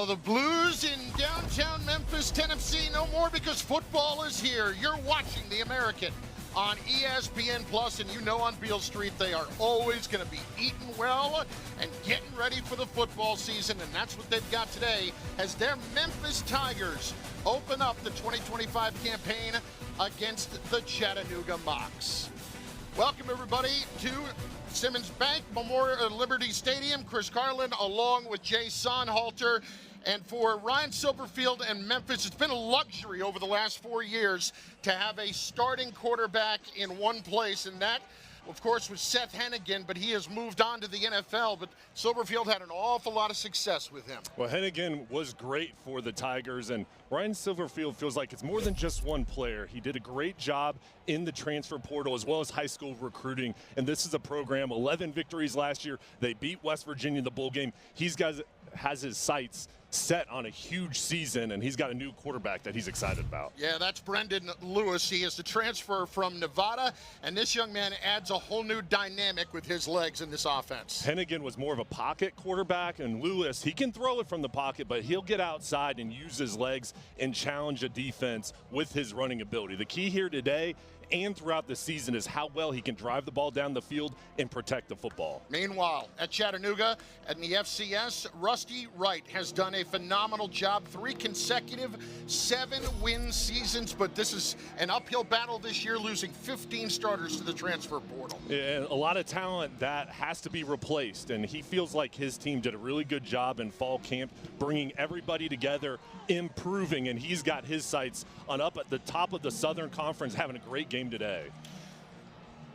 Oh, the Blues in downtown Memphis, Tennessee, no more because football is here. You're watching the American on ESPN Plus, and you know on Beale Street they are always going to be eating well and getting ready for the football season, and that's what they've got today as their Memphis Tigers open up the 2025 campaign against the Chattanooga Mocs. Welcome, everybody, to Simmons Bank Memorial Liberty Stadium. Chris Carlin along with Jay Sonhalter. And for Ryan Silverfield and Memphis, it's been a luxury over the last 4 years to have a starting quarterback in one place, and that, of course, was Seth Hennigan, but he has moved on to the NFL. But Silverfield had an awful lot of success with him. Well, Hennigan was great for the Tigers, and Ryan Silverfield feels like it's more than just one player. He did a great job in the transfer portal as well as high school recruiting, and this is a program, 11 victories last year. They beat West Virginia in the bowl game. Has his sights set on a huge season, and he's got a new quarterback that he's excited about. Yeah, that's Brendan Lewis. He is the transfer from Nevada, and this young man adds a whole new dynamic with his legs in this offense. Hennigan was more of a pocket quarterback, and Lewis, he can throw it from the pocket, but he'll get outside and use his legs and challenge a defense with his running ability. The key here today and throughout the season is how well he can drive the ball down the field and protect the football. Meanwhile, at Chattanooga, in the FCS, Rusty Wright has done a phenomenal job. 3 consecutive 7-win seasons, but this is an uphill battle this year, losing 15 starters to the transfer portal. Yeah, a lot of talent that has to be replaced, and he feels like his team did a really good job in fall camp, bringing everybody together, improving, and he's got his sights on up at the top of the Southern Conference, having a great game today.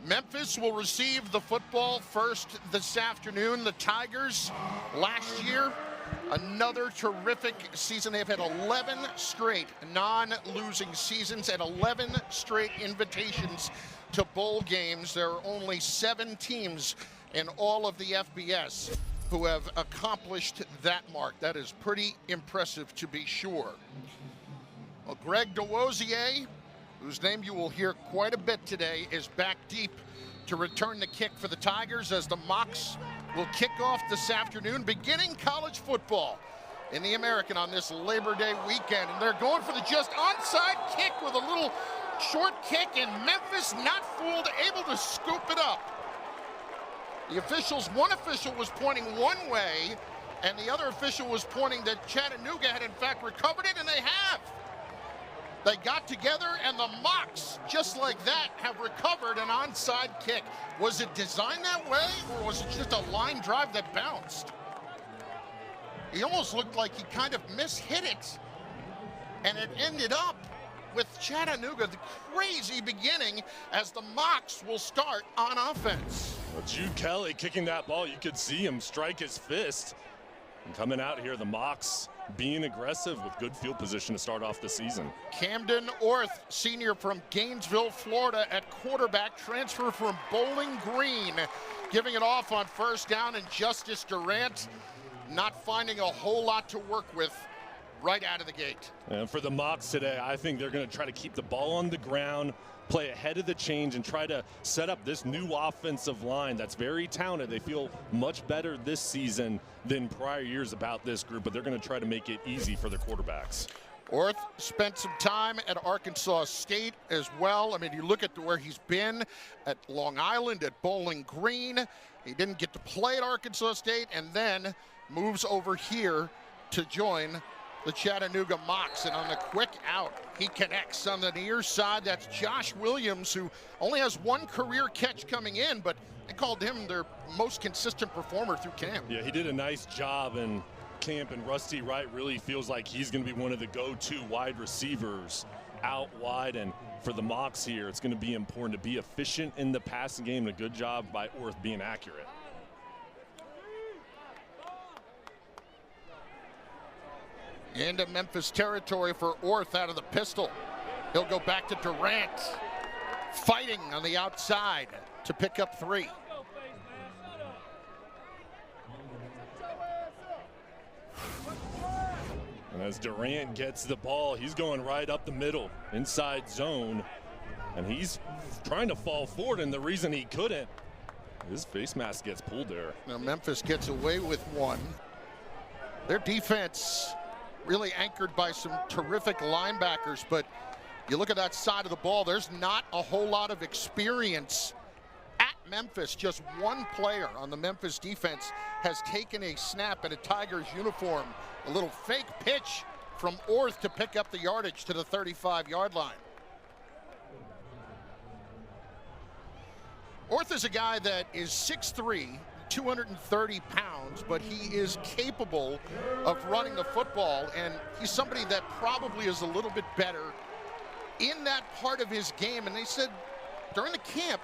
Memphis will receive the football first this afternoon. The Tigers, last year, another terrific season. They've had 11 straight non-losing seasons and 11 straight invitations to bowl games. There are only 7 teams in all of the FBS who have accomplished that mark. That is pretty impressive, to be sure. Well, Greg DeWosier, whose name you will hear quite a bit today, is back deep to return the kick for the Tigers as the Mocs will kick off this afternoon, beginning college football in the American on this Labor Day weekend. And they're going for the just onside kick with a little short kick, and Memphis, not fooled, able to scoop it up. The officials, one official was pointing one way, and the other official was pointing that Chattanooga had in fact recovered it, and they have. They got together, and the Mocs, just like that, have recovered an onside kick. Was it designed that way, or was it just a line drive that bounced? He almost looked like he kind of mishit it, and it ended up with Chattanooga, the crazy beginning, as the Mocs will start on offense. Well, Jude Kelly kicking that ball, you could see him strike his fist. And coming out here, the Mocs being aggressive with good field position to start off the season. Camden Orth, senior from Gainesville, Florida, at quarterback, transfer from Bowling Green, giving it off on first down, and Justice Durant not finding a whole lot to work with right out of the gate. And for the Mocs today, I think they're going to try to keep the ball on the ground, play ahead of the change, and try to set up this new offensive line that's very talented. They feel much better this season than prior years about this group, but they're going to try to make it easy for their quarterbacks. Orth spent some time at Arkansas State as well. I mean, you look at where he's been at Long Island, at Bowling Green. He didn't get to play at Arkansas State, and then moves over here to join the Chattanooga Mocs, and on the quick out, he connects on the near side. That's Josh Williams, who only has 1 career catch coming in, but they called him their most consistent performer through camp. Yeah, he did a nice job in camp, and Rusty Wright really feels like he's going to be one of the go-to wide receivers out wide. And for the Mocs here, it's going to be important to be efficient in the passing game, and a good job by Orth being accurate. Into Memphis territory for Orth out of the pistol. He'll go back to Durant, fighting on the outside to pick up 3. And as Durant gets the ball, he's going right up the middle, inside zone, and he's trying to fall forward, and the reason he couldn't, his face mask gets pulled there. Now Memphis gets away with 1. Their defense really anchored by some terrific linebackers, but you look at that side of the ball, there's not a whole lot of experience at Memphis. Just one player on the Memphis defense has taken a snap in a Tigers uniform. A little fake pitch from Orth to pick up the yardage to the 35-yard line. Orth is a guy that is 6'3", 230 pounds, but he is capable of running the football, and he's somebody that probably is a little bit better in that part of his game. And they said during the camp,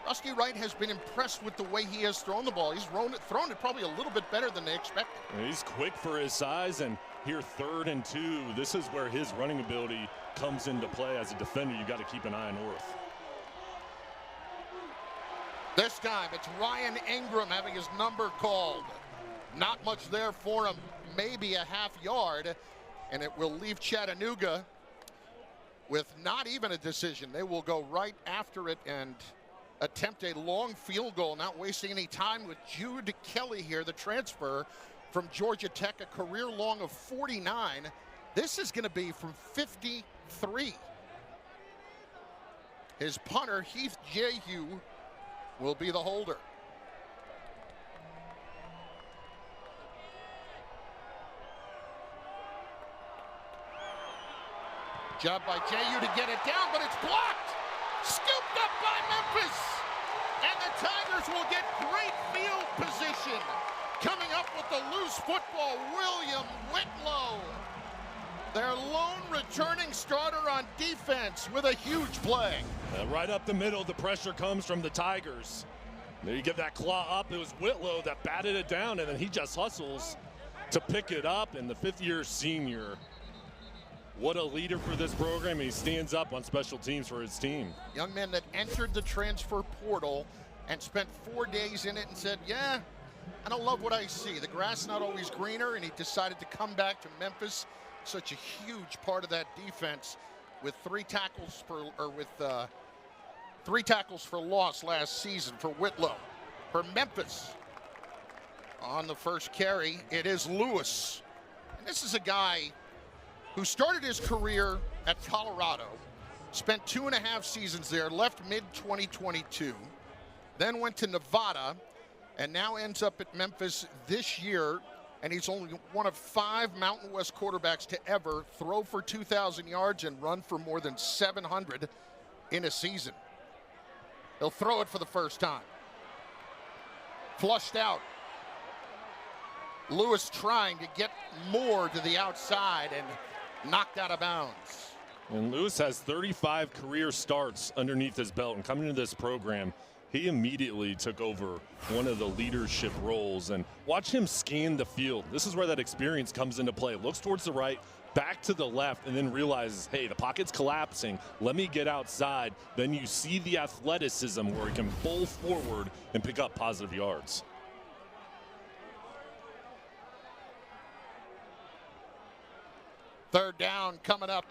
Rusty Wright has been impressed with the way he has thrown the ball. He's thrown it probably a little bit better than they expected. He's quick for his size, and here 3rd and 2, this is where his running ability comes into play. As a defender, you got to keep an eye on Orth. This time it's Ryan Ingram having his number called. Not much there for him, maybe a half yard, and it will leave Chattanooga with not even a decision. They will go right after it and attempt a long field goal, not wasting any time with Jude Kelly here, the transfer from Georgia Tech, a career long of 49. This is going to be from 53. His punter, Heath Jehu, will be the holder. Job by Jehu to get it down, but it's blocked. Scooped up by Memphis. And the Tigers will get great field position. Coming up with the loose football, William Whitlow. Their lone returning starter on defense with a huge play. Right up the middle, the pressure comes from the Tigers. There you get that claw up. It was Whitlow that batted it down, and then he just hustles to pick it up. And the 5th-year senior, what a leader for this program. He stands up on special teams for his team. Young man that entered the transfer portal and spent 4 days in it and said, yeah, I don't love what I see. The grass not always greener, and he decided to come back to Memphis. Such a huge part of that defense with 3 tackles for loss last season for Whitlow. For Memphis, on the first carry, it is Lewis. And this is a guy who started his career at Colorado, spent 2.5 seasons there, left mid-2022, then went to Nevada, and now ends up at Memphis this year. And he's only one of 5 Mountain West quarterbacks to ever throw for 2,000 yards and run for more than 700 in a season. He'll throw it for the first time. Flushed out. Lewis trying to get more to the outside and knocked out of bounds. And Lewis has 35 career starts underneath his belt, and coming into this program, he immediately took over one of the leadership roles. And watch him scan the field. This is where that experience comes into play. Looks towards the right, back to the left, and then realizes, hey, the pocket's collapsing. Let me get outside. Then you see the athleticism where he can bowl forward and pick up positive yards. Third down coming up.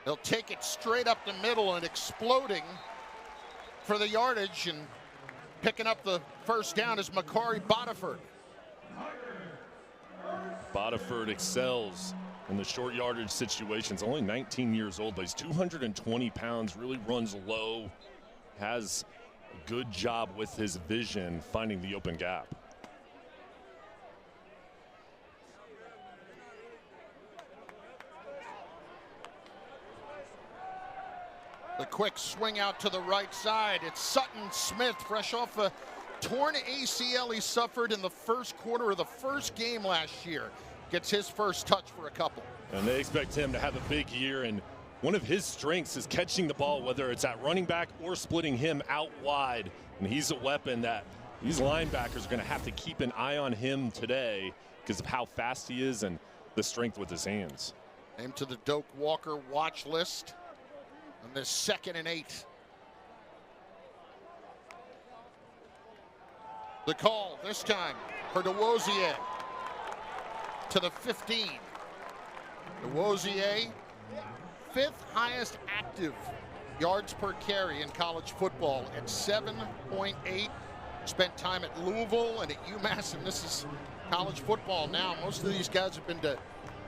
They'll take it straight up the middle and exploding for the yardage, and picking up the first down is Makari Bodiford. Bodiford excels in the short yardage situations. Only 19 years old, but he's 220 pounds, really runs low, has a good job with his vision finding the open gap. The quick swing out to the right side. It's Sutton Smith, fresh off a torn ACL he suffered in the first quarter of the first game last year. Gets his first touch for a couple. And they expect him to have a big year, and one of his strengths is catching the ball, whether it's at running back or splitting him out wide. And he's a weapon that these linebackers are going to have to keep an eye on him today because of how fast he is and the strength with his hands. Named to the Doak Walker watch list on this 2nd and 8. The call this time for DeWosier to the 15. DeWosier, 5th highest active yards per carry in college football at 7.8. Spent time at Louisville and at UMass, and this is college football now. Most of these guys have been to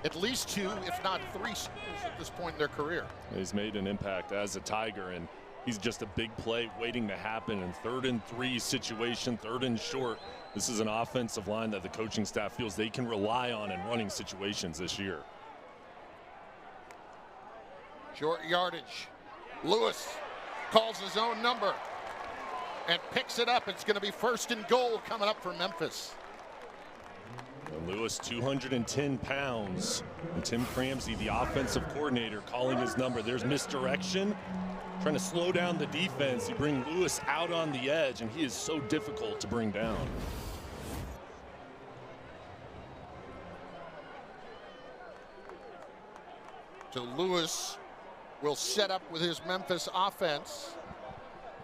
at least 2, if not 3 schools at this point in their career. He's made an impact as a Tiger, and he's just a big play waiting to happen in 3rd and 3 situation, 3rd and short. This is an offensive line that the coaching staff feels they can rely on in running situations this year. Short yardage. Lewis calls his own number and picks it up. It's going to be 1st and goal coming up for Memphis. And Lewis, 210 pounds. And Tim Cramsey, the offensive coordinator, calling his number. There's misdirection, trying to slow down the defense. You bring Lewis out on the edge, and he is so difficult to bring down. So Lewis will set up with his Memphis offense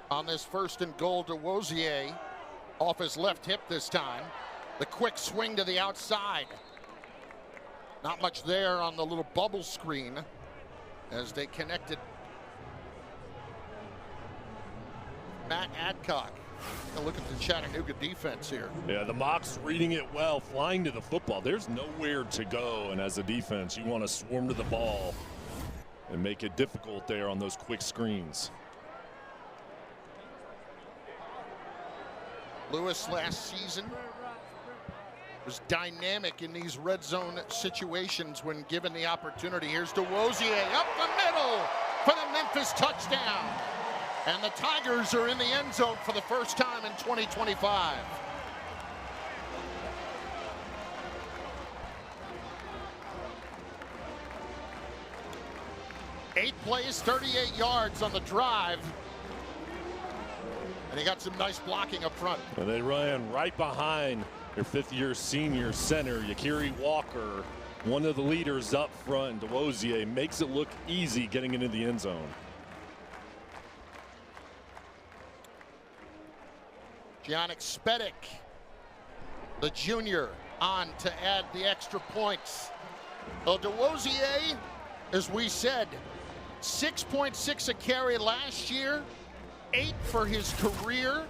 on this 1st and goal. DeWosier off his left hip this time. The quick swing to the outside. Not much there on the little bubble screen as they connected. Matt Adcock. A look at the Chattanooga defense here. Yeah, the Mocs reading it well, flying to the football. There's nowhere to go, and as a defense, you want to swarm to the ball and make it difficult there on those quick screens. Lewis last season was dynamic in these red zone situations when given the opportunity. Here's DeWosier up the middle for the Memphis touchdown. And the Tigers are in the end zone for the first time in 2025. Eight plays, 38 yards on the drive. And he got some nice blocking up front. And they ran right behind their 5th-year senior center, Yakiri Walker, one of the leaders up front. DeWosier makes it look easy getting into the end zone. Giannik Spedic, the junior, on to add the extra points. Well, DeWosier, as we said, 6.6 a carry last year, 8 for his career.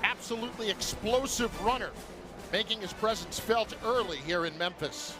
Absolutely explosive runner, making his presence felt early here in Memphis.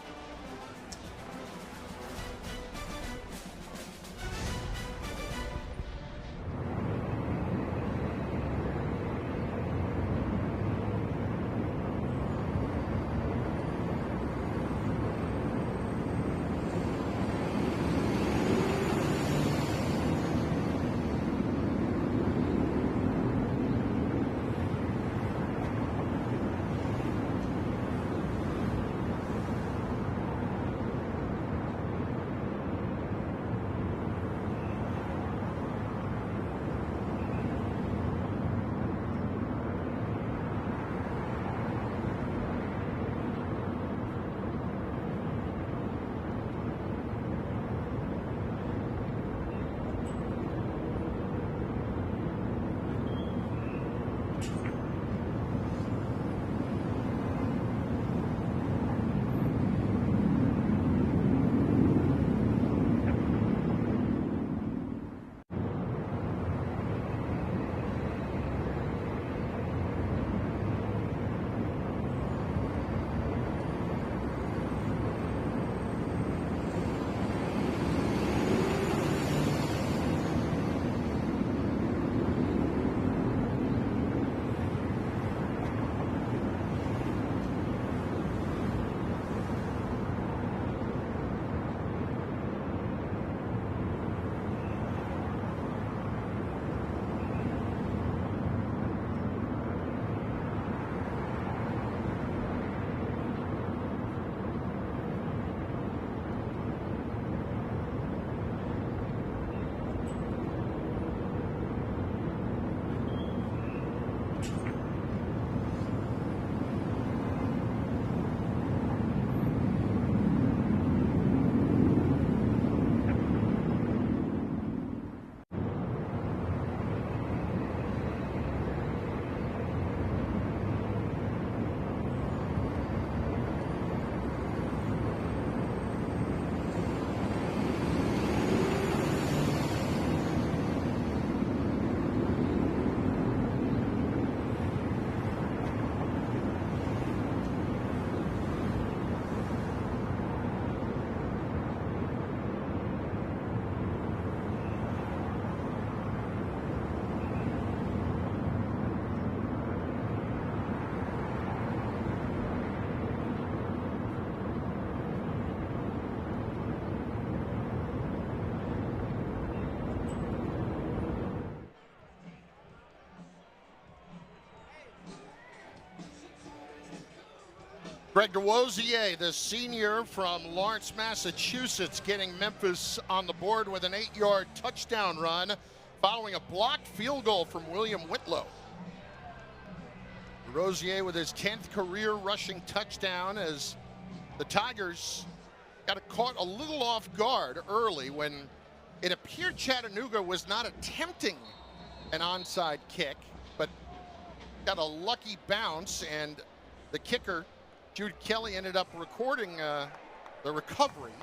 Greg DeWosier, the senior from Lawrence, Massachusetts, getting Memphis on the board with an 8-yard touchdown run following a blocked field goal from William Whitlow. DeWosier with his 10th career rushing touchdown as the Tigers got caught a little off guard early when it appeared Chattanooga was not attempting an onside kick, but got a lucky bounce, and the kicker, Jude Kelly, ended up recording the recovery.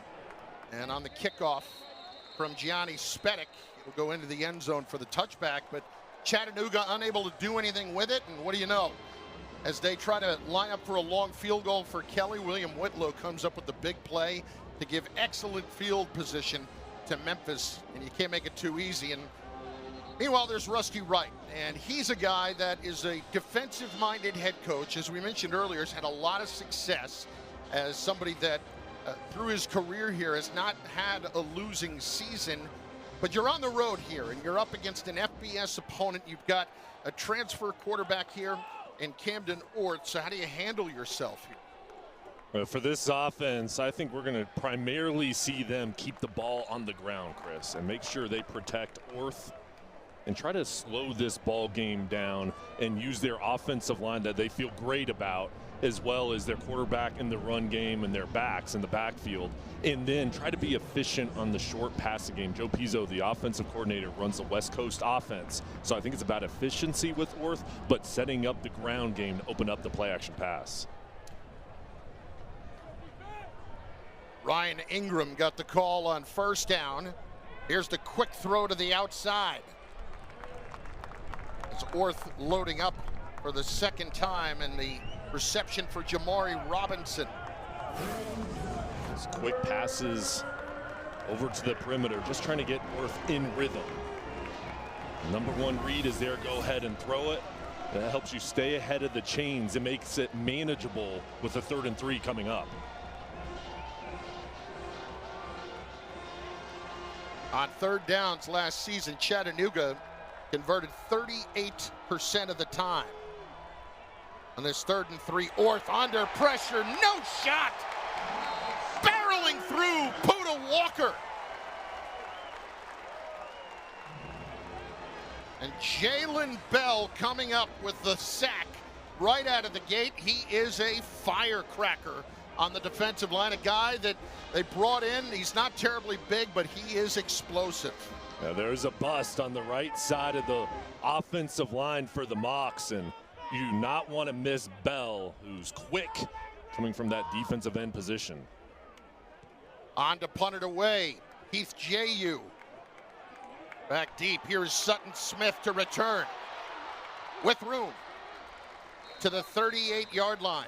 And on the kickoff from Gianni Spedic, it'll go into the end zone for the touchback, but Chattanooga unable to do anything with it. And what do you know? As they try to line up for a long field goal for Kelly, William Whitlow comes up with the big play to give excellent field position to Memphis, and you can't make it too easy. And meanwhile, there's Rusty Wright, and he's a guy that is a defensive-minded head coach. As we mentioned earlier, has had a lot of success as somebody that through his career here has not had a losing season. But you're on the road here, and you're up against an FBS opponent. You've got a transfer quarterback here in Camden Orth. So how do you handle yourself here? Well, for this offense, I think we're going to primarily see them keep the ball on the ground, Chris, and make sure they protect Orth and try to slow this ball game down and use their offensive line that they feel great about, as well as their quarterback in the run game and their backs in the backfield, and then try to be efficient on the short passing game. Joe Pizzo, the offensive coordinator, runs the West Coast offense, so I think it's about efficiency with Orth, but setting up the ground game to open up the play action pass. Ryan Ingram got the call on first down. Here's the quick throw to the outside. It's Orth loading up for the second time, and the reception for Jamari Robinson. Those quick passes over to the perimeter, just trying to get Orth in rhythm. Number one read is there, go ahead and throw it. That helps you stay ahead of the chains. It makes it manageable with a 3rd and 3 coming up. On third downs last season, Chattanooga converted 38% of the time. On this 3rd and 3, Orth under pressure, no shot! Barreling through Puda Walker. And Jalen Bell coming up with the sack right out of the gate. He is a firecracker on the defensive line, a guy that they brought in. He's not terribly big, but he is explosive. Now there's a bust on the right side of the offensive line for the Mocs, and you do not want to miss Bell, who's quick, coming from that defensive end position. On to punt it away, Heath J.U. Back deep, here's Sutton Smith to return with room to the 38-yard line.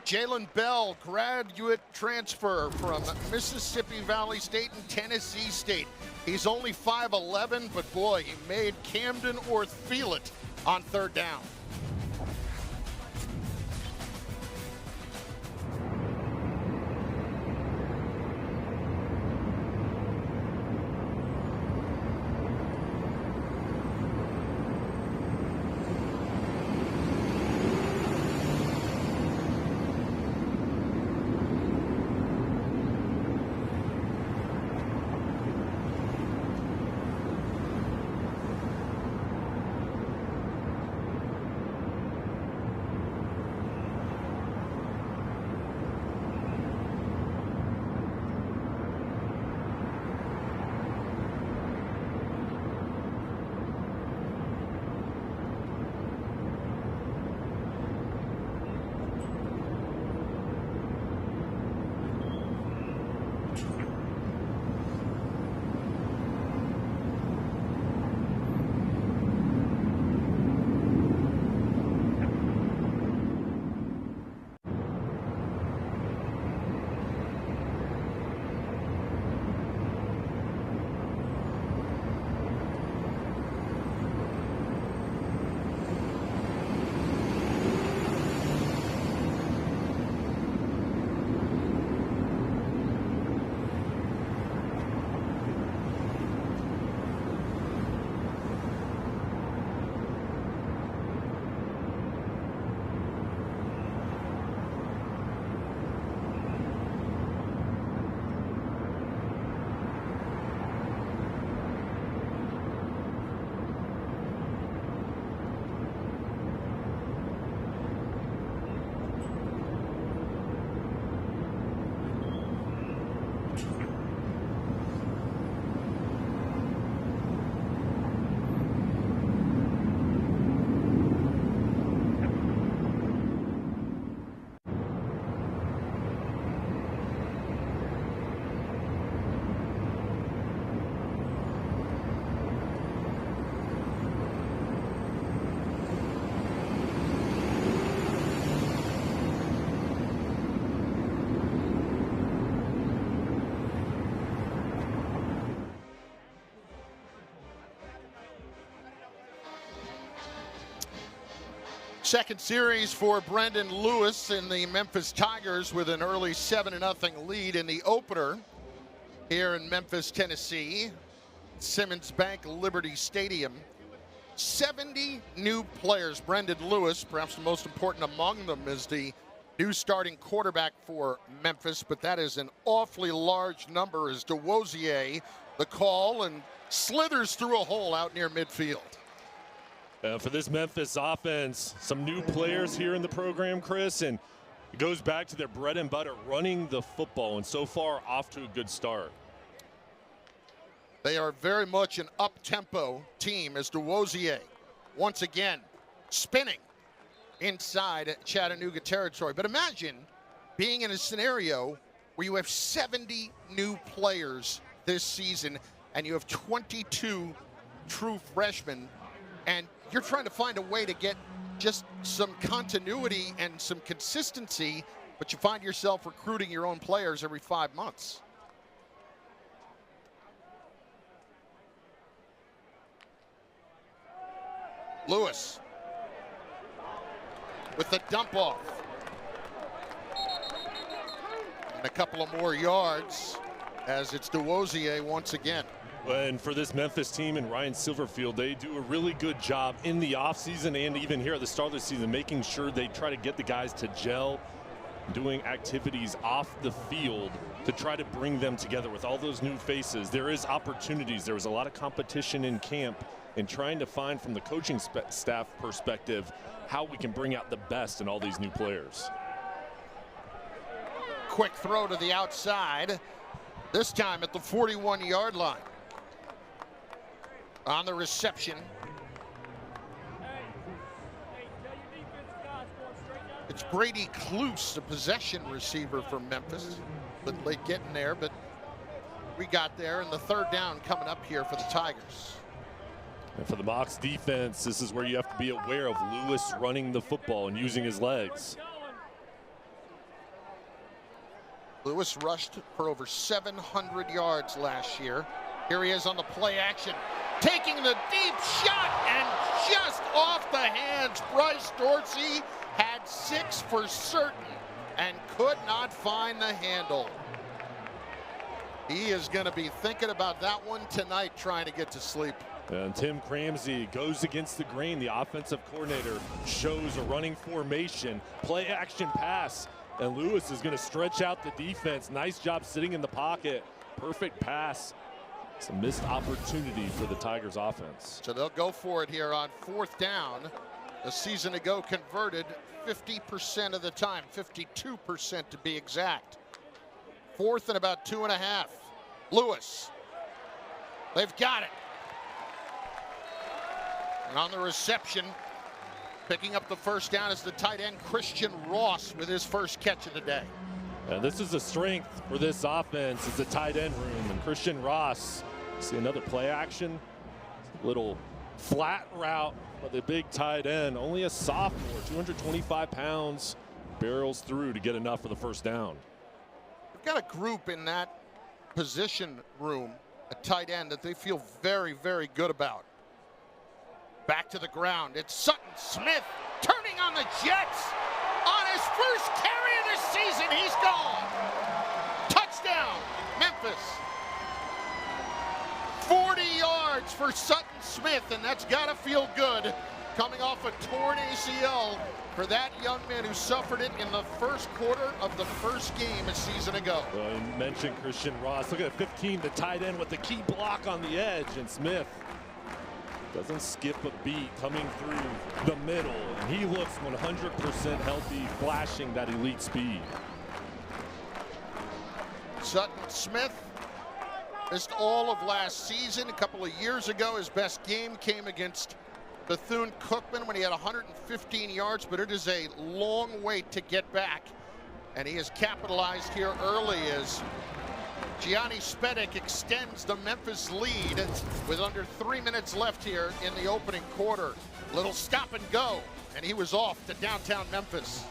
Jalen Bell, graduate transfer from Mississippi Valley State and Tennessee State. He's only 5'11", but boy, he made Camden Orth feel it on third down. Second series for Brendan Lewis in the Memphis Tigers with an early 7-0 lead in the opener here in Memphis, Tennessee. Simmons Bank Liberty Stadium. 70 new players. Brendan Lewis, perhaps the most important among them, is the new starting quarterback for Memphis, but that is an awfully large number as DeWosier, the call, and slithers through a hole out near midfield. For this Memphis offense, some new players here in the program, Chris, and it goes back to their bread and butter, running the football, and so far off to a good start. They are very much an up-tempo team as DeWosier, once again, spinning inside Chattanooga territory. But imagine being in a scenario where you have 70 new players this season and you have 22 true freshmen, and you're trying to find a way to get just some continuity and some consistency, but you find yourself recruiting your own players every 5 months. Lewis with the dump off. And a couple of more yards as it's DeWosier once again. And for this Memphis team and Ryan Silverfield, they do a really good job in the offseason and even here at the start of the season, making sure they try to get the guys to gel, doing activities off the field to try to bring them together with all those new faces. There is opportunities. There was a lot of competition in camp, and trying to find from the coaching staff perspective how we can bring out the best in all these new players. Quick throw to the outside, this time at the 41-yard line. On the reception, it's Brady Cluse, the possession receiver from Memphis. But late getting there, but we got there, and the third down coming up here for the Tigers. And for the Mocs defense, this is where you have to be aware of Lewis running the football and using his legs. Lewis rushed for over 700 yards last year. Here he is on the play action, taking the deep shot, and just off the hands. Bryce Dorsey had 6 for certain and could not find the handle. He is going to be thinking about that one tonight, trying to get to sleep. And Tim Cramsey goes against the grain. The offensive coordinator shows a running formation, play action pass, and Lewis is going to stretch out the defense. Nice job sitting in the pocket. Perfect pass. It's a missed opportunity for the Tigers offense. So they'll go for it here on 4th down. A season ago converted 50% of the time, 52% to be exact. 4th and about 2.5. Lewis. They've got it. And on the reception, picking up the first down is the tight end Christian Ross with his first catch of the day. And this is a strength for this offense, is the tight end room. And Christian Ross, see another play action, little flat route for the big tight end. Only a sophomore, 225 pounds, barrels through to get enough for the first down. We've got a group in that position room, a tight end, that they feel very, very good about. Back to the ground. It's Sutton Smith turning on the Jets. On his first carry of the season, he's gone. Touchdown, Memphis. 40 yards for Sutton Smith, and that's got to feel good coming off a torn ACL for that young man who suffered it in the first quarter of the first game a season ago. Well, you mentioned Christian Ross. Look at 15, the tight end with the key block on the edge, and Smith doesn't skip a beat coming through the middle. And he looks 100% healthy, flashing that elite speed. Sutton Smith missed all of last season. A couple of years ago, his best game came against Bethune-Cookman when he had 115 yards, but it is a long wait to get back. And he has capitalized here early as Gianni Spedic extends the Memphis lead with under 3 minutes left here in the opening quarter. Little stop and go, and he was off to downtown Memphis.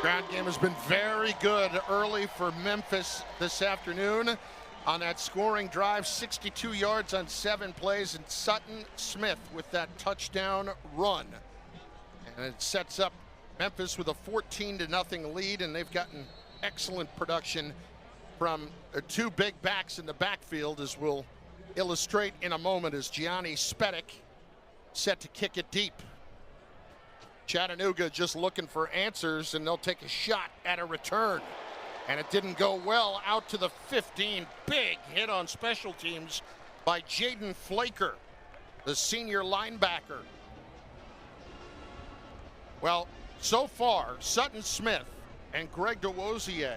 Ground game has been very good early for Memphis this afternoon. On that scoring drive, 62 yards on 7 plays, and Sutton Smith with that touchdown run. And it sets up Memphis with a 14-0 lead, and they've gotten excellent production from 2 big backs in the backfield, as we'll illustrate in a moment, as Gianni Spedic set to kick it deep. Chattanooga just looking for answers, and they'll take a shot at a return. And it didn't go well, out to the 15. Big hit on special teams by Jaden Flaker, the senior linebacker. Well, so far, Sutton Smith and Greg DeWosier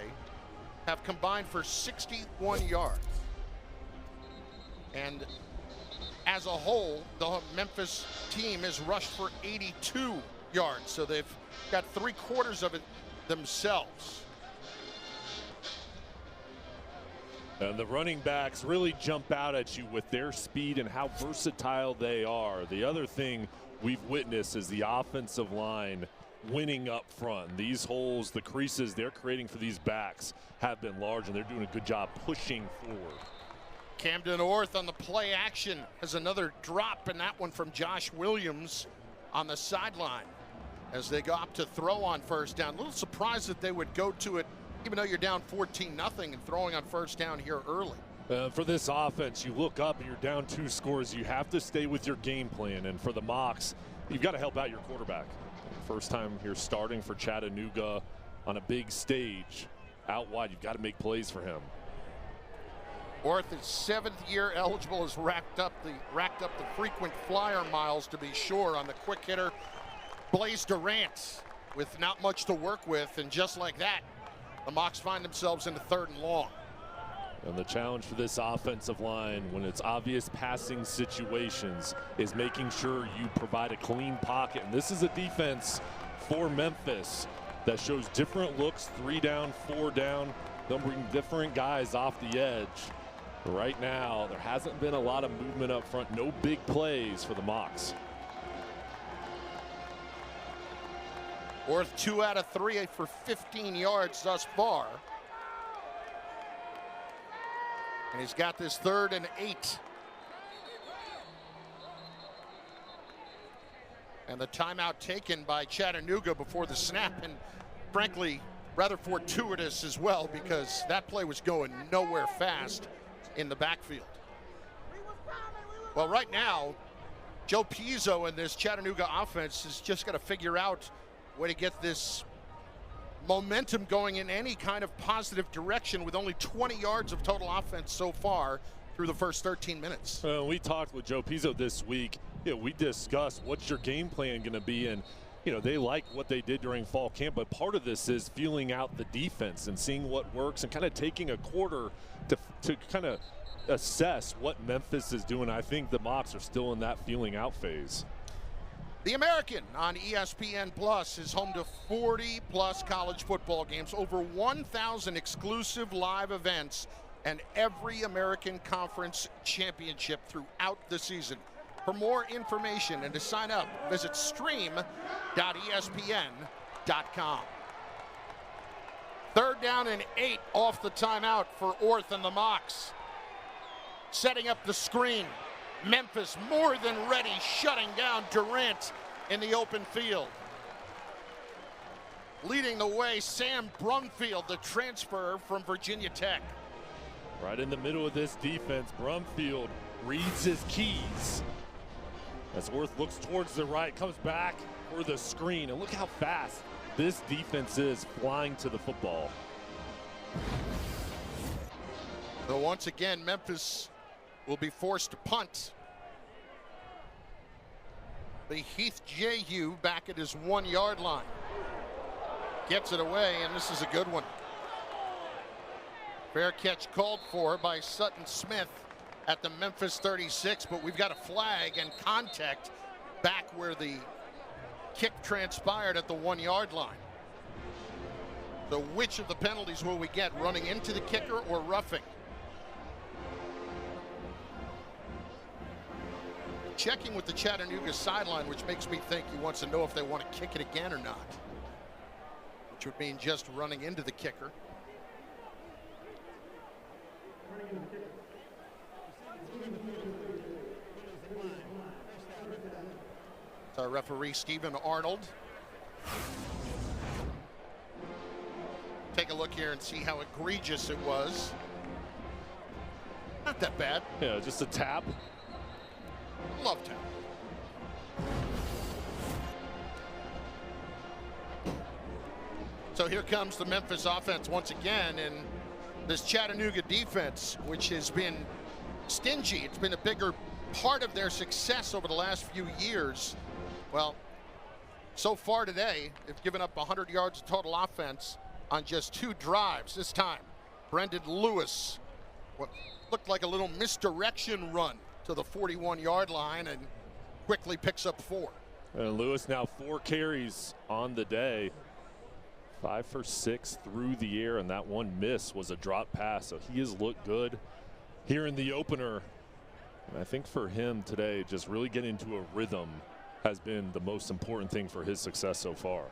have combined for 61 yards. And as a whole, the Memphis team has rushed for 82 yards. So they've got 3/4 of it themselves. And the running backs really jump out at you with their speed and how versatile they are. The other thing we've witnessed is the offensive line winning up front. These holes, the creases they're creating for these backs have been large, and they're doing a good job pushing forward. Camden Orth on the play action has another drop, and that one from Josh Williams on the sideline as they go up to throw on first down. A little surprised that they would go to it even though you're down 14-0 and throwing on first down here early. For this offense, you look up and you're down 2 scores. You have to stay with your game plan. And for the Mocs, you've got to help out your quarterback. First time here starting for Chattanooga on a big stage. Out wide, you've got to make plays for him. Orth, his 7th year eligible, has racked up the frequent flyer miles, to be sure, on the quick hitter Blaze Durant with not much to work with. And just like that, the Mocs find themselves in the 3rd and long. And the challenge for this offensive line, when it's obvious passing situations, is making sure you provide a clean pocket. And this is a defense for Memphis that shows different looks, 3 down, 4 down. They'll bring different guys off the edge. Right now, there hasn't been a lot of movement up front. No big plays for the Mocs. Orth 2 out of 3 for 15 yards thus far. And he's got this 3rd and 8. And the timeout taken by Chattanooga before the snap, and frankly, rather fortuitous as well, because that play was going nowhere fast in the backfield. Well, right now, Joe Pizzo and this Chattanooga offense has just got to figure out a way to get this momentum going in any kind of positive direction, with only 20 yards of total offense so far through the first 13 minutes. We talked with Joe Pizzo this week. We discussed what's your game plan going to be, and they like what they did during fall camp, but part of this is feeling out the defense and seeing what works and kind of taking a quarter to kind of assess what Memphis is doing. I think the Mocs are still in that feeling out phase. The American on ESPN Plus is home to 40+ college football games, over 1,000 exclusive live events, and every American Conference championship throughout the season. For more information and to sign up, visit stream.espn.com. 3rd down and 8 off the timeout for Orth and the Mocs. Setting up the screen. Memphis more than ready, shutting down Durant in the open field. Leading the way, Sam Brumfield, the transfer from Virginia Tech. Right in the middle of this defense, Brumfield reads his keys. As Orth looks towards the right, comes back for the screen, and look how fast this defense is flying to the football. So once again, Memphis will be forced to punt. The Heath Jehu back at his 1-yard line. Gets it away, and this is a good one. Fair catch called for by Sutton Smith at the Memphis 36, but we've got a flag and contact back where the kick transpired at the 1-yard line. So which of the penalties will we get, running into the kicker or roughing? Checking with the Chattanooga sideline, which makes me think he wants to know if they want to kick it again or not. which would mean just running into the kicker. It's our referee, Stephen Arnold. Take a look here and see how egregious it was. Not that bad. Yeah, just a tap. Love tap. So here comes the Memphis offense once again, and this Chattanooga defense, which has been stingy. It's been a bigger part of their success over the last few years. Well, so far today, they've given up 100 yards of total offense on just 2 drives. This time, Brendan Lewis, what looked like a little misdirection run to the 41-yard line, and quickly picks up 4. And Lewis now 4 carries on the day. 5 for 6 through the air, and that one miss was a drop pass. So he has looked good here in the opener. And I think for him today, just really getting into a rhythm has been the most important thing for his success so far.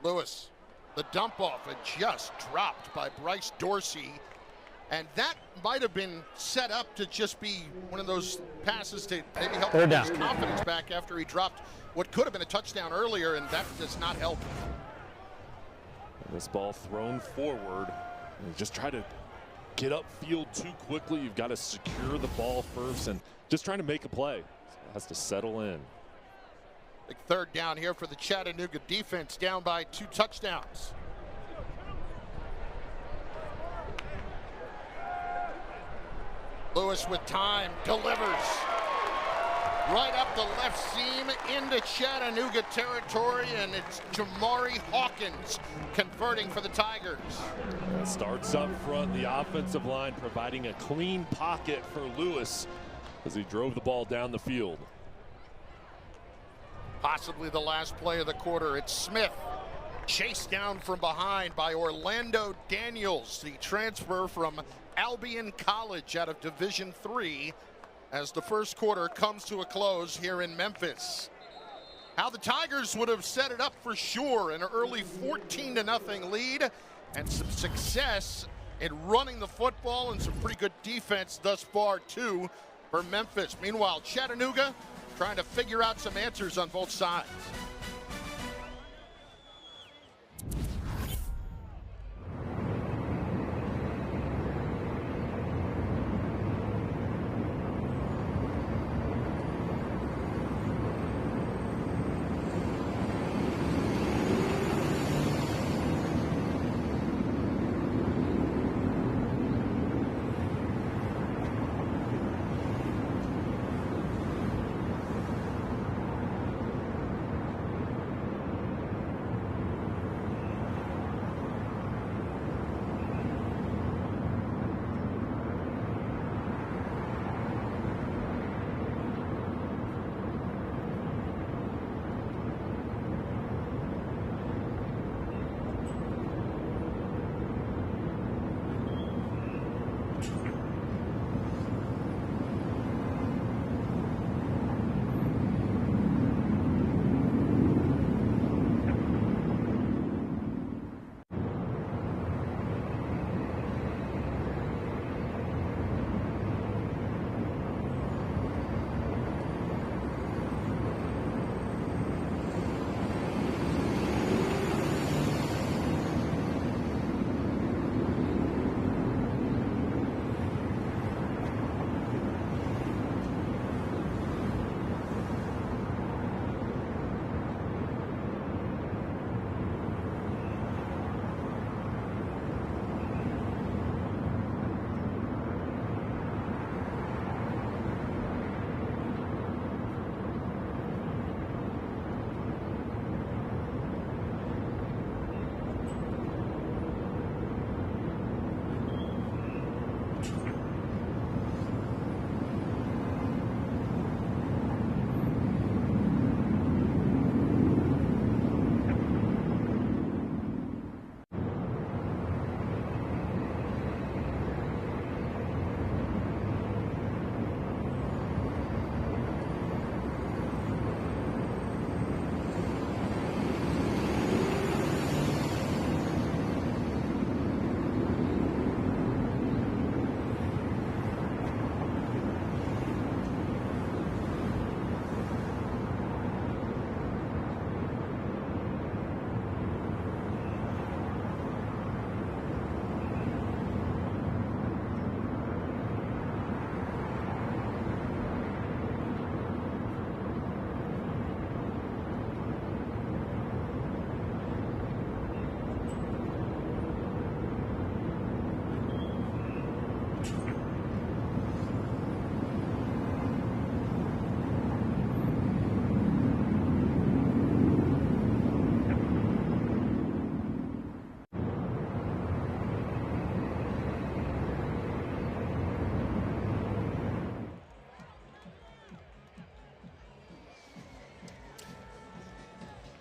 Lewis, the dump off, and just dropped by Bryce Dorsey. And that might have been set up to just be one of those passes to maybe help him get his confidence back after he dropped what could have been a touchdown earlier, and that does not help. And this ball thrown forward, and just try to get upfield too quickly. You've got to secure the ball first and just trying to make a play. So it has to settle in. Big third down here for the Chattanooga defense, down by 2 touchdowns. Lewis with time, delivers. Right up the left seam into Chattanooga territory, and it's Jamari Hawkins converting for the Tigers. Starts up front, the offensive line providing a clean pocket for Lewis as he drove the ball down the field. Possibly the last play of the quarter. It's Smith, chased down from behind by Orlando Daniels, the transfer from Albion College out of Division III, as the first quarter comes to a close here in Memphis. How the Tigers would have set it up for sure, an early 14-0 lead, and some success in running the football and some pretty good defense thus far too for Memphis. Meanwhile, Chattanooga trying to figure out some answers on both sides.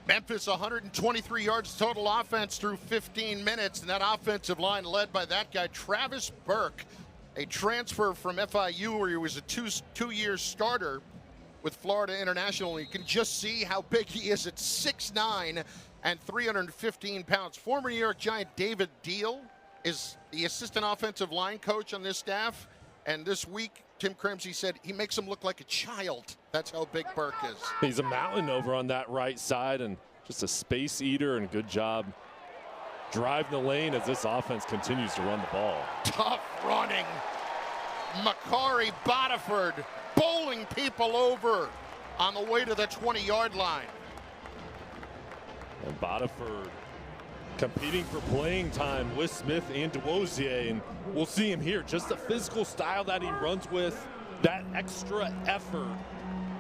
Memphis 123 yards total offense through 15 minutes, and that offensive line led by that guy, Travis Burke, a transfer from FIU where he was a two-year starter with Florida International. You can just see how big he is at 6'9" and 315 pounds. Former New York Giant David Deal is the assistant offensive line coach on this staff, and this week Tim Crimsey said he makes him look like a child. That's how big Burke is. He's a mountain over on that right side and just a space eater, and good job driving the lane as this offense continues to run the ball. Tough running. Makari Bodiford bowling people over on the way to the 20-yard line. And Bodiford competing for playing time with Smith and DeWosier, and we'll see him here. Just the physical style that he runs with, that extra effort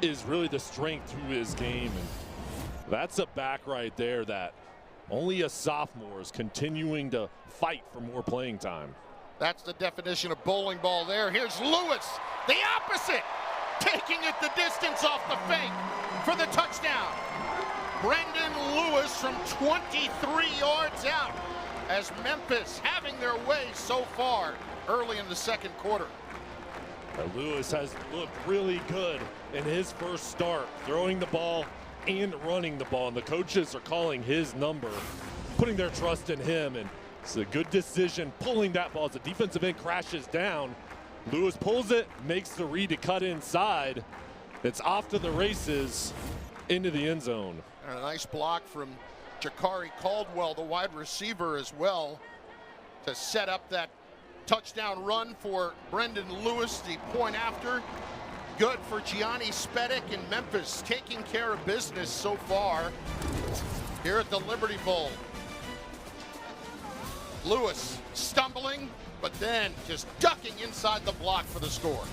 is really the strength to his game. And that's a back right there that only a sophomore is continuing to fight for more playing time. That's the definition of bowling ball there. Here's Lewis, the opposite, taking it the distance off the fake for the touchdown. Brendan Lewis from 23 yards out as Memphis having their way so far early in the second quarter. Lewis has looked really good in his first start, throwing the ball and running the ball, and the coaches are calling his number, putting their trust in him, and it's a good decision pulling that ball as the defensive end crashes down. Lewis pulls it, makes the read to cut inside. It's off to the races into the end zone. And a nice block from Jakari Caldwell, the wide receiver, as well, to set up that touchdown run for Brendan Lewis, the point after. Good for Gianni Spedic in Memphis, taking care of business so far here at the Liberty Bowl. Lewis stumbling, but then just ducking inside the block for the score.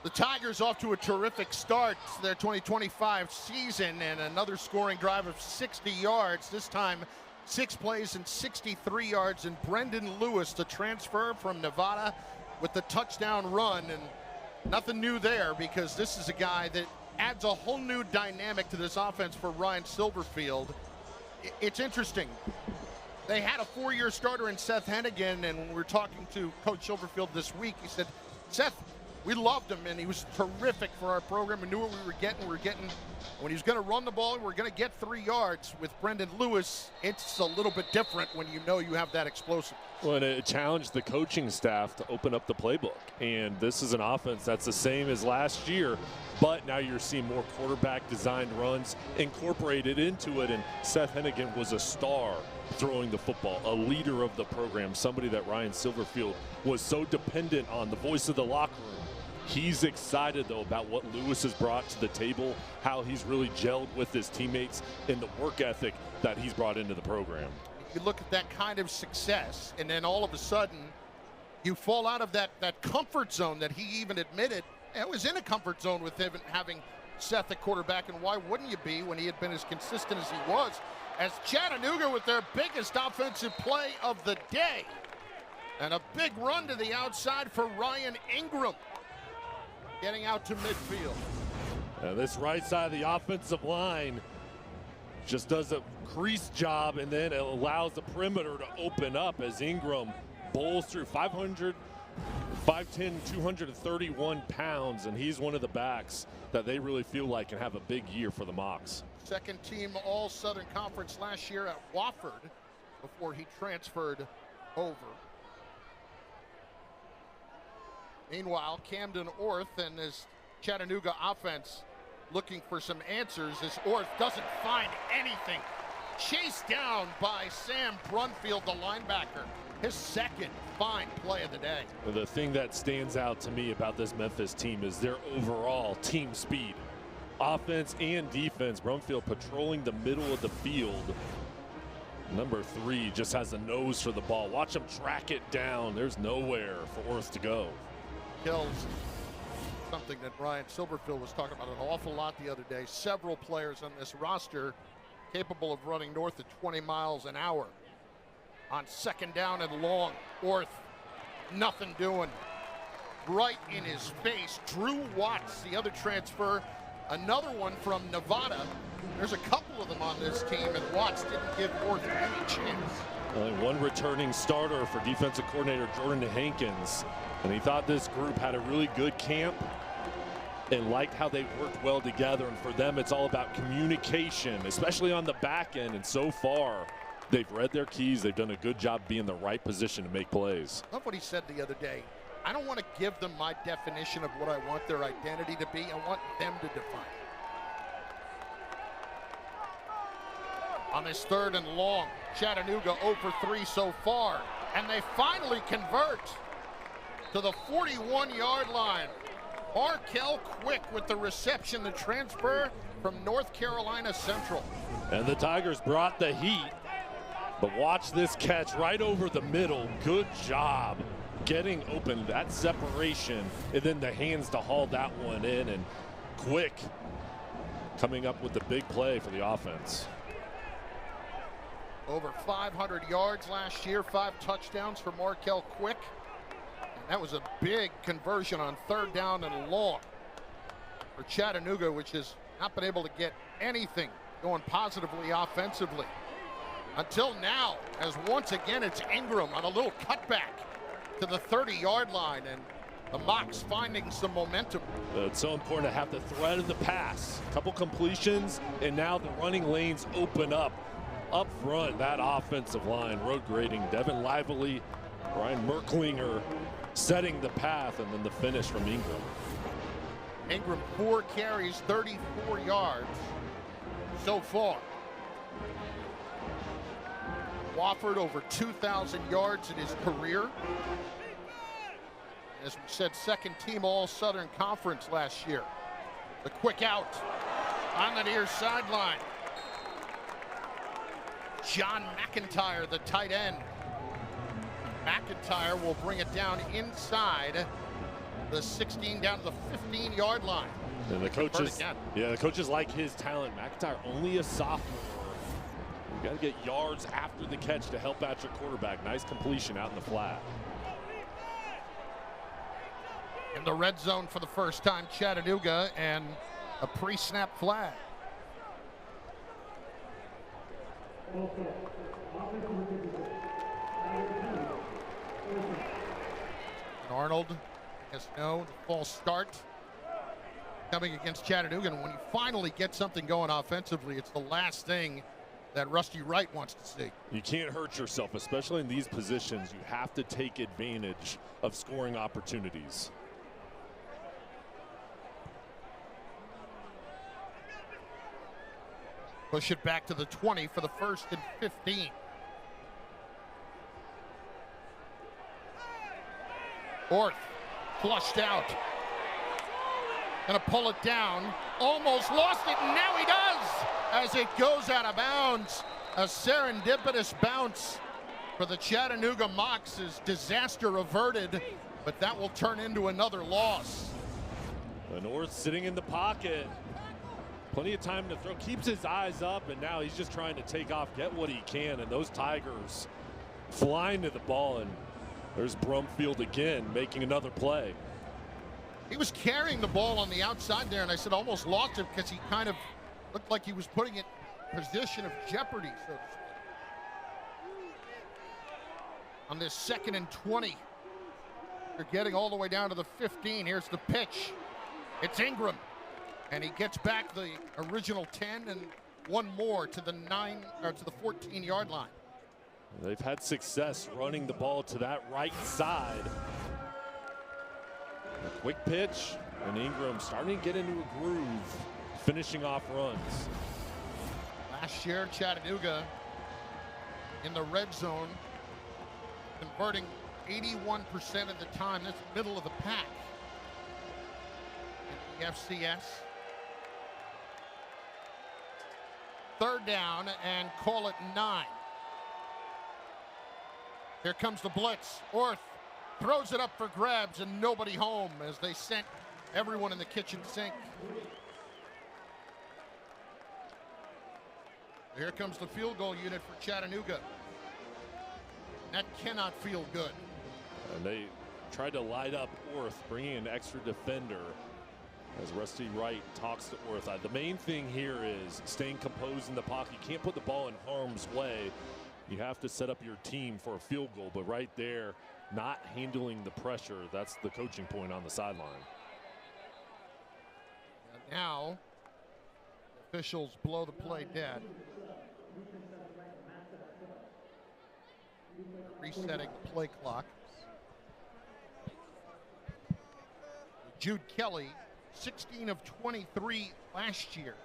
The Tigers off to a terrific start to their 2025 season, and another scoring drive of 60 yards. This time, 6 plays and 63 yards, and Brendan Lewis, the transfer from Nevada, with the touchdown run. And nothing new there, because this is a guy that adds a whole new dynamic to this offense for Ryan Silverfield. It's interesting. They had a 4-year starter in Seth Hennigan, and when we were talking to Coach Silverfield this week, he said, Seth, we loved him, and he was terrific for our program. We knew what we were getting. When he was going to run the ball, we were going to get 3 yards. With Brendan Lewis, it's a little bit different when you know you have that explosive. Well, and it challenged the coaching staff to open up the playbook. And this is an offense that's the same as last year, but now you're seeing more quarterback-designed runs incorporated into it. And Seth Hennigan was a star throwing the football, a leader of the program, somebody that Ryan Silverfield was so dependent on, the voice of the locker room. He's excited, though, about what Lewis has brought to the table, how he's really gelled with his teammates, and the work ethic that he's brought into the program. You look at that kind of success, and then all of a sudden, you fall out of that comfort zone that he even admitted. It was in a comfort zone with him having Seth at quarterback, and why wouldn't you be when he had been as consistent as he was? As Chattanooga with their biggest offensive play of the day. And a big run to the outside for Ryan Ingram. Getting out to midfield. This right side of the offensive line just does a crease job, and then it allows the perimeter to open up as Ingram bowls through 5'10", 231 pounds, and he's one of the backs that they really feel like can have a big year for the Mocs. Second team All-Southern Conference last year at Wofford before he transferred over. Meanwhile, Camden Orth and his Chattanooga offense looking for some answers as Orth doesn't find anything. Chased down by Sam Brunfield, the linebacker. His second fine play of the day. The thing that stands out to me about this Memphis team is their overall team speed. Offense and defense. Brunfield patrolling the middle of the field. Number 3 just has a nose for the ball. Watch him track it down. There's nowhere for Orth to go. Kills something that Ryan Silverfield was talking about an awful lot the other day. Several players on this roster capable of running north of 20 miles an hour. On second down and long, Orth, nothing doing. Right in his face. Drew Watts, the other transfer, another one from Nevada. There's a couple of them on this team, and Watts didn't give Orth any chance. Only one returning starter for defensive coordinator Jordan Hankins. And he thought this group had a really good camp and liked how they worked well together. And for them, it's all about communication, especially on the back end. And so far, they've read their keys. They've done a good job being in the right position to make plays. Love what he said the other day. I don't want to give them my definition of what I want their identity to be. I want them to define it. On this third and long, Chattanooga 0 for 3 so far. And they finally convert to the 41-yard line. Markel Quick with the reception, the transfer from North Carolina Central. And the Tigers brought the heat. But watch this catch right over the middle. Good job getting open, that separation, and then the hands to haul that one in. And Quick coming up with the big play for the offense. Over 500 yards last year, 5 touchdowns for Markel Quick. And that was a big conversion on third down and long for Chattanooga, which has not been able to get anything going positively offensively until now, as once again it's Ingram on a little cutback to the 30-yard line, and the Mocs finding some momentum. It's so important to have the threat of the pass. A couple completions, and now the running lanes open up. Up front, that offensive line, road grading, Devin Lively, Ryan Merklinger setting the path, and then the finish from Ingram. Ingram 4 carries, 34 yards so far. Wofford over 2,000 yards in his career. As we said, second team All-Southern Conference last year. The quick out on the near sideline. John McIntyre, the tight end. McIntyre will bring it down inside the 16 down to the 15-yard line. And the coaches like his talent. McIntyre only a sophomore. You got to get yards after the catch to help out your quarterback. Nice completion out in the flat. In the red zone for the first time, Chattanooga, and a pre-snap flag. Arnold has the false start coming against Chattanooga, and when you finally get something going offensively, it's the last thing that Rusty Wright wants to see. You can't hurt yourself, especially in these positions. You have to take advantage of scoring opportunities. Push it back to the 20 for the 1st and 15. Orth flushed out. Gonna pull it down. Almost lost it, and now he does as it goes out of bounds. A serendipitous bounce for the Chattanooga Mocs is disaster averted, but that will turn into another loss. And Orth sitting in the pocket. Plenty of time to throw. Keeps his eyes up, and now he's just trying to take off, get what he can. And those Tigers flying to the ball, and there's Brumfield again making another play. He was carrying the ball on the outside there, and I said almost lost it because he kind of looked like he was putting it in a position of jeopardy, so to speak. On this 2nd and 20, they're getting all the way down to the 15. Here's the pitch. It's Ingram, and he gets back the original 10 and one more to the 14-yard line. They've had success running the ball to that right side. A quick pitch, and Ingram starting to get into a groove, finishing off runs. Last year, Chattanooga in the red zone, converting 81% of the time. That's middle of the pack in the FCS. 3rd down, and call it 9. Here comes the blitz. Orth throws it up for grabs, and nobody home as they sent everyone in the kitchen sink. Here comes the field goal unit for Chattanooga. That cannot feel good. And they tried to light up Orth, bringing an extra defender as Rusty Wright talks to Orth. The main thing here is staying composed in the pocket. You can't put the ball in harm's way. You have to set up your team for a field goal, but right there, not handling the pressure, that's the coaching point on the sideline. And now, officials blow the play dead. Resetting the play clock. Jude Kelly, 16 of 23 last year.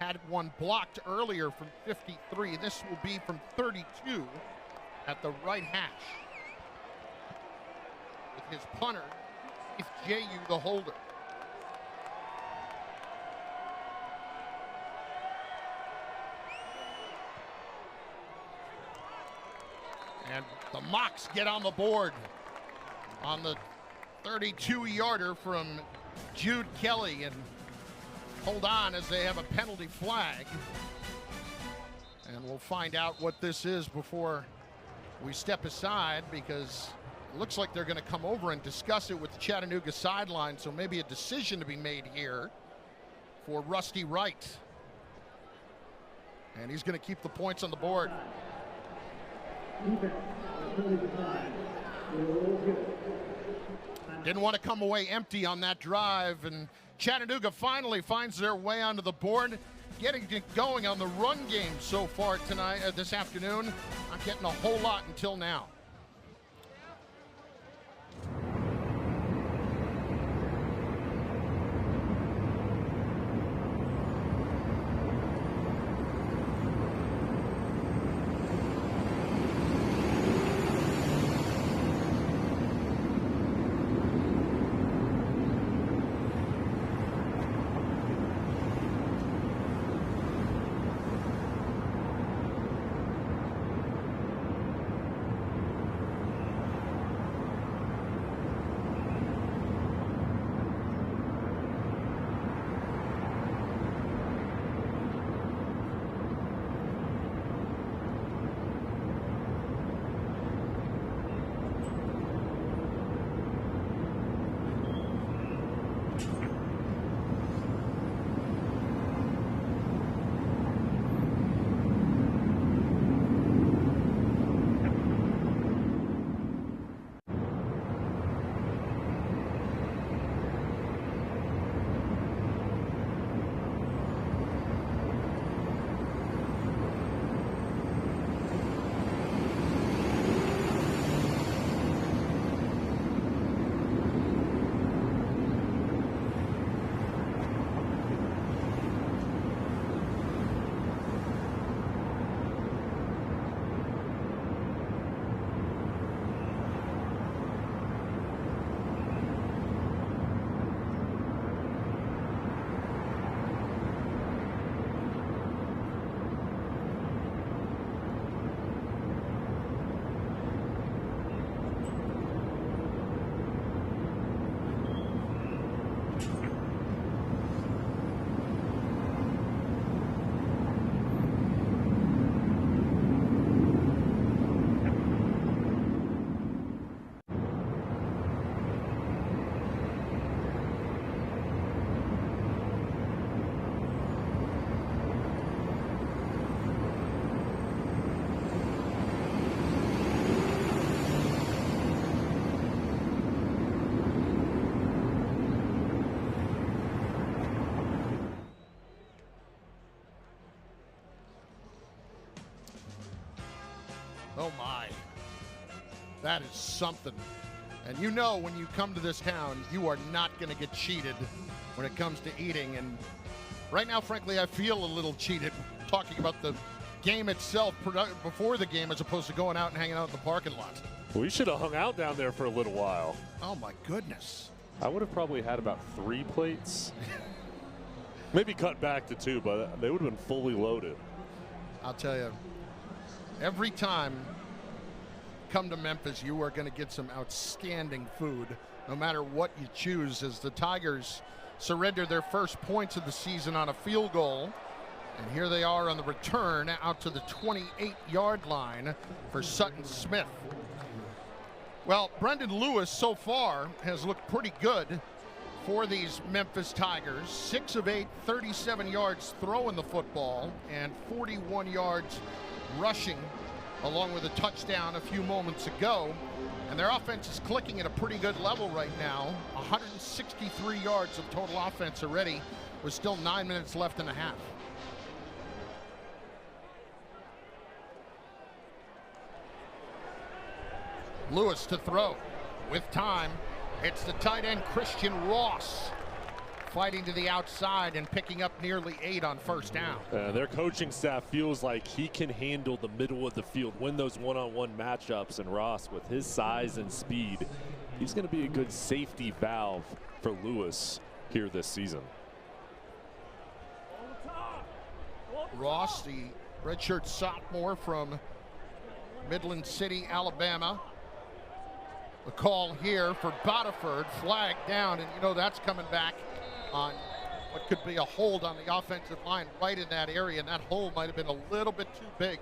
Had one blocked earlier from 53. This will be from 32 at the right hash. With his punter, it's J.U. the holder. And the Mocs get on the board on the 32-yarder from Jude Kelly, and hold on as they have a penalty flag. And we'll find out what this is before we step aside, because it looks like they're going to come over and discuss it with the Chattanooga sideline, so maybe a decision to be made here for Rusty Wright. And he's going to keep the points on the board. Didn't want to come away empty on that drive, and Chattanooga finally finds their way onto the board, getting it going on the run game so far tonight, this afternoon. Not getting a whole lot until now. Oh my. That is something. And you know when you come to this town, you are not going to get cheated when it comes to eating. And right now, frankly, I feel a little cheated talking about the game itself before the game as opposed to going out and hanging out in the parking lot. We should have hung out down there for a little while. Oh my goodness. I would have probably had about 3 plates. Maybe cut back to 2, but they would have been fully loaded. I'll tell you, every time come to Memphis, you are going to get some outstanding food, no matter what you choose, as the Tigers surrender their first points of the season on a field goal. And here they are on the return out to the 28-yard line for Sutton Smith. Well, Brendan Lewis so far has looked pretty good for these Memphis Tigers. 6 of 8, 37 yards throwing the football and 41 yards rushing, along with a touchdown a few moments ago. And their offense is clicking at a pretty good level right now. 163 yards of total offense already, with still 9 minutes left in the half. Lewis to throw with time. It's the tight end Christian Ross fighting to the outside and picking up nearly 8 on first down. Their coaching staff feels like he can handle the middle of the field, win those one-on-one matchups, and Ross, with his size and speed, he's going to be a good safety valve for Lewis here this season. Ross, the redshirt sophomore from Midland City, Alabama. The call here for Botiford, flagged down, and you know that's coming back on what could be a hold on the offensive line right in that area, and that hole might have been a little bit too big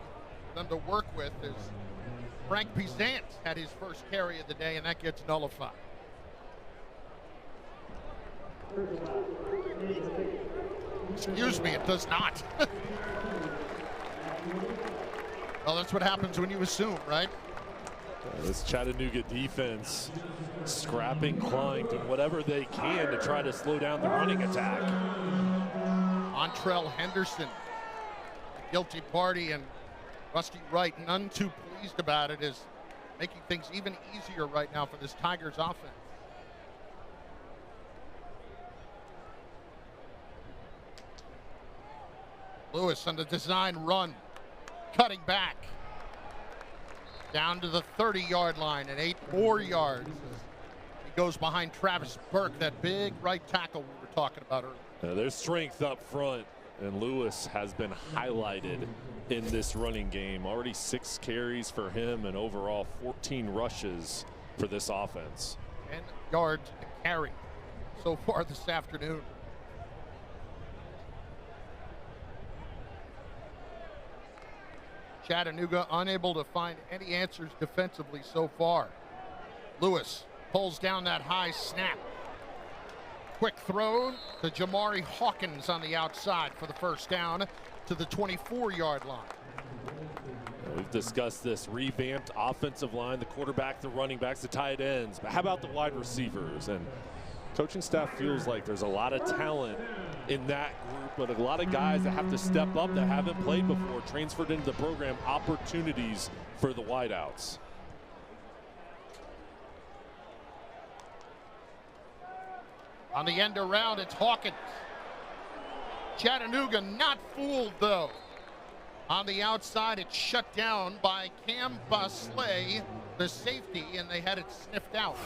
for them to work with, as Frank Pizant had his first carry of the day, and that gets nullified. Excuse me, it does not. Well, that's what happens when you assume, right? This Chattanooga defense scrapping, clawing, doing whatever they can to try to slow down the running attack. Montrell Henderson, the guilty party, and Rusty Wright, none too pleased about it, is making things even easier right now for this Tigers offense. Lewis on the design run, cutting back down to the 30-yard line and 8 more yards. He goes behind Travis Burke, that big right tackle we were talking about earlier. There's strength up front, and Lewis has been highlighted in this running game. Already 6 carries for him, and overall 14 rushes for this offense. 10 yards a carry so far this afternoon. Chattanooga unable to find any answers defensively so far. Lewis pulls down that high snap. Quick throw to Jamari Hawkins on the outside for the first down to the 24-yard line. We've discussed this revamped offensive line, the quarterback, the running backs, the tight ends. But how about the wide receivers? And coaching staff feels like there's a lot of talent in that group, but a lot of guys that have to step up that haven't played before, transferred into the program, opportunities for the wideouts. On the end around, it's Hawkins. Chattanooga not fooled, though. On the outside, it's shut down by Cam Basley, the safety, and they had it sniffed out.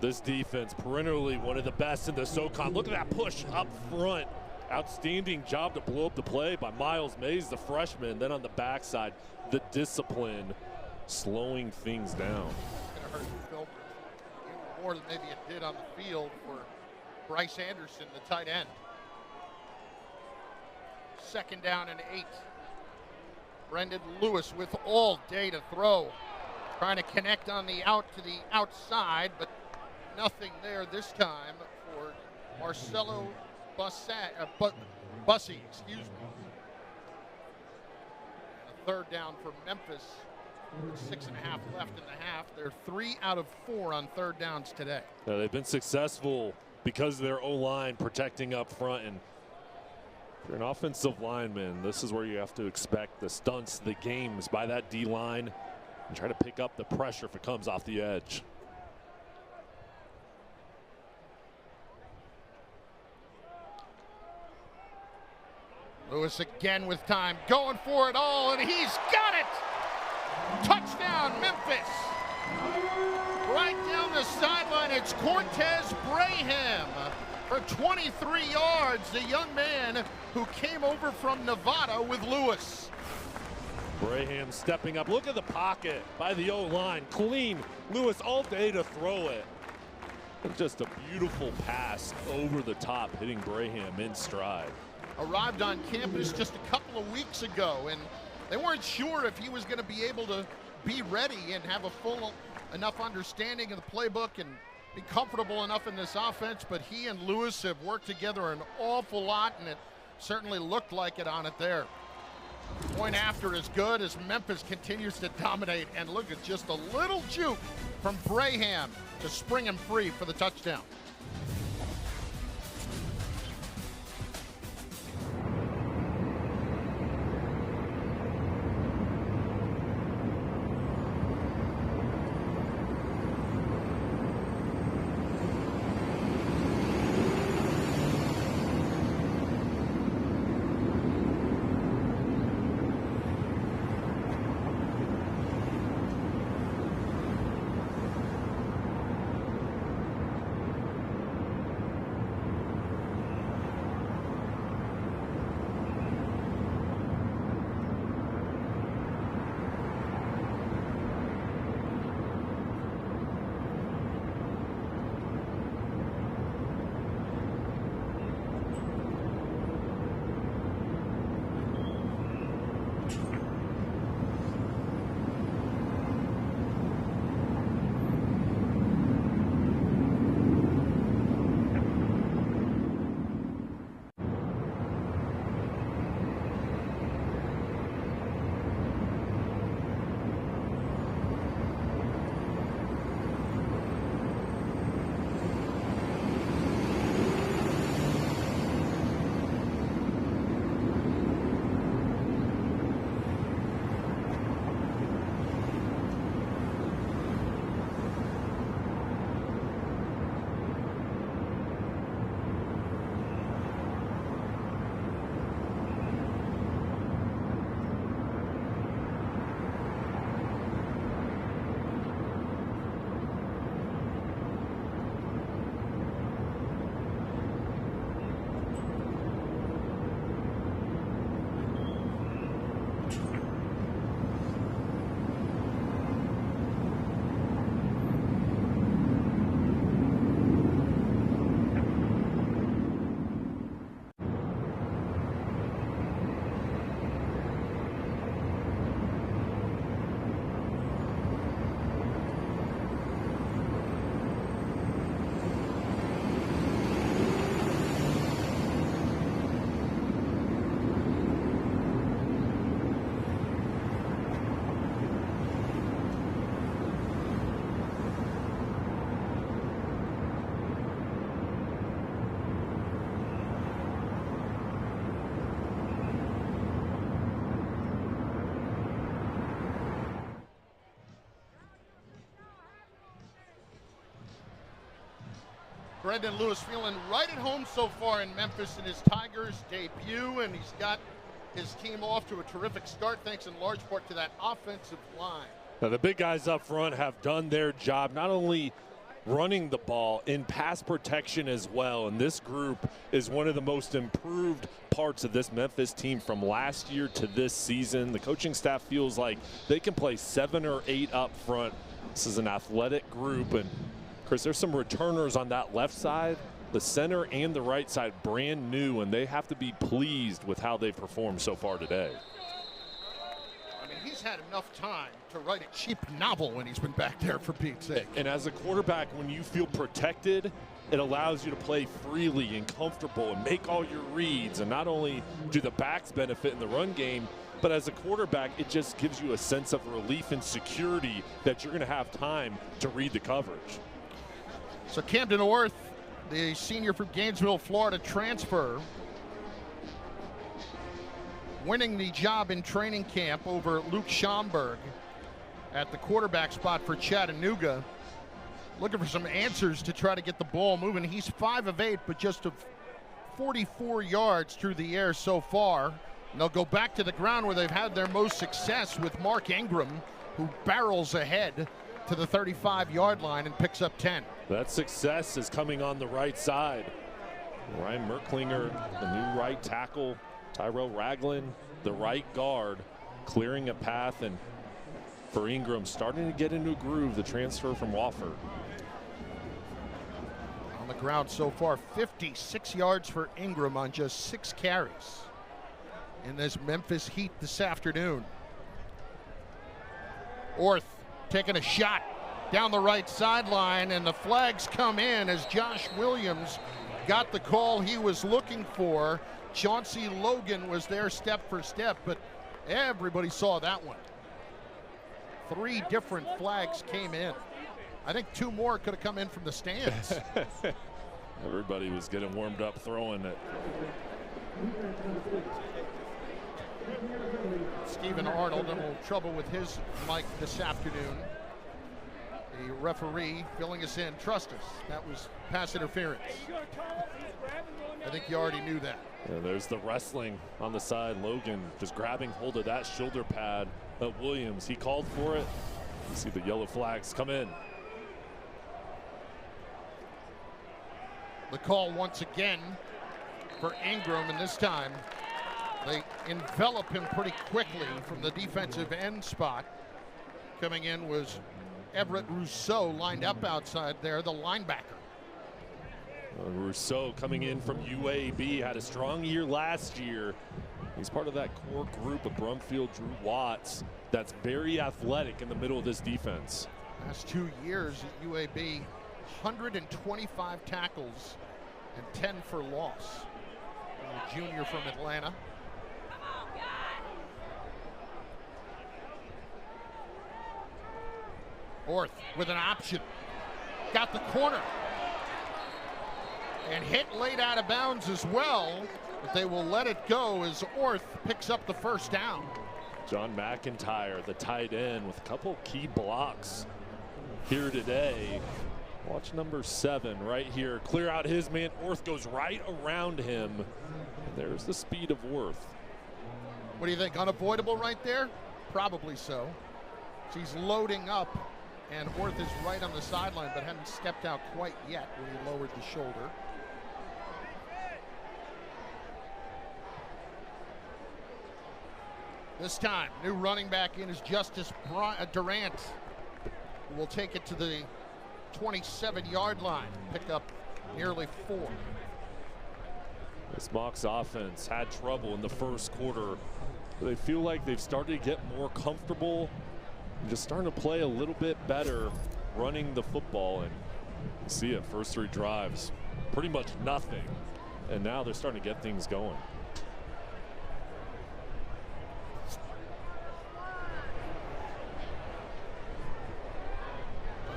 This defense, perennially one of the best in the SoCon. Look at that push up front. Outstanding job to blow up the play by Miles Mays, the freshman. Then on the backside, the discipline, slowing things down. It's going to hurt Phil even more than maybe it did on the field for Bryce Anderson, the tight end. 2nd down and 8. Brendan Lewis with all day to throw. Trying to connect on the out to the outside, but nothing there this time for Marcelo Bussy, excuse me. And a 3rd down for Memphis. 6.5 left in the half. They're 3 out of 4 on 3rd downs today. They've been successful because of their O-line protecting up front, and If you're an offensive lineman, this is where you have to expect the stunts, the games by that D-line, and try to pick up the pressure if it comes off the edge. Lewis again with time, going for it all, and he's got it! Touchdown, Memphis! Right down the sideline, it's Cortez Braham for 23 yards, the young man who came over from Nevada with Lewis. Braham stepping up. Look at the pocket by the O-line. Clean. Lewis all day to throw it. And just a beautiful pass over the top, hitting Braham in stride. Arrived on campus just a couple of weeks ago, and they weren't sure if he was going to be able to be ready and have a full enough understanding of the playbook and be comfortable enough in this offense, but he and Lewis have worked together an awful lot, and it certainly looked like it on it there. Point after is good as Memphis continues to dominate, and look at just a little juke from Braham to spring him free for the touchdown. Brendan Lewis feeling right at home so far in Memphis in his Tigers debut, and he's got his team off to a terrific start thanks in large part to that offensive line. Now the big guys up front have done their job, not only running the ball, in pass protection as well, and this group is one of the most improved parts of this Memphis team from last year to this season. The coaching staff feels like they can play 7 or 8 up front. This is an athletic group, and Chris, there's some returners on that left side, the center and the right side, brand new, and they have to be pleased with how they've performed so far today. I mean, he's had enough time to write a cheap novel when he's been back there, for Pete's sake. And as a quarterback, when you feel protected, it allows you to play freely and comfortable and make all your reads. And not only do the backs benefit in the run game, but as a quarterback, it just gives you a sense of relief and security that you're going to have time to read the coverage. So Camden Orth, the senior from Gainesville, Florida transfer, winning the job in training camp over Luke Schomburg at the quarterback spot for Chattanooga. Looking for some answers to try to get the ball moving. He's 5 of 8, but just 44 yards through the air so far. And they'll go back to the ground where they've had their most success with Mark Ingram, who barrels ahead to the 35-yard line and picks up 10. That success is coming on the right side. Ryan Merklinger, the new right tackle. Tyrell Ragland, the right guard, clearing a path, and for Ingram, starting to get into a groove, the transfer from Wofford. On the ground so far, 56 yards for Ingram on just 6 carries in this Memphis heat this afternoon. Orth taking a shot down the right sideline, and the flags come in as Josh Williams got the call he was looking for. Chauncey Logan was there step for step, but everybody saw that one. 3 different flags came in. I think 2 more could have come in from the stands. Everybody was getting warmed up throwing it. Stephen Arnold in a little trouble with his mic this afternoon. The referee filling us in. Trust us, that was pass interference. I think you already knew that. And there's the wrestling on the side. Logan just grabbing hold of that shoulder pad of Williams. He called for it. You see the yellow flags come in. The call once again for Ingram, and this time they envelop him pretty quickly from the defensive end spot. Coming in was Everett Rousseau, lined up outside there, the linebacker. Rousseau coming in from UAB, had a strong year last year. He's part of that core group of Brumfield, Drew Watts, that's very athletic in the middle of this defense. Last 2 years at UAB, 125 tackles and 10 for loss. A junior from Atlanta. Orth with an option. Got the corner. And hit late out of bounds as well, but they will let it go as Orth picks up the first down. John McIntyre, the tight end, with a couple key blocks here today. Watch number 7 right here. Clear out his man. Orth goes right around him. And there's the speed of Orth. What do you think? Unavoidable right there? Probably so. He's loading up, and Orth is right on the sideline, but hadn't stepped out quite yet when he lowered the shoulder. This time, new running back in is Justice Durant, who will take it to the 27-yard line, pick up nearly 4. This Mocs offense had trouble in the first quarter. They feel like they've started to get more comfortable and just starting to play a little bit better running the football. And you see it, first 3 drives, pretty much nothing. And now they're starting to get things going.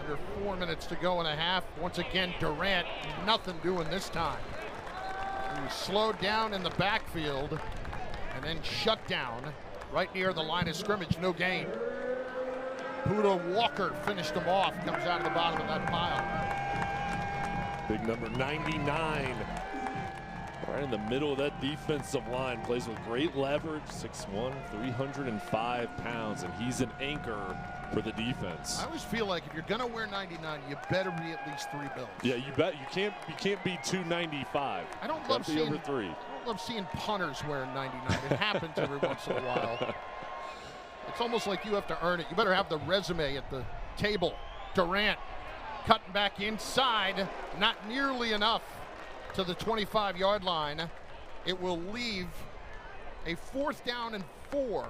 Under 4 minutes to go and a half. Once again, Durant, nothing doing this time. He was slowed down in the backfield and then shut down right near the line of scrimmage, no gain. Buda Walker finished him off, comes out of the bottom of that pile. Big number 99. Right in the middle of that defensive line, plays with great leverage, 6'1", 305 pounds, and he's an anchor for the defense. I always feel like if you're gonna wear 99, you better be at least 3 bills. Yeah, you bet. You can't be 295. I don't love seeing over 3. I don't love seeing punters wearing 99. It happens every once in a while. It's almost like you have to earn it. You better have the resume at the table. Durant cutting back inside, not nearly enough to the 25-yard line. It will leave a 4th down and 4.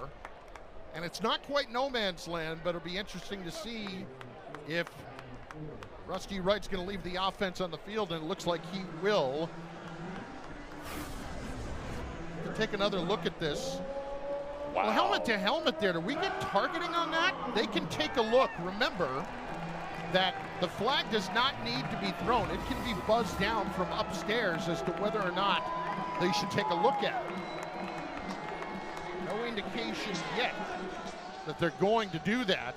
And it's not quite no man's land, but it'll be interesting to see if Rusty Wright's going to leave the offense on the field, and it looks like he will. We'll take another look at this. Wow. Well, helmet to helmet there. Do we get targeting on that? They can take a look. Remember that the flag does not need to be thrown. It can be buzzed down from upstairs as to whether or not they should take a look at it. indication yet that they're going to do that.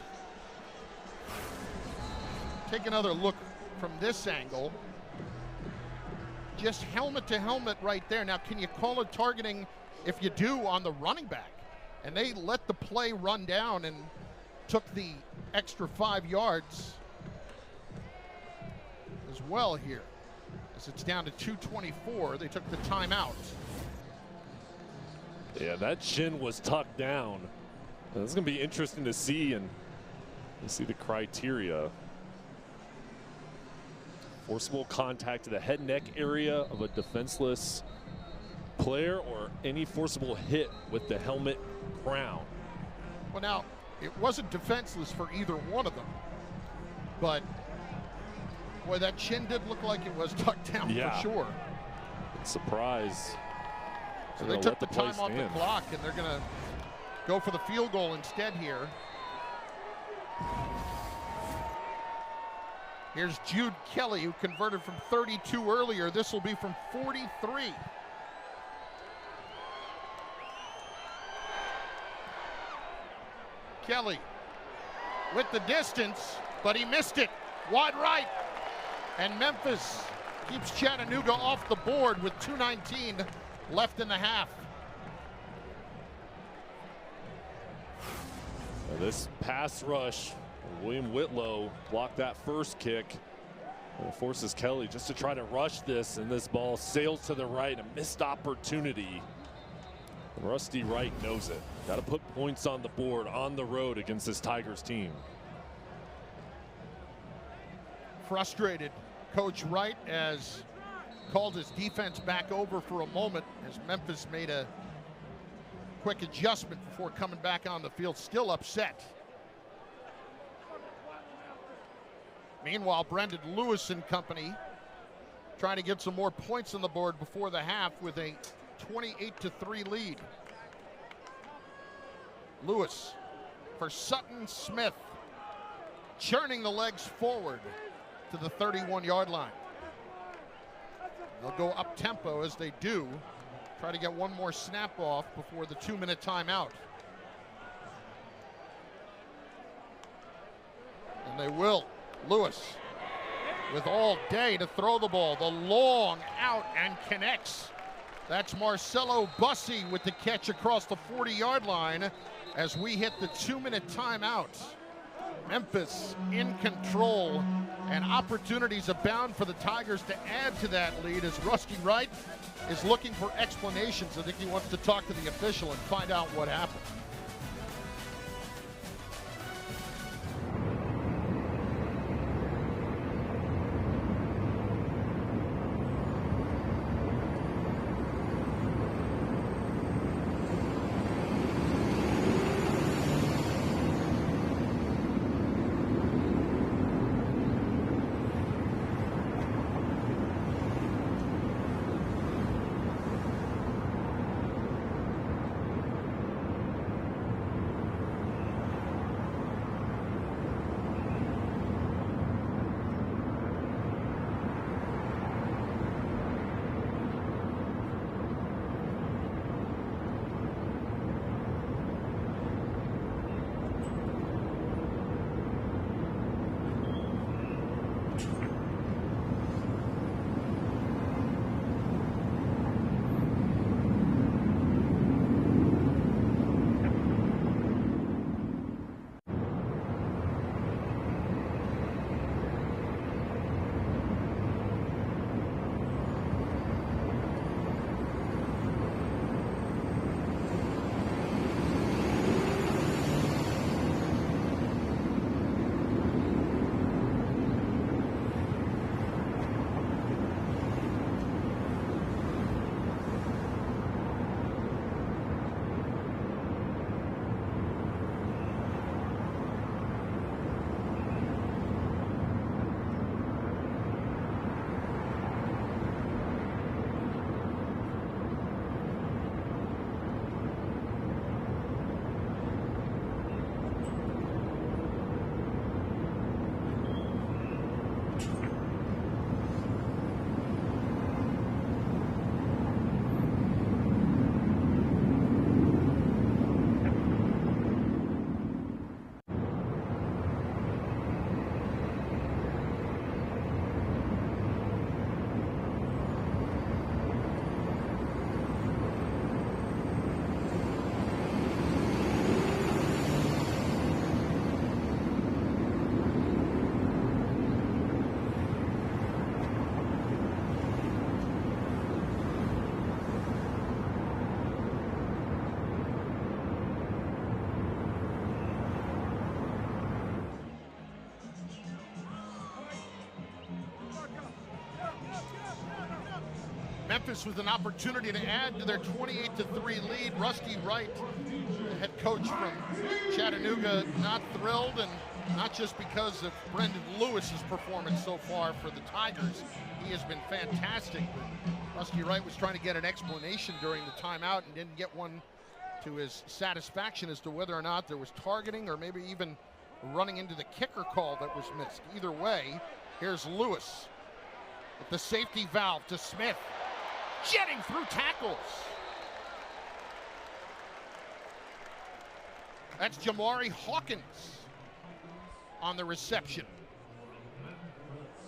Take another look from this angle. Just helmet to helmet right there. Now, can you call it targeting if you do on the running back? And they let the play run down and took the extra 5 yards as well here. As it's down to 2:24, they took the timeout. Yeah, that chin was tucked down. This is going to be interesting to see, and you see the criteria. Forcible contact to the head neck area of a defenseless player, or any forcible hit with the helmet crown. Well, now, it wasn't defenseless for either one of them, but boy, that chin did look like it was tucked down for sure. Surprise. So they took the time off the clock, and they're going to go for the field goal instead here. Here's Jude Kelly, who converted from 32 earlier. This will be from 43. Kelly with the distance, but he missed it. Wide right. And Memphis keeps Chattanooga off the board with 2:19 left in the half. Now this pass rush, William Whitlow blocked that first kick. And it forces Kelly just to try to rush this, and this ball sails to the right, a missed opportunity. And Rusty Wright knows it. Got to put points on the board on the road against this Tigers team. Frustrated Coach Wright has called his defense back over for a moment as Memphis made a quick adjustment before coming back on the field. Still upset. Meanwhile, Brendan Lewis and company trying to get some more points on the board before the half with a 28-3 lead. Lewis for Sutton Smith, churning the legs forward to the 31-yard line. They'll go up tempo as they do. Try to get one more snap off before the 2-minute timeout. And they will. Lewis with all day to throw the ball. The long out and connects. That's Marcelo Bussey with the catch across the 40-yard line as we hit the 2-minute timeout. Memphis in control, and opportunities abound for the Tigers to add to that lead as Rusty Wright is looking for explanations. I think he wants to talk to the official and find out what happened. Memphis with an opportunity to add to their 28-3 lead. Rusty Wright, the head coach from Chattanooga, not thrilled, and not just because of Brendan Lewis's performance so far for the Tigers. He has been fantastic. But Rusty Wright was trying to get an explanation during the timeout and didn't get one to his satisfaction as to whether or not there was targeting or maybe even running into the kicker call that was missed. Either way, here's Lewis with the safety valve to Smith, jetting through tackles. That's Jamari Hawkins on the reception.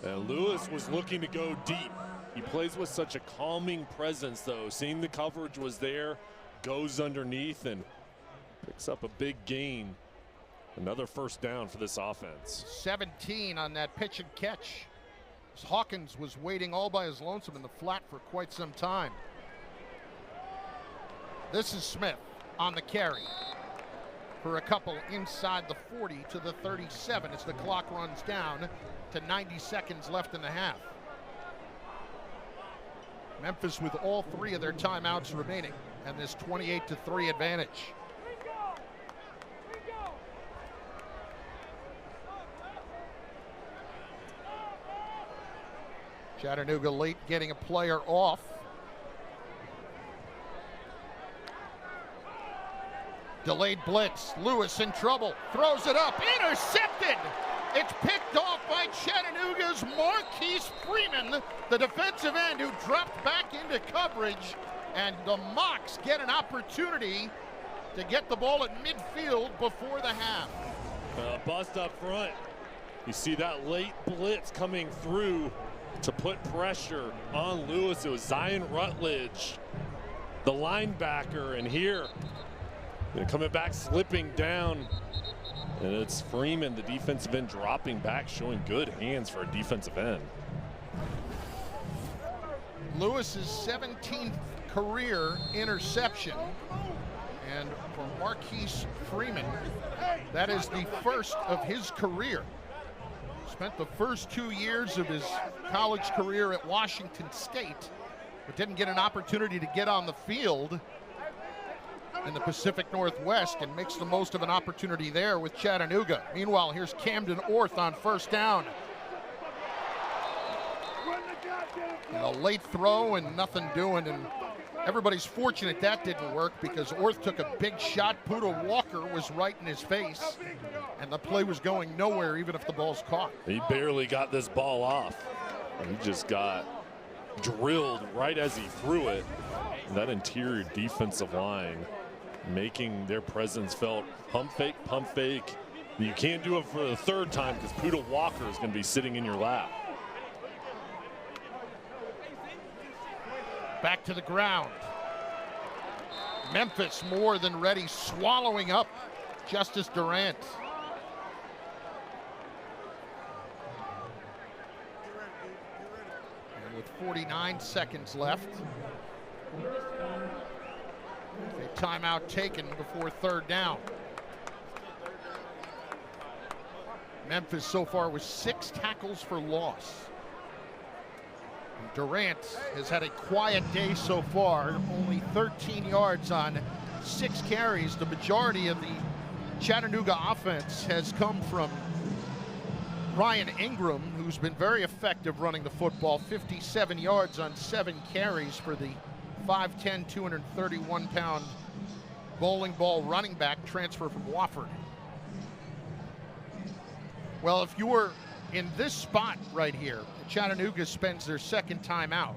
And Lewis was looking to go deep. He plays with such a calming presence, though. Seeing the coverage was there, goes underneath and picks up a big gain. Another first down for this offense. 17 on that pitch and catch. Hawkins was waiting all by his lonesome in the flat for quite some time. This is Smith on the carry for a couple inside the 40 to the 37 as the clock runs down to 90 seconds left in the half. Memphis with all three of their timeouts remaining and this 28-3 advantage. Chattanooga late getting a player off. Delayed blitz. Lewis in trouble. Throws it up. Intercepted. It's picked off by Chattanooga's Marquise Freeman, the defensive end who dropped back into coverage. And the Mocs get an opportunity to get the ball at midfield before the half. Bust up front. You see that late blitz coming through to put pressure on Lewis. It was Zion Rutledge, the linebacker, and here coming back, slipping down, and it's Freeman, the defensive end, dropping back, showing good hands for a defensive end. Lewis's 17th career interception, and for Marquise Freeman, that is the first of his career. Spent the first 2 years of his college career at Washington State, but didn't get an opportunity to get on the field in the Pacific Northwest, and makes the most of an opportunity there with Chattanooga. Meanwhile, here's Camden Orth on first down. And a late throw and nothing doing, and everybody's fortunate that didn't work because Orth took a big shot. Puda Walker was right in his face, and the play was going nowhere even if the ball's caught. He barely got this ball off. He just got drilled right as he threw it. And that interior defensive line making their presence felt. Pump fake, pump fake. You can't do it for the third time because Puda Walker is going to be sitting in your lap. Back to the ground. Memphis more than ready, swallowing up Justice Durant. And with 49 seconds left, a timeout taken before third down. Memphis so far with 6 tackles for loss. Durant has had a quiet day so far, only 13 yards on 6 carries. The majority of the Chattanooga offense has come from Ryan Ingram, who's been very effective running the football, 57 yards on 7 carries for the 5'10", 231-pound bowling ball running back transfer from Wofford. Well, if you were in this spot right here, Chattanooga spends their second time out.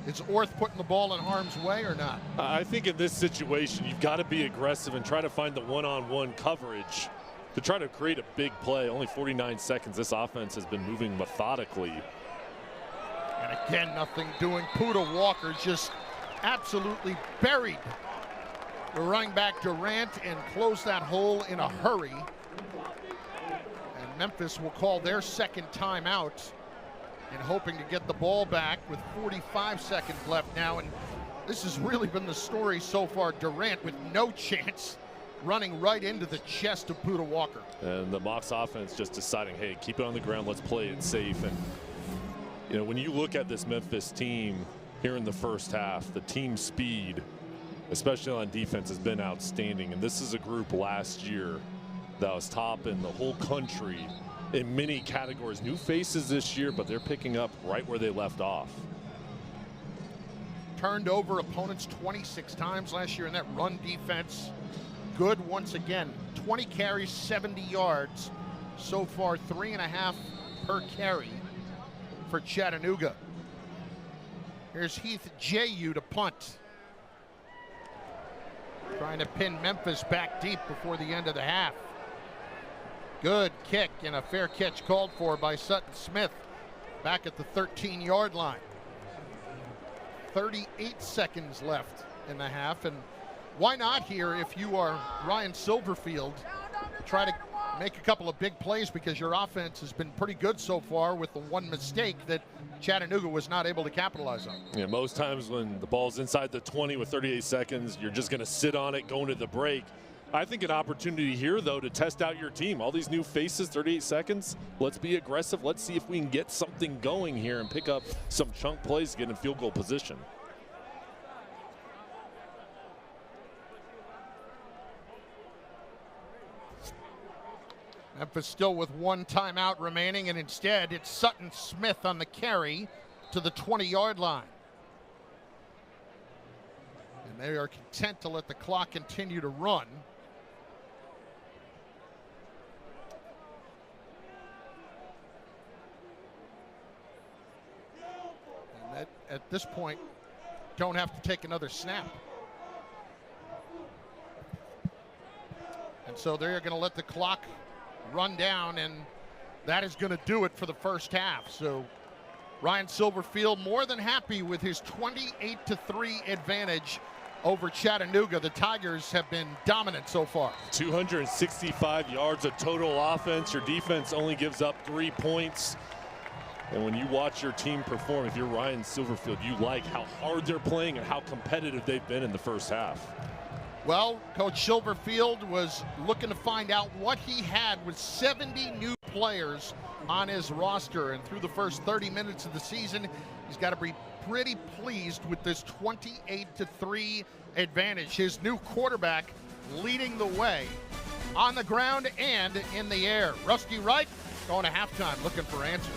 Is Orth putting the ball in harm's way or not? I think in this situation, you've got to be aggressive and try to find the one-on-one coverage to try to create a big play. Only 49 seconds. This offense has been moving methodically. And again, nothing doing. Puda Walker just absolutely buried the running back Durant and closed that hole in a hurry. And Memphis will call their second timeout and hoping to get the ball back with 45 seconds left now. And this has really been the story so far. Durant with no chance running right into the chest of Buda Walker. And the Mocs offense just deciding, hey, keep it on the ground, let's play it safe. And you know, when you look at this Memphis team here in the first half, the team speed, especially on defense, has been outstanding. And this is a group last year that was top in the whole country in many categories. New faces this year, but they're picking up right where they left off. Turned over opponents 26 times last year in that run defense. Good once again. 20 carries, 70 yards. So far, 3.5 per carry for Chattanooga. Here's Heath J.U. to punt. Trying to pin Memphis back deep before the end of the half. Good kick and a fair catch called for by Sutton Smith back at the 13-yard line. 38 seconds left in the half, and why not here if you are Ryan Silverfield? Try to make a couple of big plays because your offense has been pretty good so far with the one mistake that Chattanooga was not able to capitalize on. Yeah, most times when the ball's inside the 20 with 38 seconds, you're just going to sit on it going to the break. I think an opportunity here, though, to test out your team. All these new faces, 38 seconds. Let's be aggressive. Let's see if we can get something going here and pick up some chunk plays to get in field goal position. Memphis still with one timeout remaining, and instead it's Sutton Smith on the carry to the 20-yard line. And they are content to let the clock continue to run. And at this point, don't have to take another snap. And so they're going to let the clock run down, and that is going to do it for the first half. So Ryan Silverfield more than happy with his 28-3 advantage over Chattanooga. The Tigers have been dominant so far. 265 yards of total offense. Your defense only gives up 3 points. And when you watch your team perform, if you're Ryan Silverfield, you like how hard they're playing and how competitive they've been in the first half. Well, Coach Silverfield was looking to find out what he had with 70 new players on his roster. And through the first 30 minutes of the season, he's got to be pretty pleased with this 28-3 advantage. His new quarterback leading the way on the ground and in the air. Rusty Wright going to halftime looking for answers.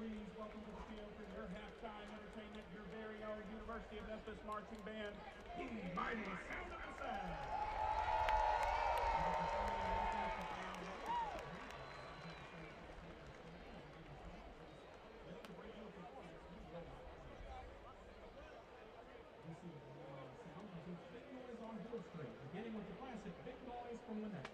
Please welcome to the field for your halftime entertainment, your very own University of Memphis marching band, the Mighty Sound of the South. Big Noise on Hill Street, beginning with the classic Big Noise from the neck.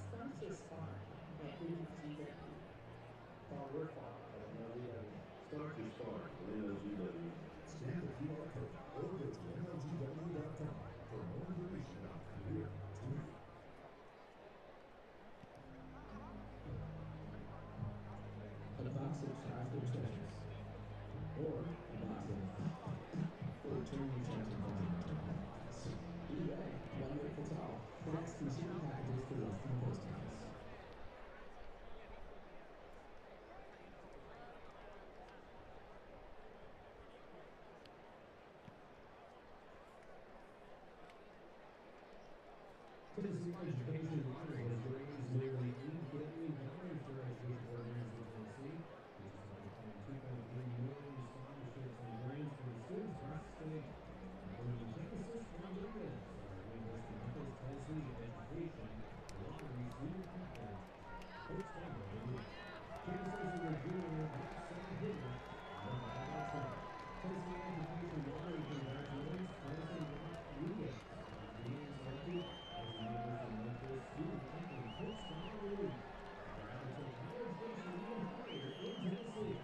Sponsor Spark at NCAA. Power 5 at MLGW. Sponsor Spark at MLGW. Scan the QR code or go to MLGW.com for more information about career opportunity. A box of childhood treasures, or a box of returning childhood treasures. Either way, one weight fits all. Flex consumer packages for less than the post office. Tennessee Education Lottery has raised nearly $8 billion for education programs in Tennessee, which is like $2.3 million scholarships and grants for the students across the state, including Genesis and Memphis, University of Memphis, Tennessee Education Lottery Senior Captain. Coach Campbell, Kansas is a junior outside hitter, led by Alex. Tennessee Education Lottery congratulates Tennessee Rock Leaders on being selected as the University of Memphis Student Athlete Coach Campbell. Proud to take higher education even higher in Tennessee.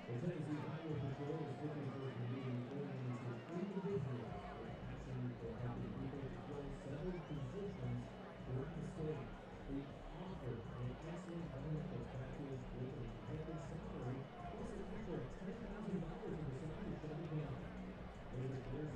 The Tennessee Highway Patrol is looking for a community-oriented individuals with passion for helping people to fill several positions throughout the state. We offer an excellent benefits package with a competitive salary, plus an offer of $10,000 to decide to Shelby County. Visit their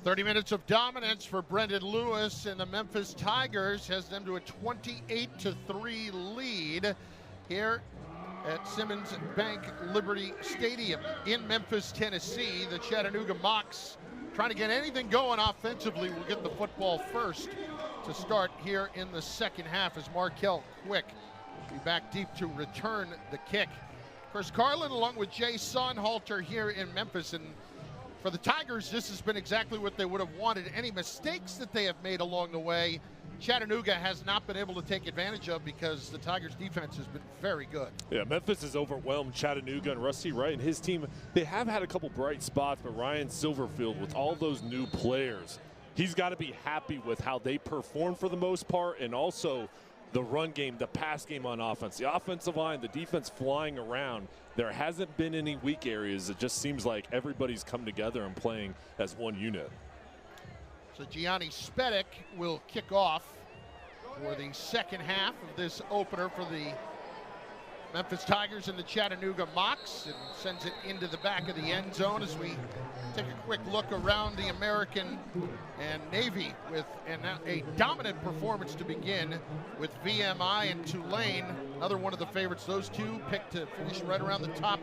30 minutes of dominance for Brendan Lewis, and the Memphis Tigers has them to a 28-3 lead here at Simmons Bank Liberty Stadium in Memphis, Tennessee. The Chattanooga Mocs trying to get anything going offensively will get the football first to start here in the second half as Markel Quick will be back deep to return the kick. Chris Carlin along with Jay Sonhalter here in Memphis, and for the Tigers, this has been exactly what they would have wanted. Any mistakes that they have made along the way, Chattanooga has not been able to take advantage of because the Tigers' defense has been very good. Yeah, Memphis has overwhelmed Chattanooga, and Rusty Wright and his team, they have had a couple bright spots, but Ryan Silverfield, with all those new players, he's got to be happy with how they perform for the most part, and also the run game, the pass game on offense, the offensive line, the defense flying around. There hasn't been any weak areas. It just seems like everybody's come together and playing as one unit. So Gianni Spedic will kick off for the second half of this opener for the Memphis Tigers and the Chattanooga Mocs, and sends it into the back of the end zone as we take a quick look around the American and Navy with a dominant performance to begin with VMI and Tulane, another one of the favorites. Those two picked to finish right around the top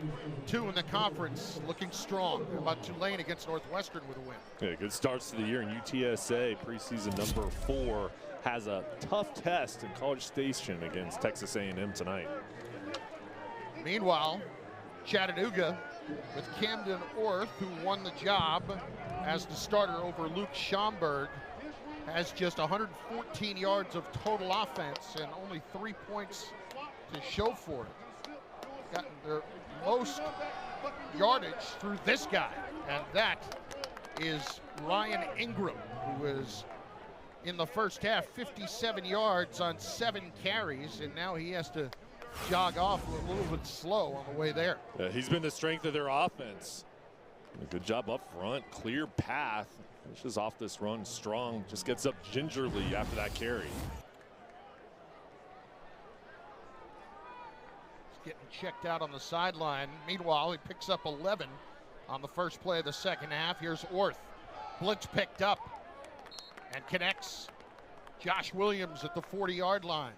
two in the conference, looking strong. How about Tulane against Northwestern with a win? Yeah, good starts to the year, and UTSA, preseason number 4, has a tough test in College Station against Texas A&M tonight. Meanwhile, Chattanooga with Camden Orth, who won the job as the starter over Luke Schomburg, has just 114 yards of total offense and only 3 points to show for it. Gotten their most yardage through this guy, and that is Ryan Ingram, who is in the first half 57 yards on 7 carries, and now he has to jog off a little bit slow on the way there. Yeah, he's been the strength of their offense. A good job up front, clear path. Finishes off this run strong, just gets up gingerly after that carry. He's getting checked out on the sideline. Meanwhile, he picks up 11 on the first play of the second half. Here's Orth. Blitz picked up and connects Josh Williams at the 40-yard line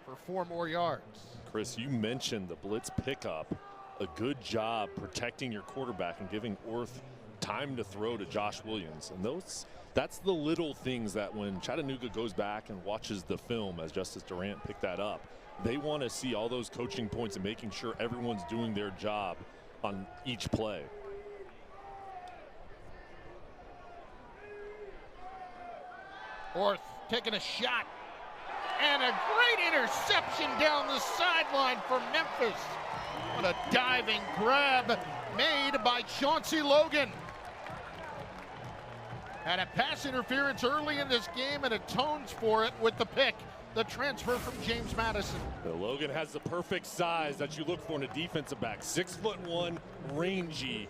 for 4 more yards. Chris, you mentioned the blitz pickup. A good job protecting your quarterback and giving Orth time to throw to Josh Williams. And that's the little things that when Chattanooga goes back and watches the film, as Justice Durant picked that up, they want to see all those coaching points and making sure everyone's doing their job on each play. Orth taking a shot, and a great interception down the sideline for Memphis. What a diving grab made by Chauncey Logan. Had a pass interference early in this game and atones for it with the pick, the transfer from James Madison. Logan has the perfect size that you look for in a defensive back. 6'1", rangy,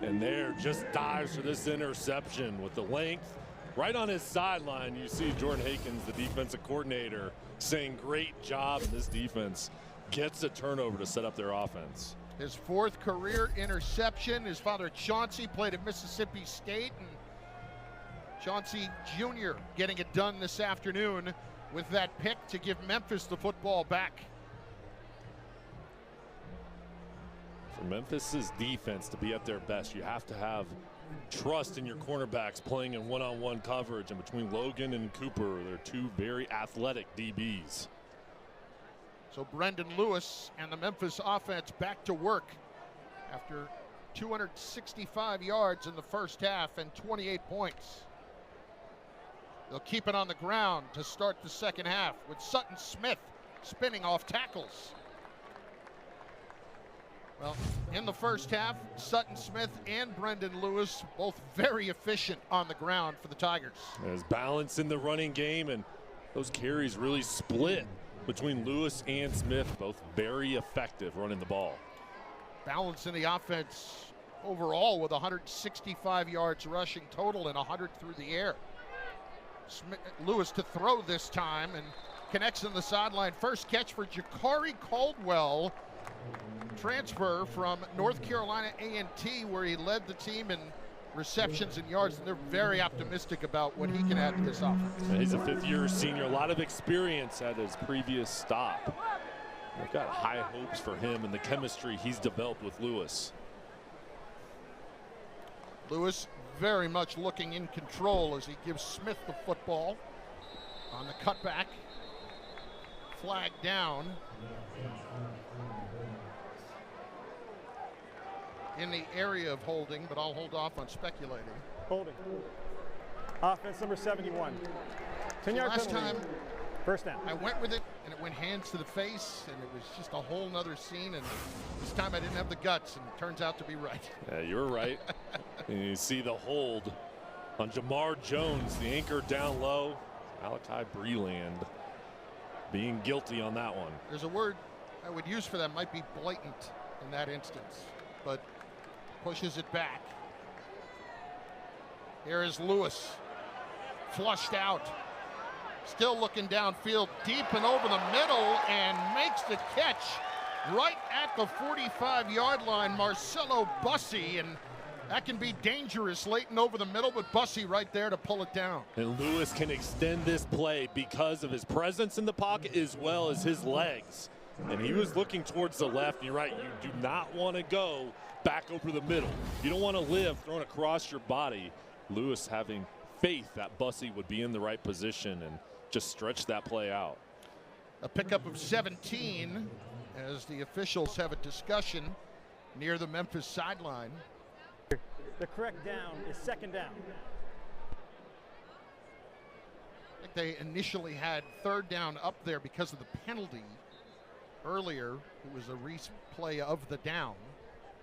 and there just dives for this interception with the length. Right on his sideline, you see Jordan Hakens, the defensive coordinator, saying great job in this defense. Gets a turnover to set up their offense. His 4th career interception. His father Chauncey played at Mississippi State, and Chauncey Jr. getting it done this afternoon with that pick to give Memphis the football back. For Memphis's defense to be at their best, you have to have trust in your cornerbacks playing in one-on-one coverage, and between Logan and Cooper, they're 2 very athletic DBs. So Brendan Lewis and the Memphis offense back to work after 265 yards in the first half and 28 points. They'll keep it on the ground to start the second half with Sutton Smith spinning off tackles. Well, in the first half, Sutton Smith and Brendan Lewis both very efficient on the ground for the Tigers. There's balance in the running game, and those carries really split between Lewis and Smith, both very effective running the ball. Balance in the offense overall with 165 yards rushing total and 100 through the air. Lewis to throw this time and connects on the sideline. First catch for Jakari Caldwell, transfer from North Carolina A&T, where he led the team in receptions and yards, and they're very optimistic about what he can add to this offense. And he's a fifth-year senior, a lot of experience at his previous stop. They've got high hopes for him and the chemistry he's developed with Lewis. Lewis very much looking in control as he gives Smith the football on the cutback. Flag down in the area of holding, but I'll hold off on speculating. Holding. Offense number 71. 10-yard Last penalty. time First down. I went with it, and it went hands to the face, and it was just a whole nother scene, and this time I didn't have the guts, and it turns out to be right. Yeah, you were right. And you see the hold on Jamar Jones, the anchor down low. Malachi Breland being guilty on that one. There's a word I would use for that, might be blatant in that instance, but pushes it back. Here is Lewis, flushed out. Still looking downfield, deep and over the middle, and makes the catch right at the 45-yard line. Marcelo Bussey, and that can be dangerous late and over the middle, but Bussey right there to pull it down. And Lewis can extend this play because of his presence in the pocket as well as his legs. And he was looking towards the left. You're right, you do not want to go back over the middle. You don't want to live thrown across your body. Lewis having faith that Bussey would be in the right position and just stretch that play out. A pickup of 17 as the officials have a discussion near the Memphis sideline. The correct down is second down. I think they initially had third down up there because of the penalty earlier. It was a replay of the down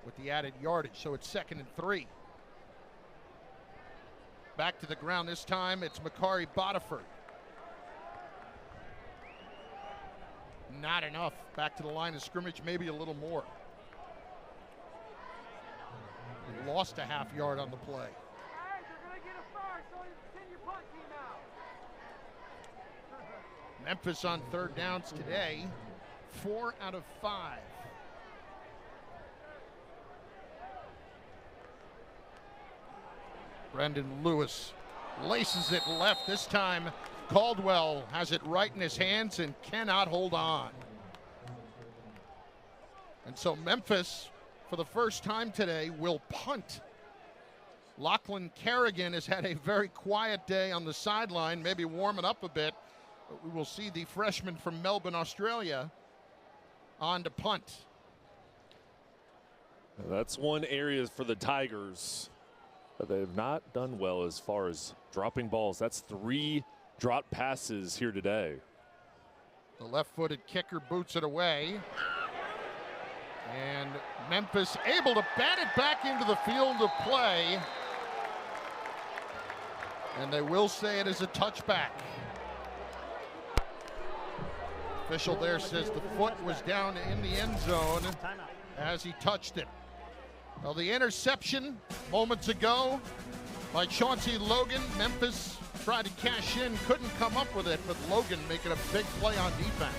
with the added yardage, so it's 2nd and 3. Back to the ground this time, it's Makari Bodiford. Not enough. Back to the line of scrimmage, maybe a little more. He lost a half yard on the play. Memphis on third downs today, 4 out of 5. Brendan Lewis laces it left. This time Caldwell has it right in his hands and cannot hold on. And so Memphis, for the first time today, will punt. Lachlan Kerrigan has had a very quiet day on the sideline, maybe warming up a bit. But we will see the freshman from Melbourne, Australia, on to punt. That's one area for the Tigers that they've not done well as far as dropping balls. That's 3 drop passes here today. The left-footed kicker boots it away. And Memphis able to bat it back into the field of play. And they will say it is a touchback. Official there says the foot was down in the end zone as he touched it. Well, the interception moments ago by Chauncey Logan. Memphis tried to cash in, couldn't come up with it, but Logan making a big play on defense.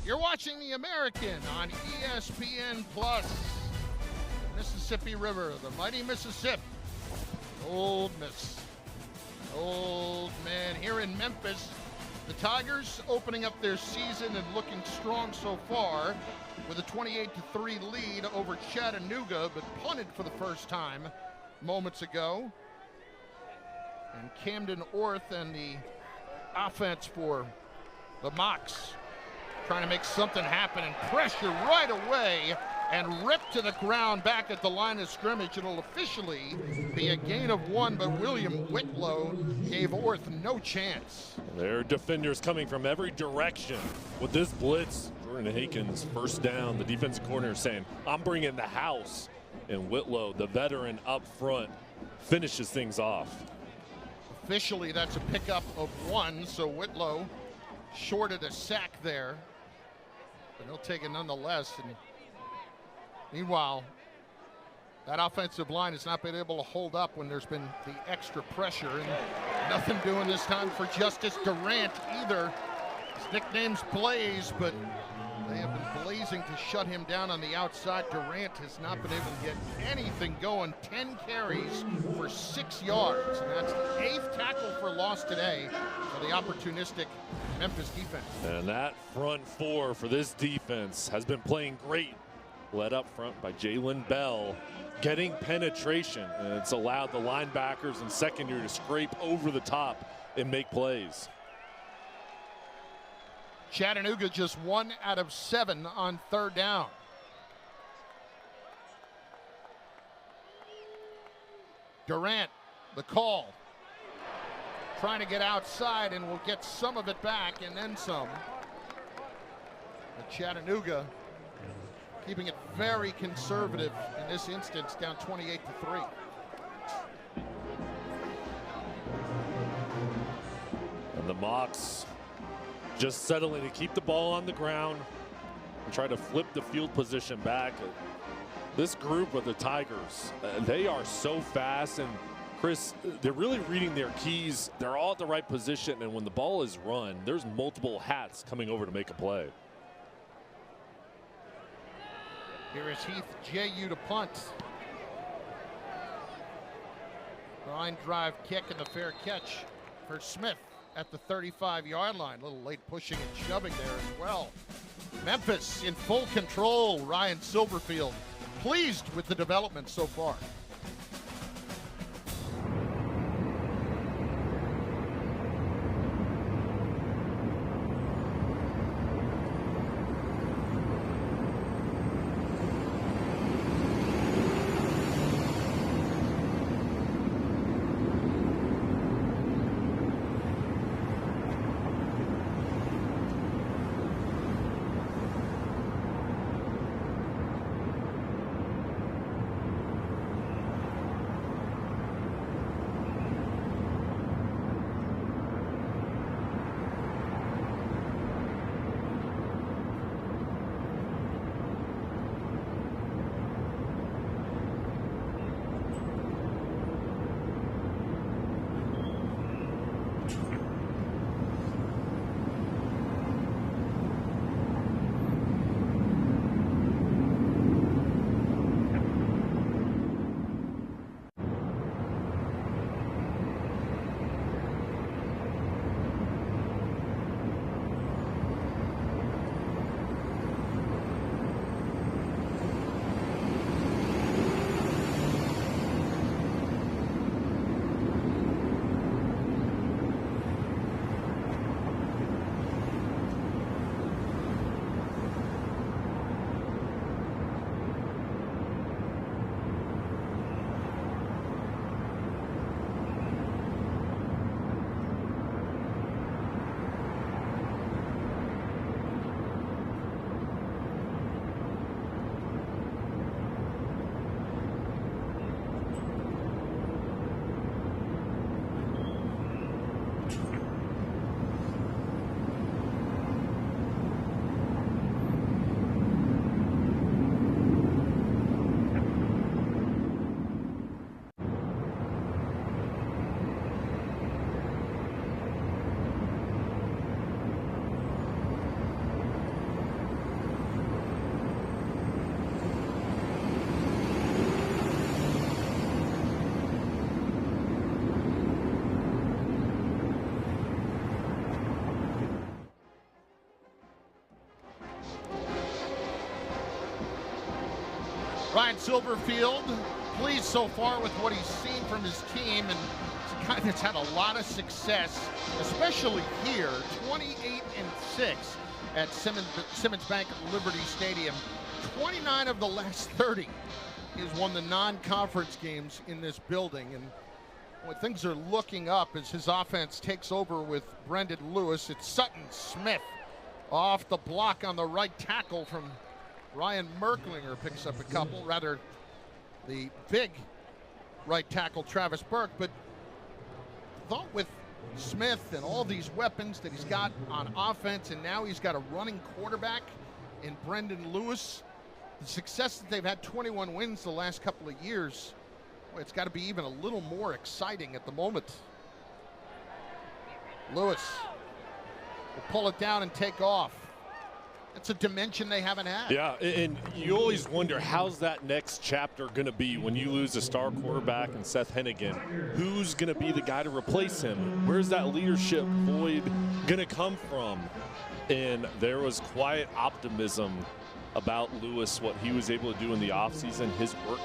You're watching The American on ESPN Plus. Mississippi River, the mighty Mississippi. Old Miss. Old man here in Memphis. The Tigers opening up their season and looking strong so far with a 28-3 lead over Chattanooga, but punted for the first time moments ago. And Camden Orth and the offense for the Mocs trying to make something happen, and pressure right away and ripped to the ground back at the line of scrimmage. It'll officially be a gain of 1, but William Whitlow gave Orth no chance. There are defenders coming from every direction. With this blitz, Jordan Hakins first down. The defensive coordinator saying, I'm bringing the house. And Whitlow, the veteran up front, finishes things off. Officially, that's a pickup of 1, so Whitlow shorted a sack there, but he'll take it nonetheless. And meanwhile, that offensive line has not been able to hold up when there's been the extra pressure, and nothing doing this time for Justice Durant either. His nickname's Blaze, but they have been blazing to shut him down on the outside. Durant has not been able to get anything going. 10 carries for 6 yards, and that's the 8th tackle for loss today for the opportunistic Memphis defense. And that front four for this defense has been playing great. Led up front by Jalen Bell, getting penetration, and it's allowed the linebackers and secondary to scrape over the top and make plays. Chattanooga just 1 out of 7 on 3rd down. Durant, the call. Trying to get outside, and will get some of it back and then some. But Chattanooga keeping it very conservative in this instance, down 28-3. And the Mocs just settling to keep the ball on the ground and try to flip the field position back. This group of the Tigers, they are so fast, and Chris, they're really reading their keys. They're all at the right position, and when the ball is run, there's multiple hats coming over to make a play. Here is Heath J.U. to punt. Line drive kick and the fair catch for Smith at the 35-yard line. A little late pushing and shoving there as well. Memphis in full control. Ryan Silverfield pleased with the development so far. Ryan Silverfield, pleased so far with what he's seen from his team, and it's a guy that's had a lot of success, especially here, 28-6 at Simmons Bank Liberty Stadium. 29 of the last 30. He's won the non-conference games in this building, and when things are looking up as his offense takes over with Brendan Lewis, it's Sutton Smith off the block on the right tackle from Ryan Merklinger, picks up a couple, rather the big right tackle Travis Burke. But thought with Smith and all these weapons that he's got on offense, and now he's got a running quarterback in Brendan Lewis, the success that they've had, 21 wins the last couple of years, boy, it's got to be even a little more exciting at the moment. Lewis will pull it down and take off. It's a dimension they haven't had. Yeah, and you always wonder, how's that next chapter going to be when you lose a star quarterback in Seth Hennigan? Who's going to be the guy to replace him? Where's that leadership void going to come from? And there was quiet optimism about Lewis, what he was able to do in the offseason, his work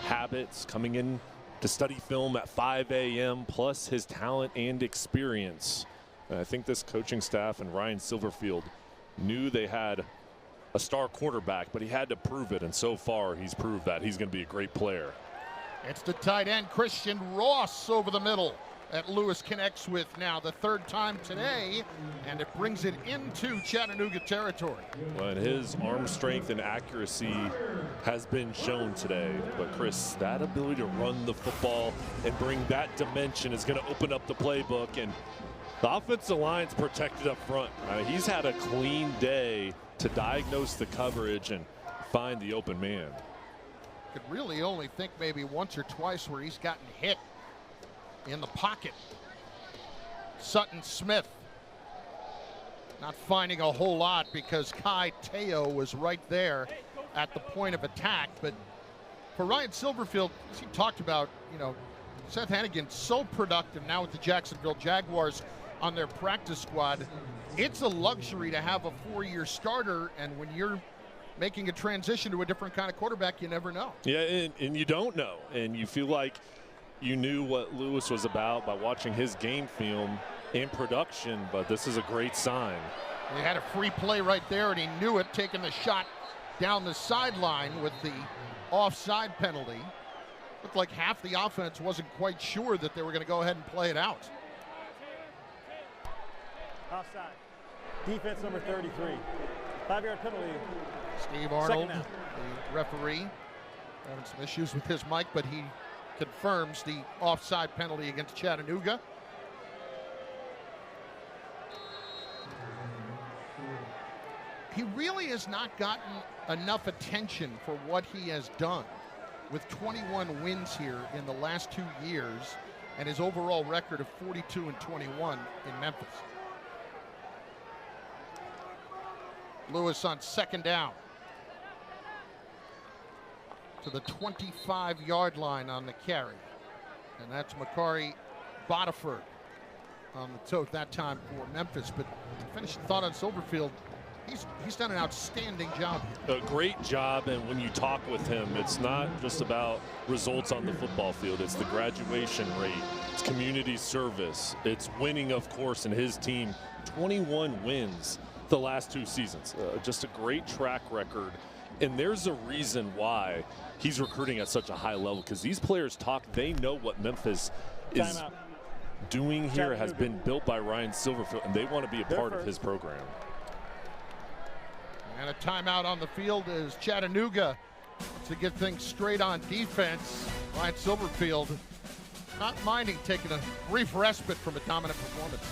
habits, coming in to study film at 5 a.m., plus his talent and experience. And I think this coaching staff and Ryan Silverfield knew they had a star quarterback, but he had to prove it, and so far he's proved that he's going to be a great player. It's the tight end Christian Ross over the middle that Lewis connects with now the third time today, and it brings it into Chattanooga territory. Well, and his arm strength and accuracy has been shown today. But Chris, that ability to run the football and bring that dimension is going to open up the playbook, and the offensive line's protected up front. He's had a clean day to diagnose the coverage and find the open man. Could really only think maybe once or twice where he's gotten hit in the pocket. Sutton Smith not finding a whole lot because Kai Teo was right there at the point of attack. But for Ryan Silverfield, as he talked about, you know, Seth Hennigan so productive now with the Jacksonville Jaguars on their practice squad. It's a luxury to have a 4-year starter, and when you're making a transition to a different kind of quarterback, you never know. Yeah, and you don't know, and you feel like you knew what Lewis was about by watching his game film in production, but this is a great sign. He had a free play right there, and he knew it, taking the shot down the sideline with the offside penalty. Looked like half the offense wasn't quite sure that they were going to go ahead and play it out. Offside. Defense number 33. 5-yard penalty. Steve Arnold, the referee, having some issues with his mic, but he confirms the offside penalty against Chattanooga. He really has not gotten enough attention for what he has done with 21 wins here in the last 2 years and his overall record of 42-21 in Memphis. Lewis on second down to the 25-yard line on the carry. And that's Makari Bodiford on the tote that time for Memphis. But finishing thought on Silverfield, he's done an outstanding job. A great job, and when you talk with him, it's not just about results on the football field. It's the graduation rate, it's community service, it's winning, of course, and his team, 21 wins the last 2 seasons. Just a great track record, and there's a reason why he's recruiting at such a high level, because these players talk, they know what Memphis is doing here has been built by Ryan Silverfield, and they want to be a part of his program. And a timeout on the field as Chattanooga to get things straight on defense. Ryan Silverfield not minding taking a brief respite from a dominant performance.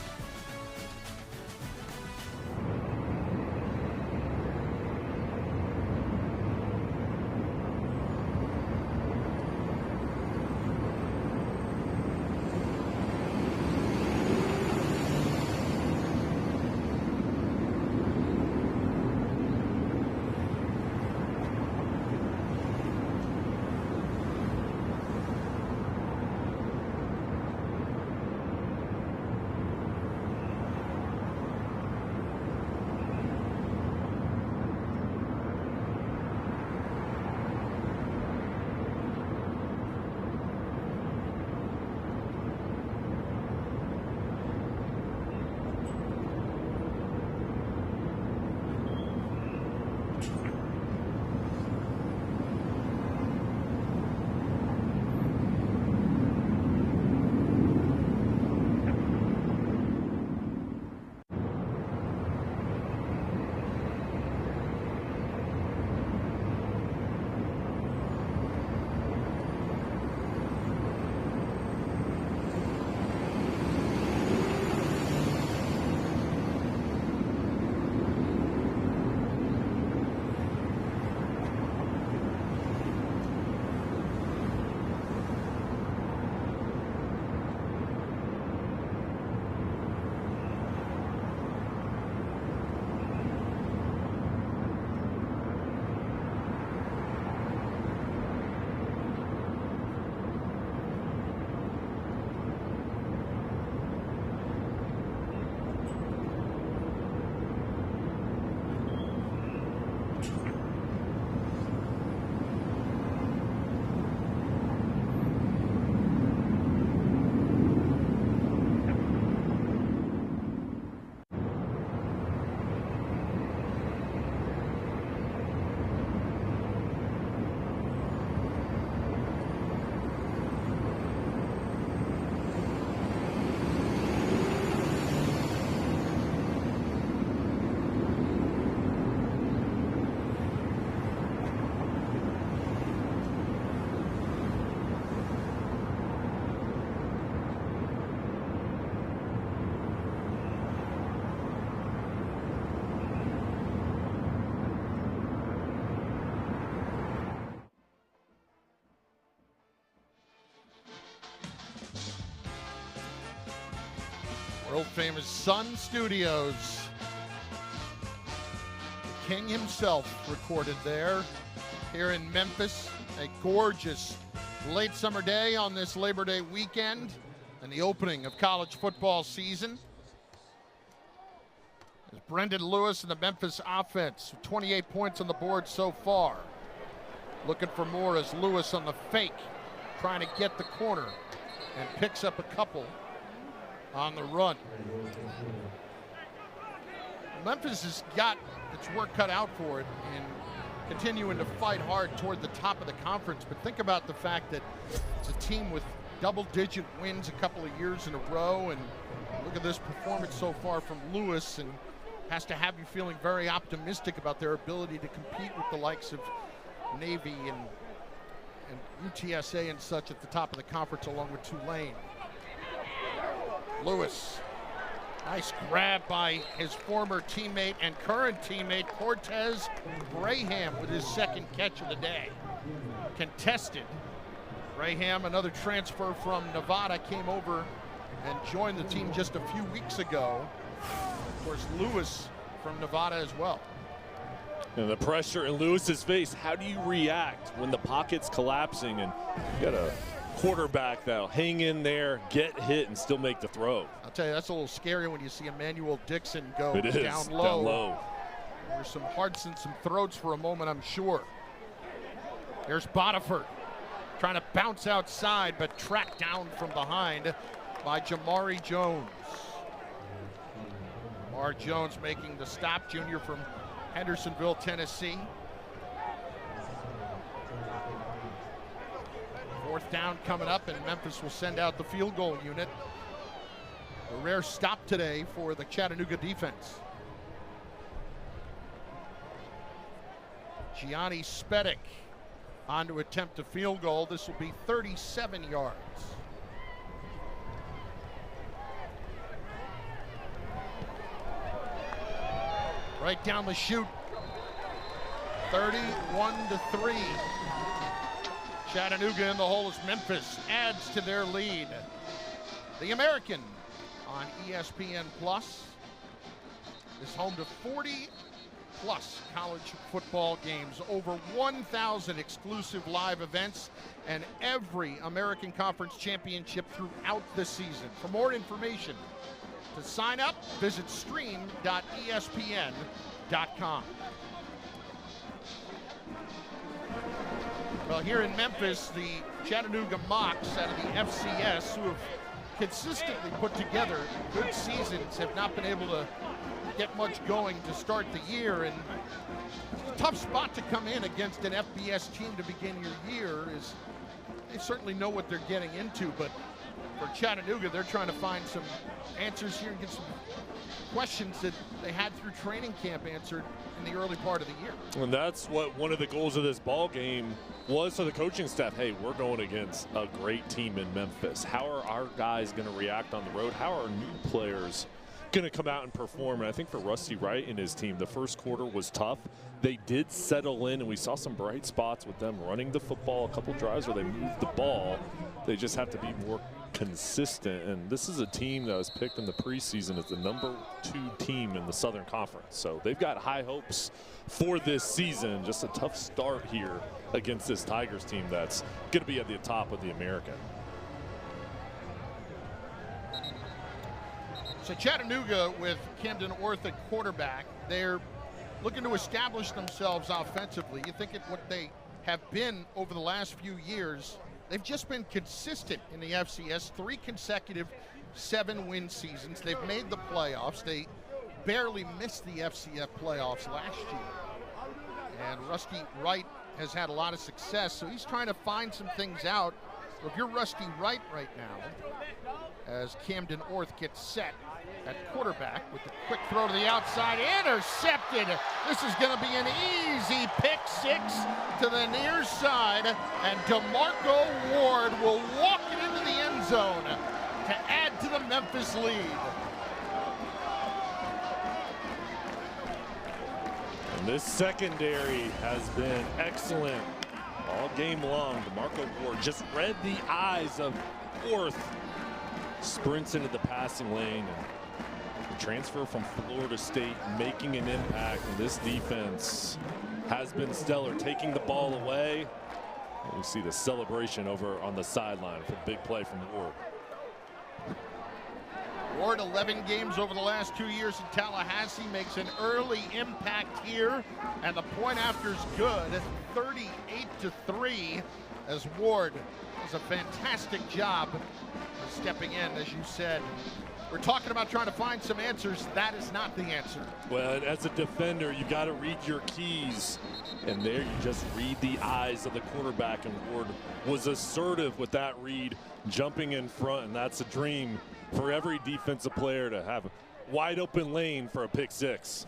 World famous Sun Studios. The King himself recorded there, here in Memphis. A gorgeous late summer day on this Labor Day weekend and the opening of college football season. As Brendan Lewis and the Memphis offense, 28 points on the board so far. Looking for more as Lewis on the fake, trying to get the corner, and picks up a couple on the run. Memphis has got its work cut out for it in continuing to fight hard toward the top of the conference, but think about the fact that it's a team with double-digit wins a couple of years in a row, and look at this performance so far from Lewis, and has to have you feeling very optimistic about their ability to compete with the likes of Navy and UTSA and such at the top of the conference, along with Tulane. Lewis, nice grab by his former teammate and current teammate Cortez Braham with his second catch of the day. Contested. Braham, another transfer from Nevada, came over and joined the team just a few weeks ago. Of course, Lewis from Nevada as well. And the pressure in Lewis's face, how do you react when the pocket's collapsing and you got a quarterback that'll hang in there, get hit, and still make the throw? I'll tell you, that's a little scary when you see Emmanuel Dixon go It is, down low. down low. There's some hearts and some throats for a moment, I'm sure. Here's Boniford trying to bounce outside, but tracked down from behind by Jamari Jones. Jamar Jones making the stop, junior from Hendersonville, Tennessee. Fourth down coming up, and Memphis will send out the field goal unit. A rare stop today for the Chattanooga defense. Gianni Spedic on to attempt a field goal. This will be 37 yards. Right down the chute. 31-3. Chattanooga in the hole as Memphis adds to their lead. The American on ESPN Plus is home to 40+ college football games, over 1,000 exclusive live events, and every American Conference championship throughout the season. For more information, to sign up, visit stream.espn.com. Well, here in Memphis, the Chattanooga Mocs out of the FCS, who have consistently put together good seasons, have not been able to get much going to start the year, and it's a tough spot to come in against an FBS team to begin your year. Is they certainly know what they're getting into, but for Chattanooga, they're trying to find some answers here and get some questions that they had through training camp answered in the early part of the year. And that's what one of the goals of this ball game was for the coaching staff. Hey, we're going against a great team in Memphis. How are our guys going to react on the road? How are our new players going to come out and perform? And I think for Rusty Wright and his team, the first quarter was tough. They did settle in, and we saw some bright spots with them running the football, a couple drives where they moved the ball. They just have to be more consistent, and this is a team that was picked in the preseason as the #2 team in the Southern Conference. So they've got high hopes for this season. Just a tough start here against this Tigers team that's going to be at the top of the American. So Chattanooga with Camden Orth at quarterback, they're looking to establish themselves offensively. You think at what they have been over the last few years, they've just been consistent in the FCS, 3 consecutive 7-win seasons. They've made the playoffs. They barely missed the FCS playoffs last year. And Rusty Wright has had a lot of success, so he's trying to find some things out. So if you're Rusty Wright right now, as Camden Orth gets set at quarterback with the quick throw to the outside, intercepted. This is going to be an easy pick 6 to the near side, and DeMarco Ward will walk it into the end zone to add to the Memphis lead. And this secondary has been excellent all game long. DeMarco Ward just read the eyes of Orth, sprints into the passing lane and The transfer from Florida State making an impact, and this defense has been stellar, taking the ball away. And you see the celebration over on the sideline for the big play from Ward. Ward, 11 games over the last 2 years in Tallahassee, makes an early impact here, and the point after is good, 38-3, as Ward does a fantastic job of stepping in, as you said. We're talking about trying to find some answers. That is not the answer. Well, as a defender, you got to read your keys. And there you just read the eyes of the quarterback. And Ward was assertive with that read, jumping in front. And that's a dream for every defensive player, to have a wide open lane for a pick six.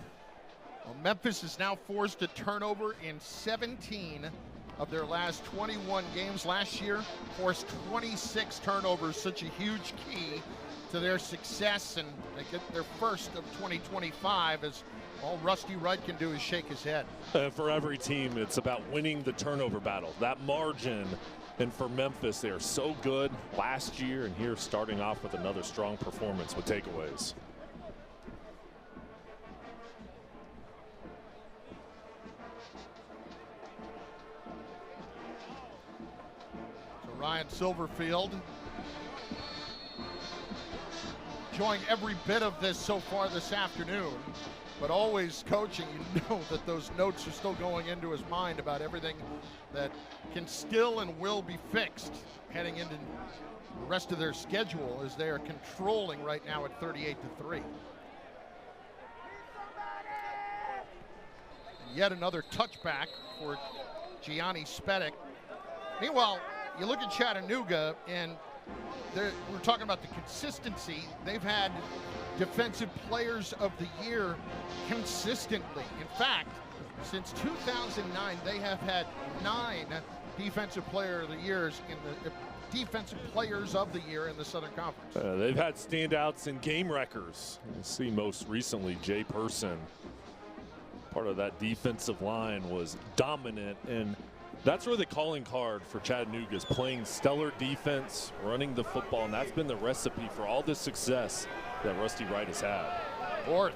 Well, Memphis is now forced a turnover in 17 of their last 21 games. Last year, forced 26 turnovers, such a huge key to their success, and they get their first of 2025, as all Rusty Wright can do is shake his head. For every team, it's about winning the turnover battle, that margin. And for Memphis, they're so good last year, and here starting off with another strong performance with takeaways. So Ryan Silverfield enjoying every bit of this so far this afternoon, but always coaching. You know that those notes are still going into his mind about everything that can still and will be fixed heading into the rest of their schedule, as they are controlling right now at 38-3. And yet another touchback for Gianni Spedic. Meanwhile, you look at Chattanooga, and we're talking about the consistency. They've had defensive players of the year consistently. In fact, since 2009, they have had 9 defensive player of the years in the defensive players of the year in the Southern Conference. They've had standouts and game wreckers. You see most recently Jay Person. Part of that defensive line was dominant, and that's really the calling card for Chattanooga, is playing stellar defense, running the football, and that's been the recipe for all the success that Rusty Wright has had. Orth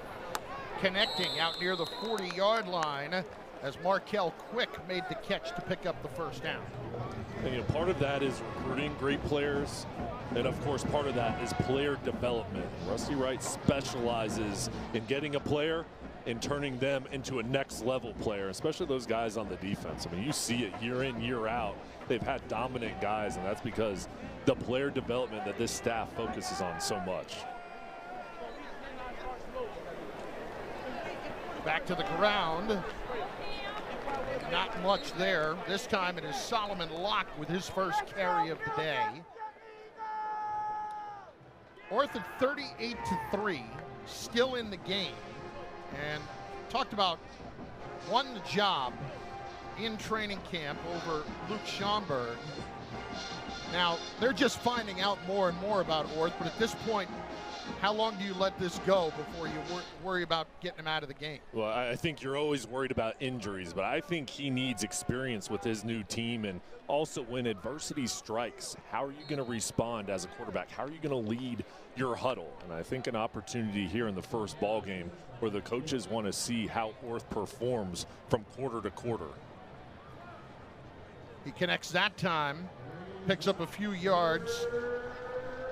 connecting out near the 40-yard line, as Markel Quick made the catch to pick up the first down. And, you know, part of that is recruiting great players, and of course part of that is player development. Rusty Wright specializes in getting a player and turning them into a next level player, especially those guys on the defense. I mean, you see it year in, year out. They've had dominant guys, and that's because the player development that this staff focuses on so much. Back to the ground. Not much there. This time it is Solomon Locke with his first carry of the day. Orth at 38-3, still in the game. And talked about won the job in training camp over Luke Schomburg. Now, they're just finding out more and more about Orth, but at this point, how long do you let this go before you worry about getting him out of the game? Well, I think you're always worried about injuries, but I think he needs experience with his new team, and also when adversity strikes, how are you going to respond as a quarterback? How are you going to lead your huddle? And I think an opportunity here in the first ball game where the coaches want to see how Orth performs from quarter to quarter. He connects that time, picks up a few yards.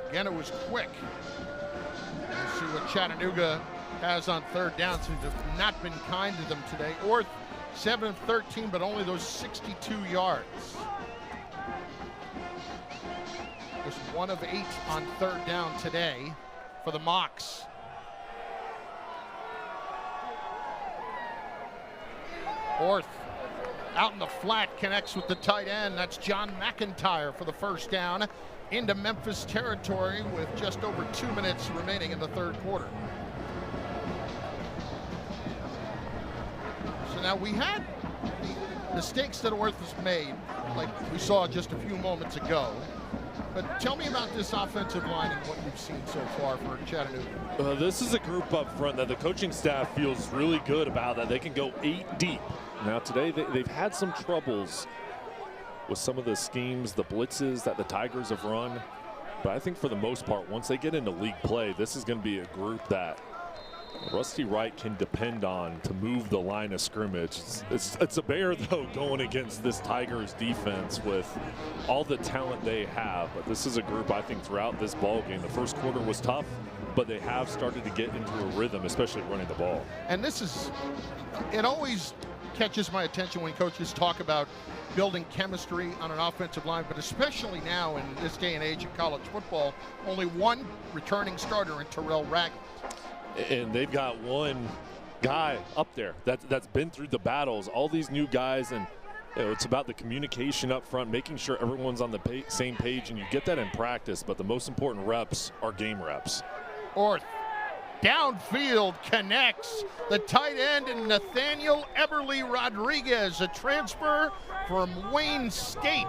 Again, it was Quick. We'll see what Chattanooga has on third down, since they've not been kind to them today. Orth 7 of 13, but only those 62 yards. Just 1 of 8 on third down today for the Mocs. Orth out in the flat, connects with the tight end. That's John McIntyre for the first down into Memphis territory with just over 2 minutes remaining in the third quarter. So now we had the mistakes that Orth has made, like we saw just a few moments ago. But tell me about this offensive line and what you've seen so far for Chattanooga. This is a group up front that the coaching staff feels really good about, that they can go 8 deep. Now today they've had some troubles with some of the schemes, the blitzes that the Tigers have run. But I think for the most part, once they get into league play, this is going to be a group that Rusty Wright can depend on to move the line of scrimmage. It's a bear, though, going against this Tigers defense with all the talent they have. But this is a group, I think, throughout this ball game. The first quarter was tough, but they have started to get into a rhythm, especially running the ball. And it always catches my attention when coaches talk about building chemistry on an offensive line, but especially now in this day and age of college football, only one returning starter in Terrell Raggett. And they've got one guy up there that's been through the battles, all these new guys, and it's about the communication up front, making sure everyone's on the same page, and you get that in practice, but the most important reps are game reps. Orth, downfield, connects. The tight end, and Nathaniel Eberly Rodriguez, a transfer from Wayne State,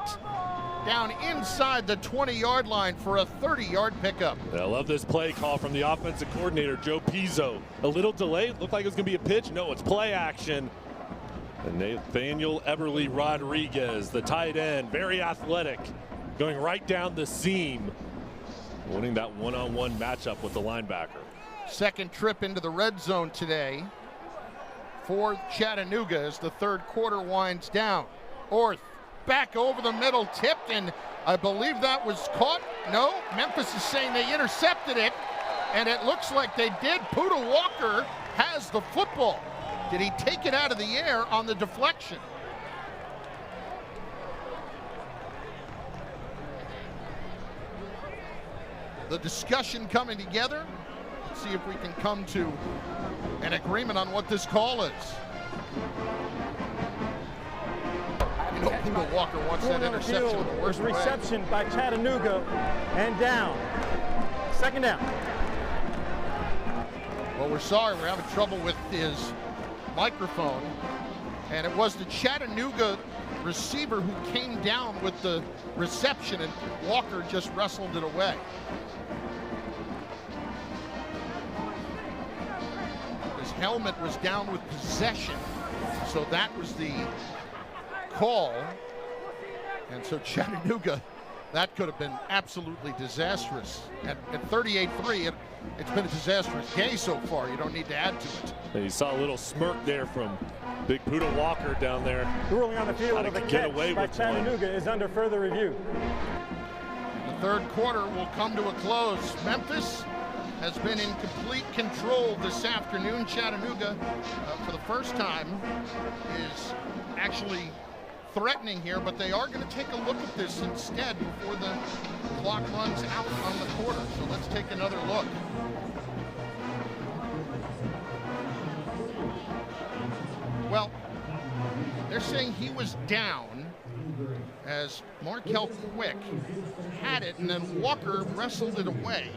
down inside the 20-yard line for a 30-yard pickup. I love this play call from the offensive coordinator, Joe Pizzo. A little delay, looked like it was going to be a pitch. No, it's play action. And Nathaniel Eberly Rodriguez, the tight end, very athletic, going right down the seam, winning that one-on-one matchup with the linebacker. Second trip into the red zone today for Chattanooga as the third quarter winds down. Orth back over the middle, tipped, and I believe that was caught. No, Memphis is saying they intercepted it, and it looks like they did. Puda Walker has the football. Did he take it out of the air on the deflection? The discussion coming together. Let's see if we can come to an agreement on what this call is. You know, Puda Walker wants that interception in the worst way. Reception by Chattanooga and down. Second down. Well, we're sorry, we're having trouble with his microphone. And it was the Chattanooga receiver who came down with the reception, and Walker just wrestled it away. His helmet was down with possession, so that was the call. And so Chattanooga, that could have been absolutely disastrous. At 38-3, it's been a disastrous day so far. You don't need to add to it. And you saw a little smirk there from big Puda Walker down there. The ruling on the field of a catch by Chattanooga is under further review. The third quarter will come to a close. Memphis has been in complete control this afternoon. Chattanooga, for the first time, is actually threatening here, but they are going to take a look at this instead before the clock runs out on the quarter. So let's take another look. Well, they're saying he was down as Markel Quick had it, and then Walker wrestled it away.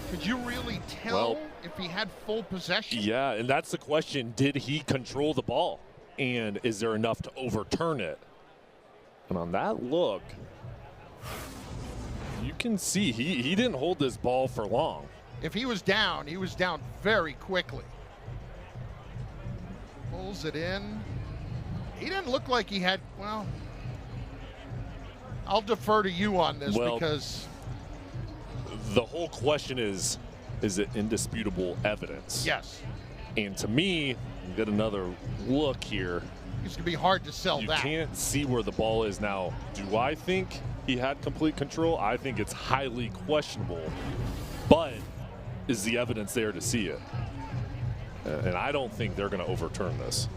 Could you really tell if he had full possession? Yeah, and that's the question. Did he control the ball? And is there enough to overturn it? And on that look, you can see he didn't hold this ball for long. If he was down very quickly. Pulls it in. He didn't look like he had, well, I'll defer to you on this because the whole question is it indisputable evidence? Yes. And to me, get another look here. It's going to be hard to sell you that. You can't see where the ball is now. Do I think he had complete control? I think it's highly questionable. But is the evidence there to see it? And I don't think they're going to overturn this.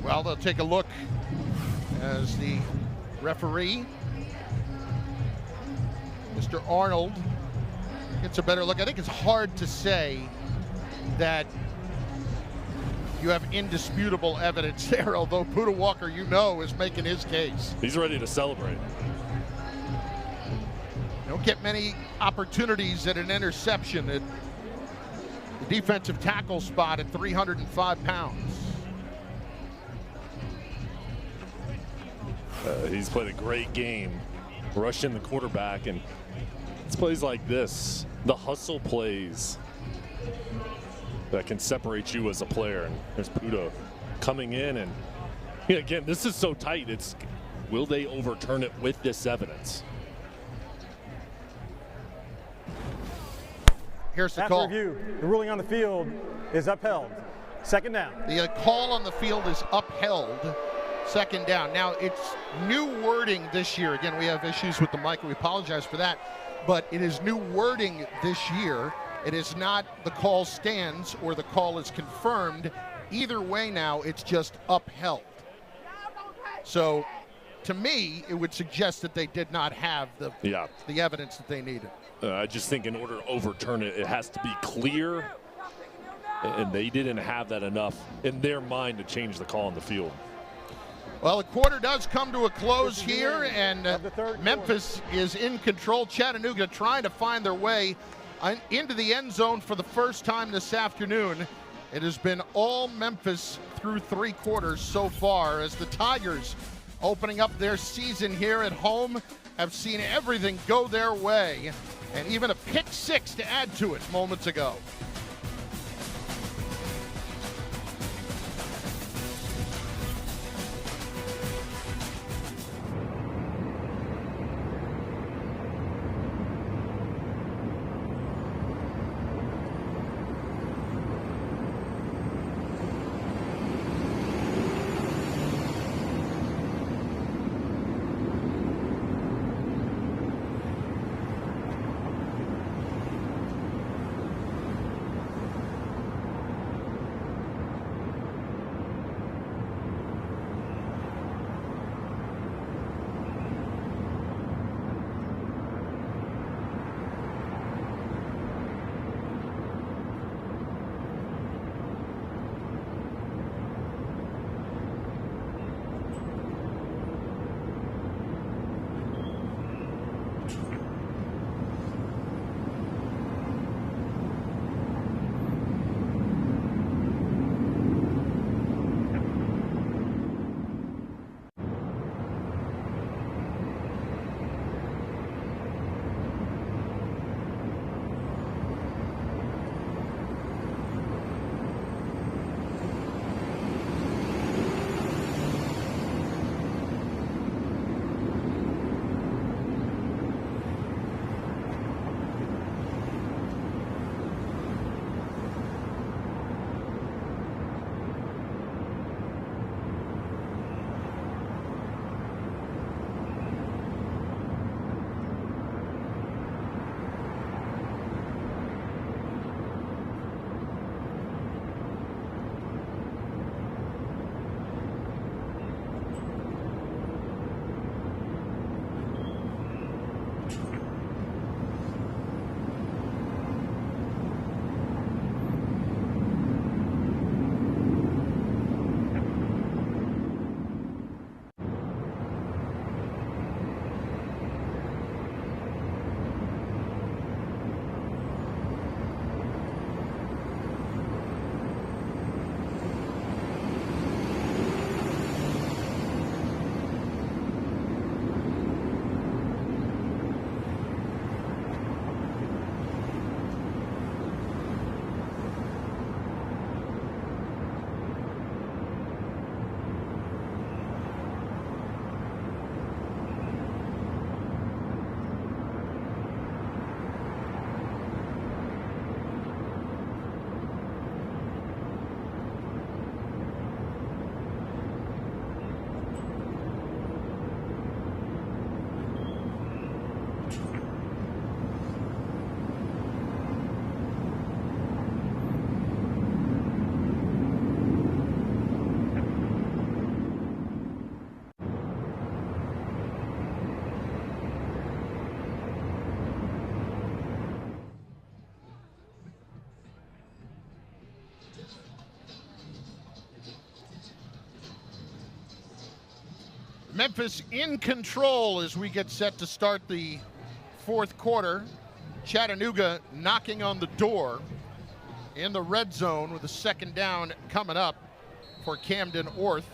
Well, they'll take a look as the referee, Mr. Arnold, gets a better look. I think it's hard to say that you have indisputable evidence there, although Puda Walker, you know, is making his case. He's ready to celebrate. Don't get many opportunities at an interception at the defensive tackle spot at 305 pounds. He's played a great game, rushing the quarterback, and it's plays like this, the hustle plays that can separate you as a player. And there's Puda coming in, and again, this is so tight. It's will they overturn it with this evidence? Here's the After call. review, the ruling on the field is upheld. Second down. The call on the field is upheld. Second down. Now, it's new wording this year. Again, we have issues with the mic. We apologize for that. But it is new wording this year. It is not the call stands or the call is confirmed. Either way now, it's just upheld. So, to me, it would suggest that they did not have the evidence that they needed. I just think in order to overturn it, it has to be clear. And they didn't have that enough in their mind to change the call on the field. Well, the quarter does come to a close here, and Memphis is in control. Chattanooga trying to find their way into the end zone for the first time this afternoon. It has been all Memphis through 3 quarters so far, as the Tigers, opening up their season here at home, have seen everything go their way, and even a pick 6 to add to it moments ago. Memphis in control as we get set to start the 4th quarter. Chattanooga knocking on the door in the red zone with a 2nd down coming up for Camden Orth.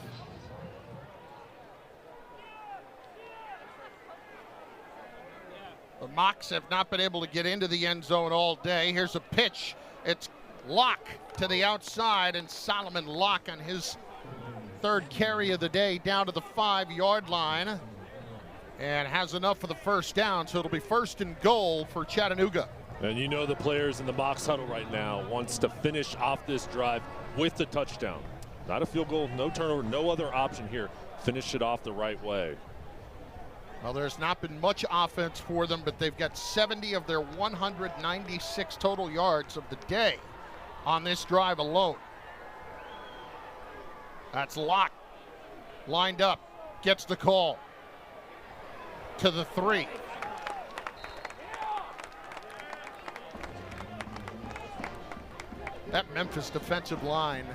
The Mocs have not been able to get into the end zone all day. Here's a pitch. It's Locke to the outside, and Solomon Locke on his 3rd carry of the day down to the 5-yard line, and has enough for the 1st down, so it'll be 1st and goal for Chattanooga. And you know the players in the Mocs huddle right now wants to finish off this drive with the touchdown. Not a field goal, no turnover, no other option here. Finish it off the right way. Well, there's not been much offense for them, but they've got 70 of their 196 total yards of the day on this drive alone. That's Locke. Lined up, gets the call to the 3. That Memphis defensive line,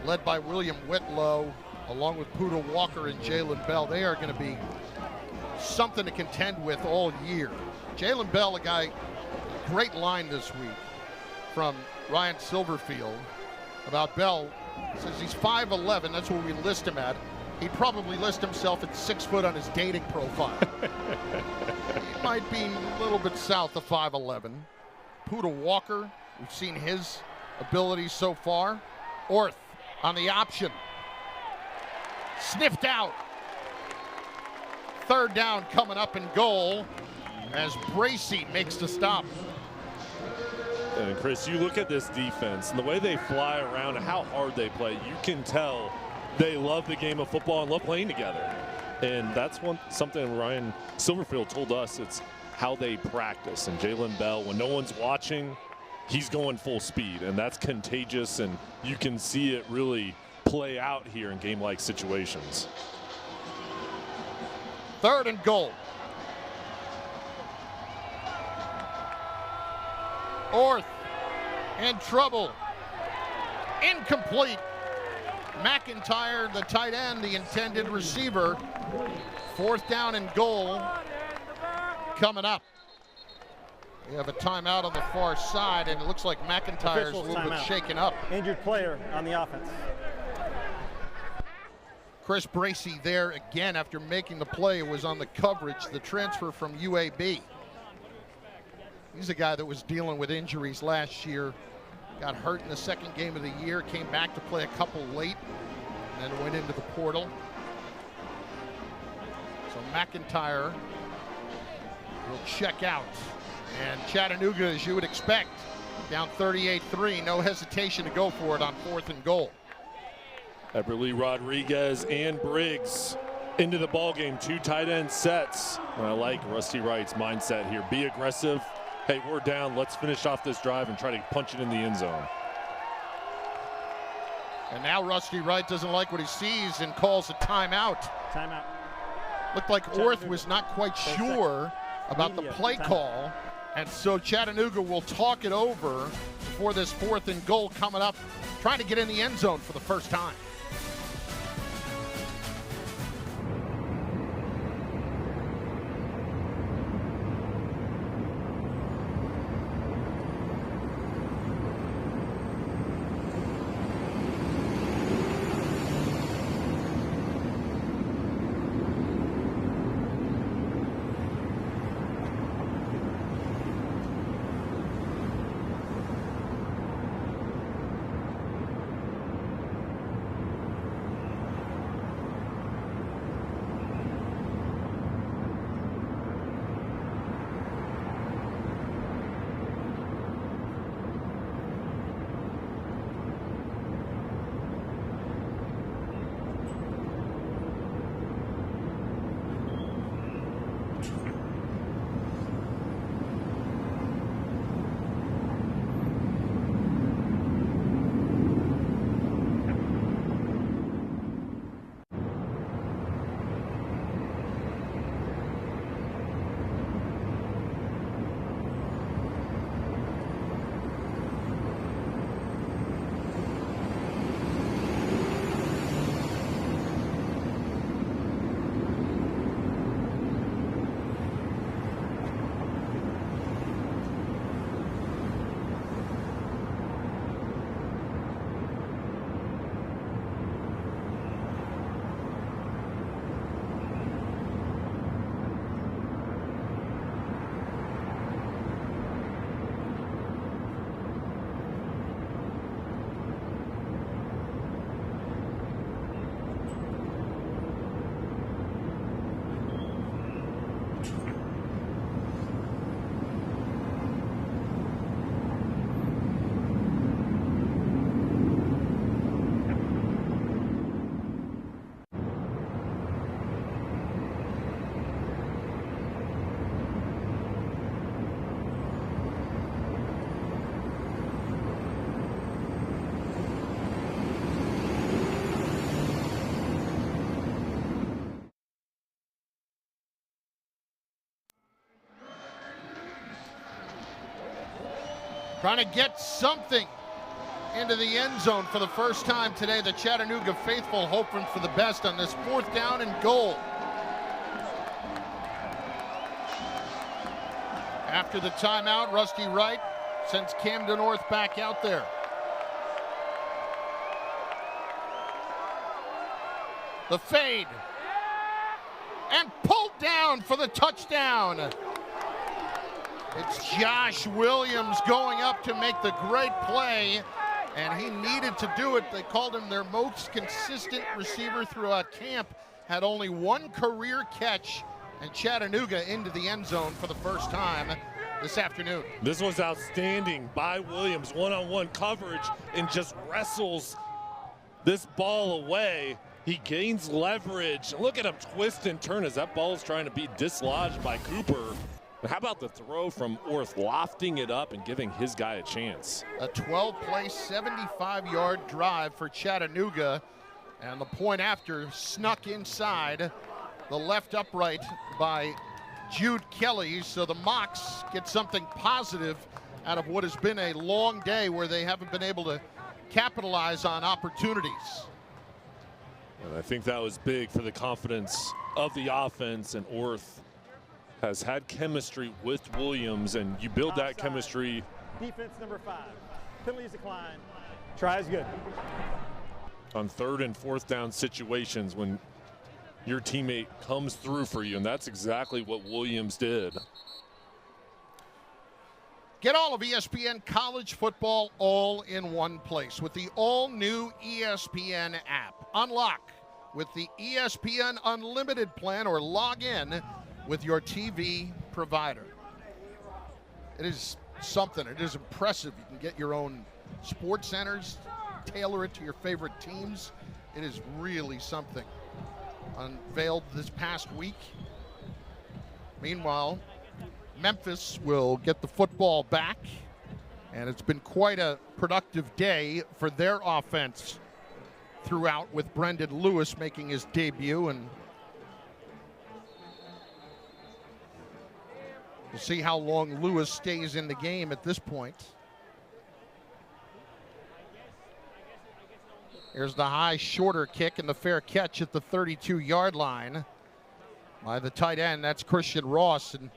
led by William Whitlow, along with Poodle Walker and Jalen Bell, they are going to be something to contend with all year. Jalen Bell, a guy, great line this week from Ryan Silverfield about Bell. Says he's 5'11", that's what we list him at. He'd probably list himself at 6 foot on his dating profile. He might be a little bit south of 5'11". Poodle Walker, we've seen his abilities so far. Orth on the option. Sniffed out. 3rd down coming up in goal as Bracy makes the stop. And Chris, you look at this defense and the way they fly around and how hard they play, you can tell they love the game of football and love playing together. And that's something Ryan Silverfield told us, it's how they practice. And Jalen Bell, when no one's watching, he's going full speed, and that's contagious, and you can see it really play out here in game-like situations. 3rd and goal. Orth in trouble. Incomplete. McIntyre, the tight end, the intended receiver. 4th down and goal coming up. We have a timeout on the far side, and it looks like McIntyre's a little bit shaken up. Injured player on the offense. Chris Bracy there again after making the play. It was on the coverage, the transfer from UAB. He's a guy that was dealing with injuries last year. Got hurt in the 2nd game of the year, came back to play a couple late, and then went into the portal. So McIntyre will check out. And Chattanooga, as you would expect, down 38-3, no hesitation to go for it on 4th and goal. Eberly Rodriguez and Briggs into the ball game. 2 tight end sets. And I like Rusty Wright's mindset here. Be aggressive. Hey, we're down. Let's finish off this drive and try to punch it in the end zone. And now Rusty Wright doesn't like what he sees and calls a timeout. Timeout. Looked like Orth was not quite sure about the play call. And so Chattanooga will talk it over before this 4th and goal coming up, trying to get in the end zone for the first time. trying to get something into the end zone for the first time today. The Chattanooga faithful hoping for the best on this 4th down and goal. After the timeout, Rusty Wright sends Camden North back out there. The fade. And pulled down for the touchdown. It's Josh Williams going up to make the great play, and he needed to do it. They called him their most consistent receiver throughout camp. Had only 1 career catch, and Chattanooga into the end zone for the first time this afternoon. This was outstanding by Williams. One-on-one coverage, and just wrestles this ball away. He gains leverage. Look at him twist and turn as that ball is trying to be dislodged by Cooper. But how about the throw from Orth, lofting it up and giving his guy a chance? A 12-play, 75-yard drive for Chattanooga, and the point after snuck inside the left upright by Jude Kelly. So the Mocs get something positive out of what has been a long day where they haven't been able to capitalize on opportunities. And I think that was big for the confidence of the offense, and Orth has had chemistry with Williams, and you build that chemistry. Defense number 5. Penalties decline. Try is good. On 3rd and 4th down situations when your teammate comes through for you, and that's exactly what Williams did. Get all of ESPN college football all in one place with the all-new ESPN app. Unlock with the ESPN Unlimited plan or log in with your TV provider. It is something. It is impressive. You can get your own sports centers, tailor it to your favorite teams. It is really something. Unveiled this past week. Meanwhile, Memphis will get the football back, and it's been quite a productive day for their offense throughout, with Brendan Lewis making his debut, and we'll see how long Lewis stays in the game at this point. Here's the high shorter kick and the fair catch at the 32-yard line by the tight end. That's Christian Ross, and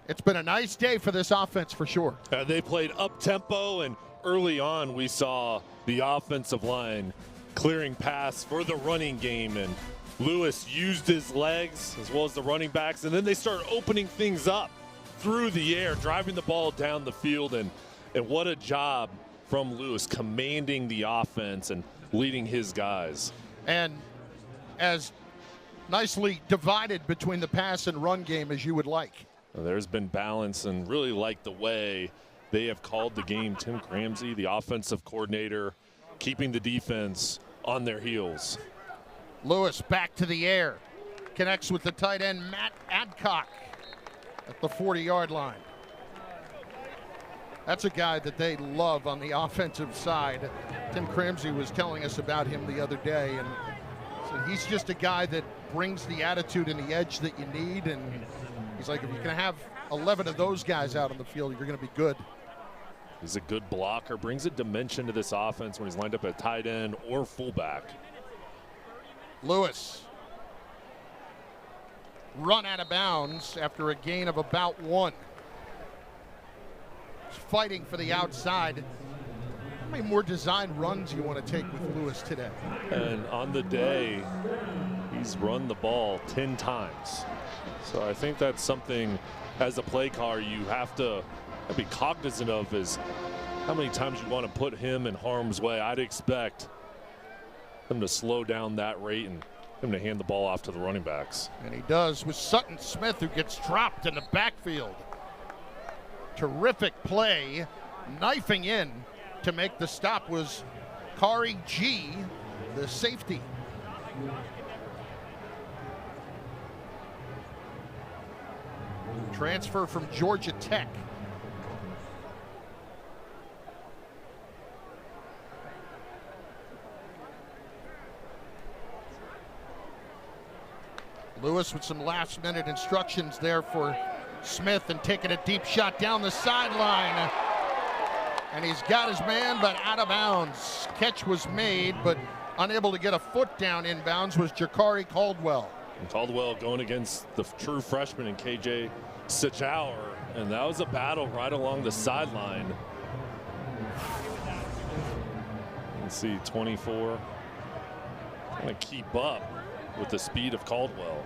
it's been a nice day for this offense for sure. They played up-tempo, and early on we saw the offensive line clearing pass for the running game, and Lewis used his legs as well as the running backs, and then they started opening things up through the air, driving the ball down the field, and what a job from Lewis, commanding the offense and leading his guys. And as nicely divided between the pass and run game as you would like. There's been balance, and really like the way they have called the game. Tim Cramsey, the offensive coordinator, keeping the defense on their heels. Lewis back to the air, connects with the tight end Matt Adcock at the 40-yard line. That's a guy that they love on the offensive side. Tim Cramsey was telling us about him the other day, and so he's just a guy that brings the attitude and the edge that you need, and he's like, if you can have 11 of those guys out on the field, you're going to be good. He's a good blocker, brings a dimension to this offense when he's lined up at tight end or fullback. Lewis run out of bounds after a gain of about 1. He's fighting for the outside. How many more design runs you want to take with Lewis today? And on the day, he's run the ball 10 times. So I think that's something, as a play caller, you have to be cognizant of, is how many times you want to put him in harm's way. I'd expect him to slow down that rate and him to hand the ball off to the running backs. And he does, with Sutton Smith, who gets dropped in the backfield. Terrific play. Knifing in to make the stop was Kari G, the safety. Transfer from Georgia Tech. Lewis with some last-minute instructions there for Smith, and taking a deep shot down the sideline. And he's got his man, but out of bounds. Catch was made, but unable to get a foot down inbounds was Jakari Caldwell. And Caldwell going against the true freshman in KJ Sachauer, and that was a battle right along the sideline. Let's see, 24. Trying to keep up with the speed of Caldwell.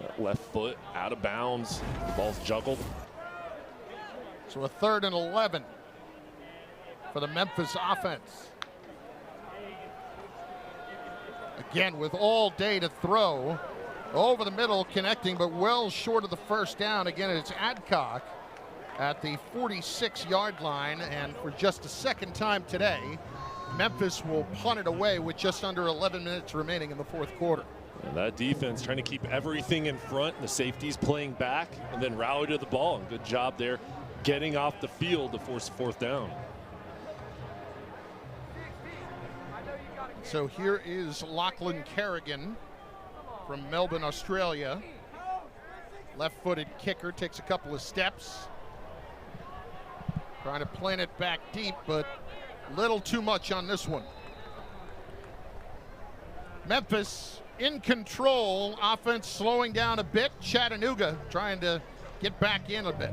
That left foot out of bounds. The ball's juggled. So a 3rd and 11 for the Memphis offense. Again, with all day to throw. Over the middle, connecting, but well short of the first down. Again, it's Adcock at the 46-yard line, and for just a second time today, Memphis will punt it away with just under 11 minutes remaining in the 4th quarter. And that defense trying to keep everything in front, the safeties playing back, and then rally to the ball. And good job there getting off the field to force a 4th down. So here is Lachlan Kerrigan from Melbourne, Australia. Left-footed kicker, takes a couple of steps. Trying to plant it back deep, but little too much on this one. Memphis in control, offense slowing down a bit. Chattanooga trying to get back in a bit.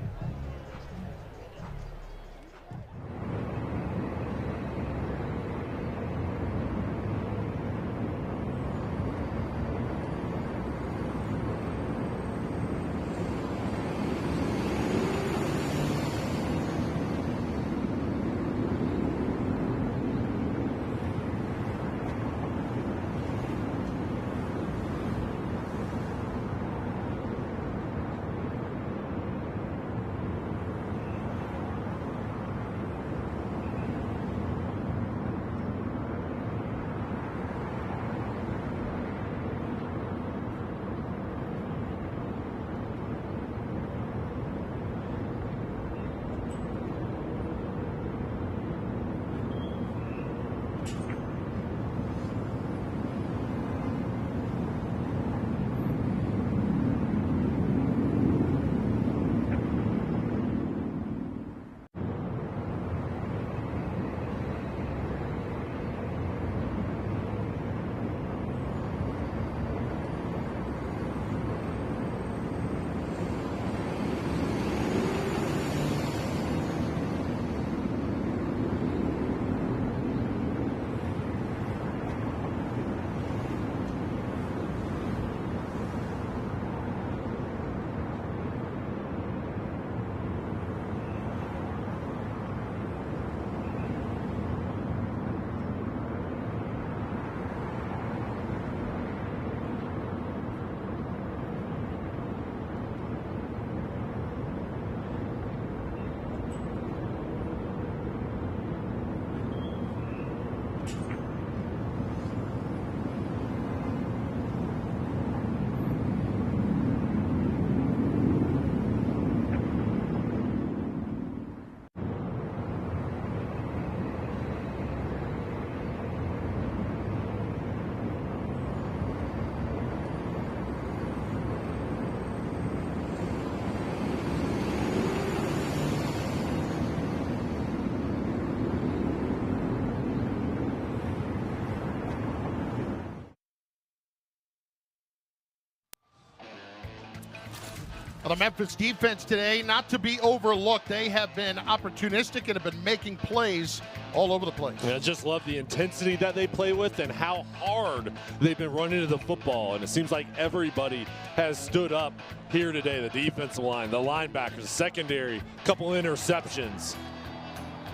The Memphis defense today, not to be overlooked. They have been opportunistic and have been making plays all over the place. Yeah, I just love the intensity that they play with and how hard they've been running to the football. And it seems like everybody has stood up here today. The defensive line, the linebackers, the secondary, couple interceptions.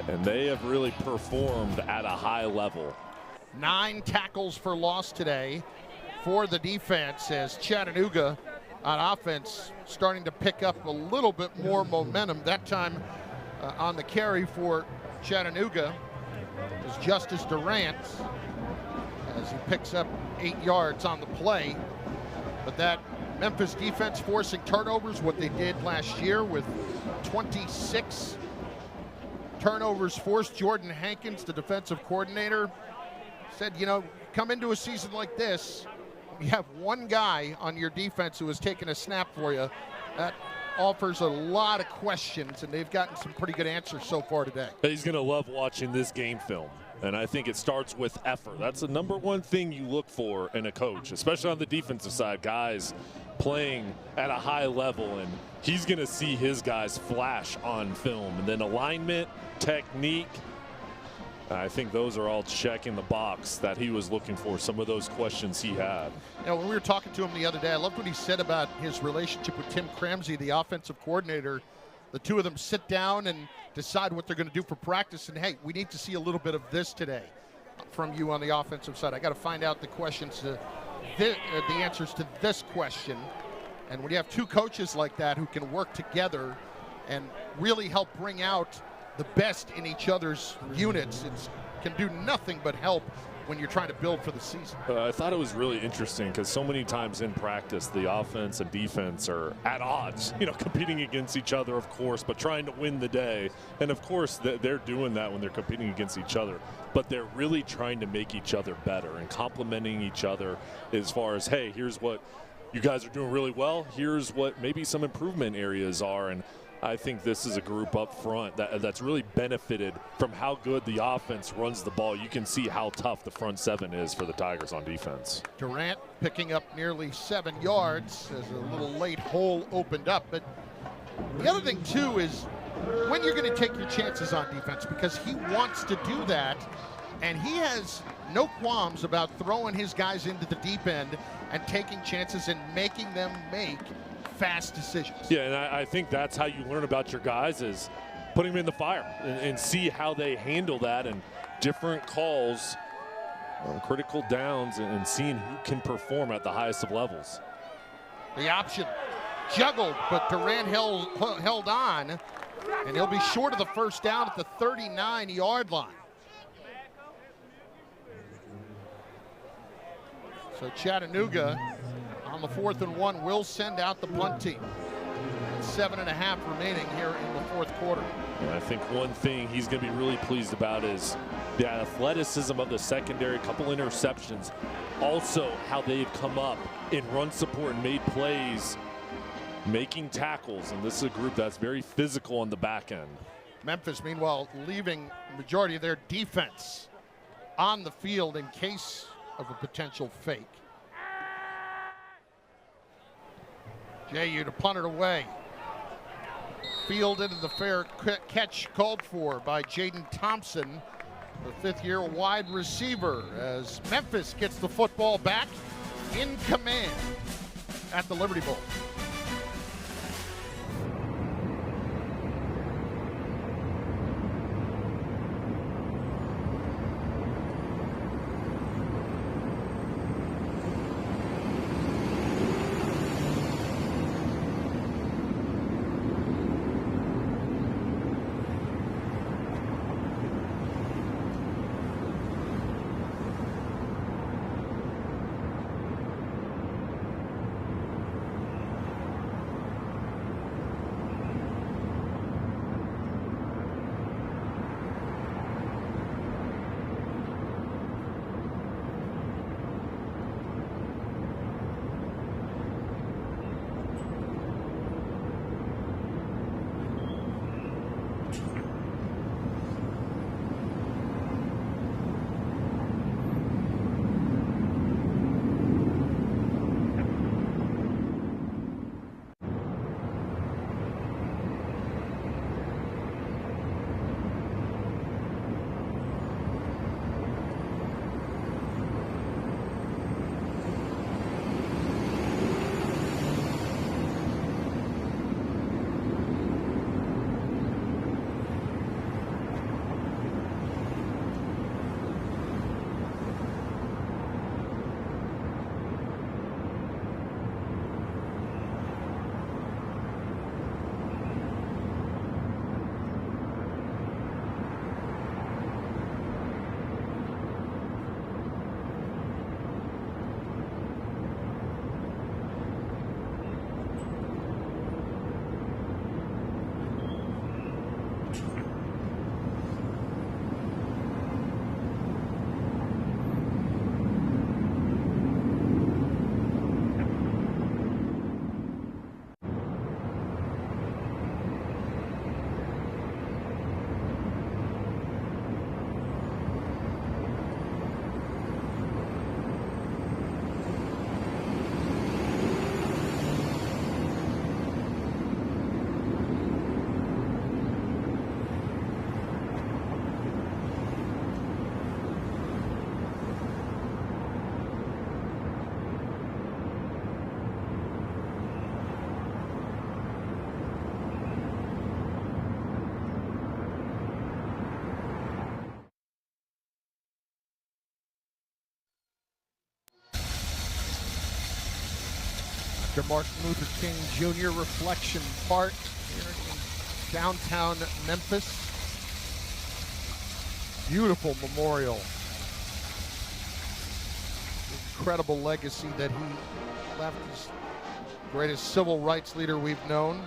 And they have really performed at a high level. 9 tackles for loss today for the defense as Chattanooga on offense starting to pick up a little bit more momentum. That time on the carry for Chattanooga is Justice Durant as he picks up 8 yards on the play. But that Memphis defense forcing turnovers, what they did last year with 26 turnovers forced. Jordan Hankins, the defensive coordinator, said, you know, come into a season like this, you have one guy on your defense who has taken a snap for you. That offers a lot of questions, and they've gotten some pretty good answers so far today. He's going to love watching this game film. And I think it starts with effort. That's the number one thing you look for in a coach, especially on the defensive side, guys playing at a high level. And he's going to see his guys flash on film. And then alignment, technique, I think those are all checking the box that he was looking for, some of those questions he had. You know, when we were talking to him the other day, I loved what he said about his relationship with Tim Cramsey, the offensive coordinator. The two of them sit down and decide what they're going to do for practice. And, hey, we need to see a little bit of this today from you on the offensive side. I got to find out the questions, the answers to this question. And when you have two coaches like that who can work together and really help bring out the best in each other's units, it can do nothing but help when you're trying to build for the season. I thought it was really interesting because so many times in practice, the offense and defense are at odds, you know, competing against each other, of course, but trying to win the day. And of course, they're doing that when they're competing against each other, but they're really trying to make each other better and complimenting each other as far as, hey, here's what you guys are doing really well. Here's what maybe some improvement areas are. And I think this is a group up front that's really benefited from how good the offense runs the ball. You can see how tough the front seven is for the Tigers on defense. Durant picking up nearly 7 yards as a little late hole opened up. But the other thing, too, is when you're going to take your chances on defense, because he wants to do that, and he has no qualms about throwing his guys into the deep end and taking chances and making them make fast decisions. Yeah, and I think that's how you learn about your guys, is putting them in the fire and see how they handle that and different calls on critical downs and seeing who can perform at the highest of levels. The option juggled, but Durant held on, and he'll be short of the first down at the 39-yard line. So Chattanooga on the 4th and 1 will send out the punt team. 7.5 remaining here in the fourth quarter. And I think one thing he's going to be really pleased about is the athleticism of the secondary, a couple interceptions. Also how they've come up in run support and made plays, making tackles. And this is a group that's very physical on the back end. Memphis, meanwhile, leaving the majority of their defense on the field in case of a potential fake. JU to punt it away. Fielded and the fair catch called for by Jaden Thompson, the 5th-year wide receiver, as Memphis gets the football back in command at the Liberty Bowl. After Martin Luther King Jr. Reflection Park here in downtown Memphis. Beautiful memorial. Incredible legacy that he left as greatest civil rights leader we've known.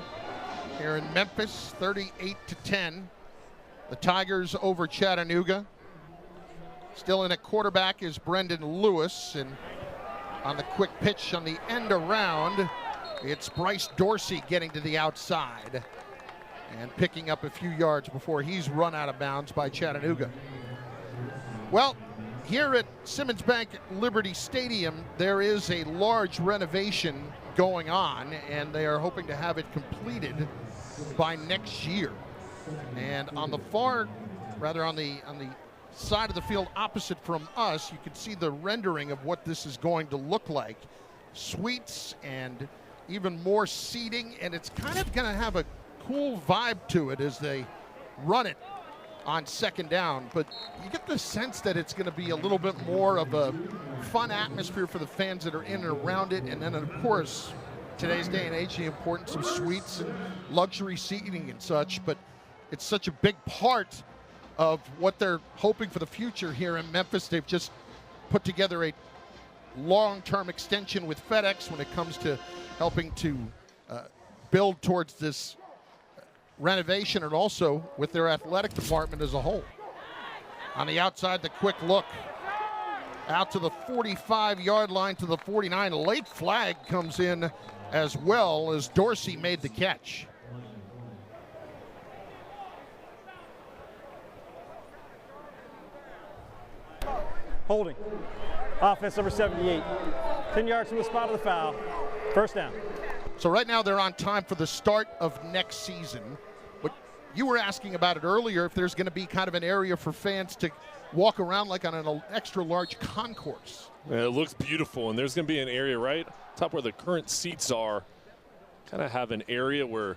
Here in Memphis, 38-10. The Tigers over Chattanooga. Still in at quarterback is Brendan Lewis, and on the quick pitch on the end around, it's Bryce Dorsey getting to the outside and picking up a few yards before he's run out of bounds by Chattanooga. Well, here at Simmons Bank Liberty Stadium, there is a large renovation going on, and they are hoping to have it completed by next year. And on the on the side of the field opposite from us, you can see the rendering of what this is going to look like. Suites and even more seating, and it's kind of going to have a cool vibe to it as they run it on second down. But you get the sense that it's going to be a little bit more of a fun atmosphere for the fans that are in and around it. And then, of course, today's day and age, the importance of suites and luxury seating and such. But it's such a big part of what they're hoping for the future here in Memphis. They've just put together a long-term extension with FedEx when it comes to helping to build towards this renovation, and also with their athletic department as a whole. On the outside, the quick look out to the 45-yard line to the 49. A late flag comes in as well as Dorsey made the catch. Holding. Offense number 78. 10 yards from the spot of the foul. First down. So right now they're on time for the start of next season. But you were asking about it earlier, if there's going to be kind of an area for fans to walk around like on an extra large concourse. Yeah, it looks beautiful, and there's going to be an area right top where the current seats are. Kind of have an area where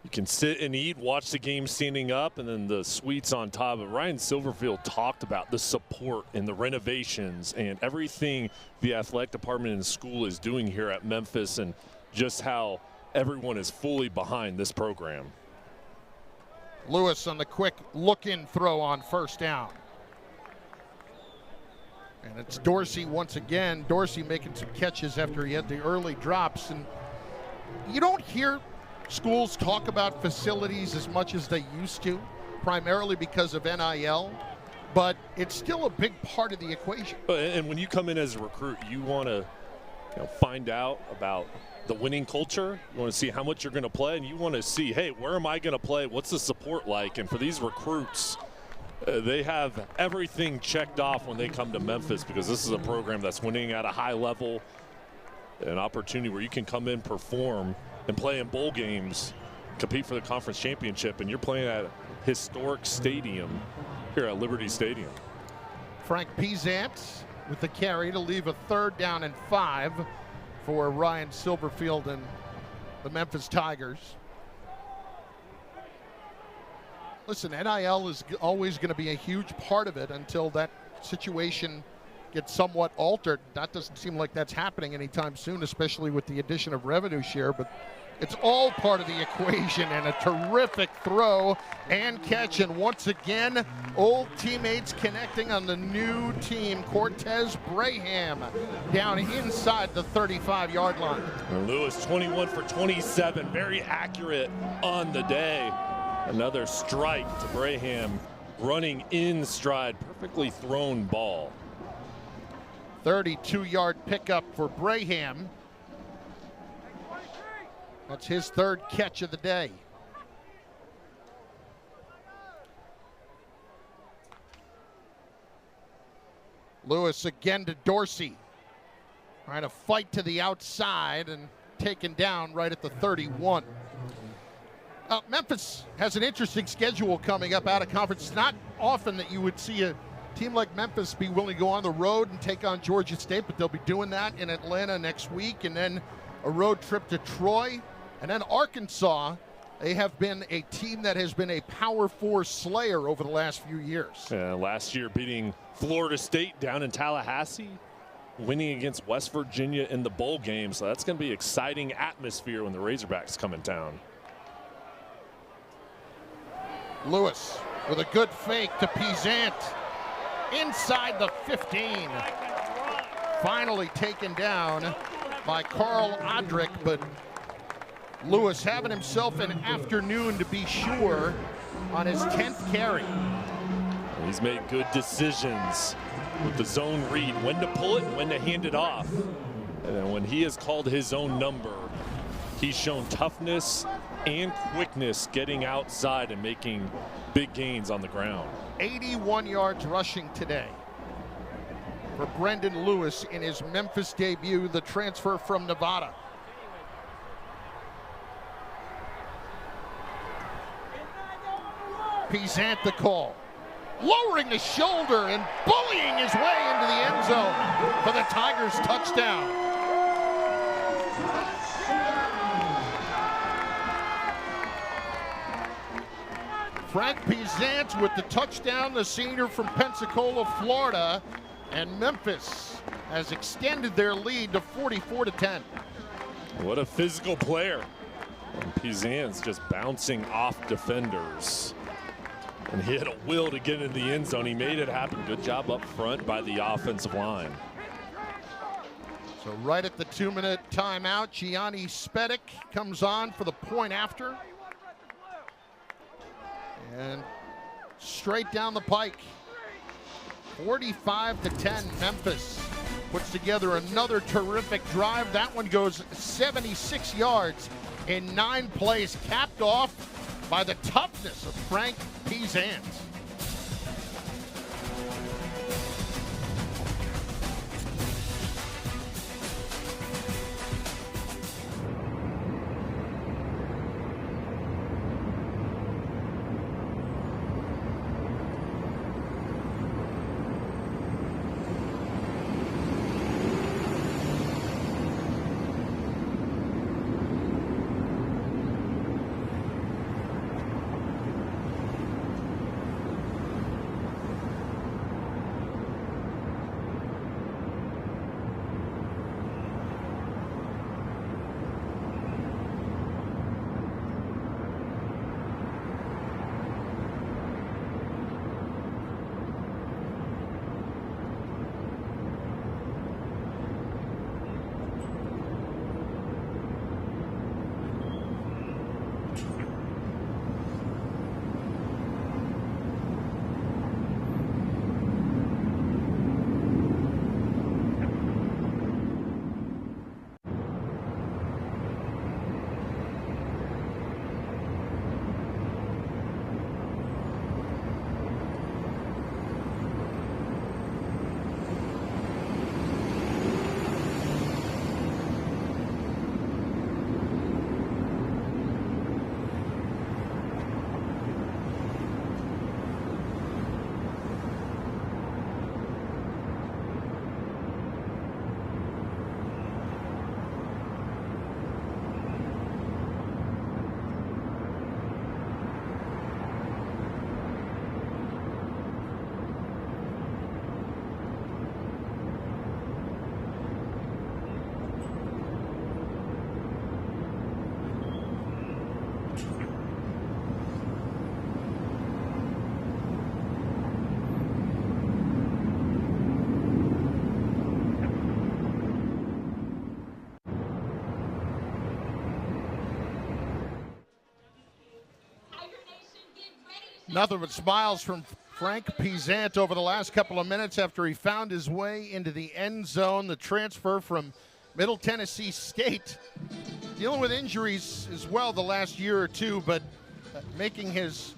you can sit and eat, watch the game standing up, and then the suites on top. But Ryan Silverfield talked about the support and the renovations and everything the athletic department and school is doing here at Memphis, and just how everyone is fully behind this program. Lewis on the quick look-in throw on first down. And it's Dorsey once again. Dorsey making some catches after he had the early drops. And you don't hear schools talk about facilities as much as they used to, primarily because of NIL, but it's still a big part of the equation. And when you come in as a recruit, you want to find out about the winning culture. You want to see how much you're going to play, and you want to see, hey, where am I going to play? What's the support like? And for these recruits, they have everything checked off when they come to Memphis, because this is a program that's winning at a high level, an opportunity where you can come in, perform, and play in bowl games, compete for the conference championship, and you're playing at a historic stadium here at Liberty Stadium. Frank Pizant with the carry to leave a 3rd down and 5 for Ryan Silverfield and the Memphis Tigers. Listen, NIL is always going to be a huge part of it until that situation gets somewhat altered. That doesn't seem like that's happening anytime soon, especially with the addition of revenue share, but it's all part of the equation. And a terrific throw and catch, and once again, old teammates connecting on the new team. Cortez Braham down inside the 35-yard line. And Lewis 21 for 27, very accurate on the day. Another strike to Braham, running in stride, perfectly thrown ball. 32-yard pickup for Braham. That's his 3rd catch of the day. Lewis again to Dorsey. Trying to fight to the outside and taken down right at the 31. Memphis has an interesting schedule coming up out of conference. It's not often that you would see a team like Memphis be willing to go on the road and take on Georgia State, but they'll be doing that in Atlanta next week, and then a road trip to Troy. And then Arkansas, they have been a team that has been a Power 4 slayer over the last few years. Last year beating Florida State down in Tallahassee. winning against West Virginia in the bowl game. So that's going to be exciting atmosphere when the Razorbacks come in town. Lewis with a good fake to Pizant inside the 15. Finally taken down by Carl Odrick, but Lewis having himself an afternoon to be sure on his 10th carry. He's made good decisions with the zone read, when to pull it and when to hand it off. And then when he has called his own number, he's shown toughness and quickness getting outside and making big gains on the ground. 81 yards rushing today for Brendan Lewis in his Memphis debut, the transfer from Nevada. Pizant the call, lowering the shoulder and bullying his way into the end zone for the Tigers touchdown. Frank Pizant with the touchdown, the senior from Pensacola, Florida, and Memphis has extended their lead to 44-10. What a physical player. And Pizant's just bouncing off defenders. And he had a will to get in the end zone. He made it happen. Good job up front by the offensive line. So right at the 2-minute timeout, Gianni Spedic comes on for the point after. And straight down the pike, 45-10, Memphis puts together another terrific drive. That one goes 76 yards in 9 plays, capped off by the toughness of Frank Pizant. Nothing but smiles from Frank Pizant over the last couple of minutes after he found his way into the end zone. The transfer from Middle Tennessee State, dealing with injuries as well the last year or two, but making his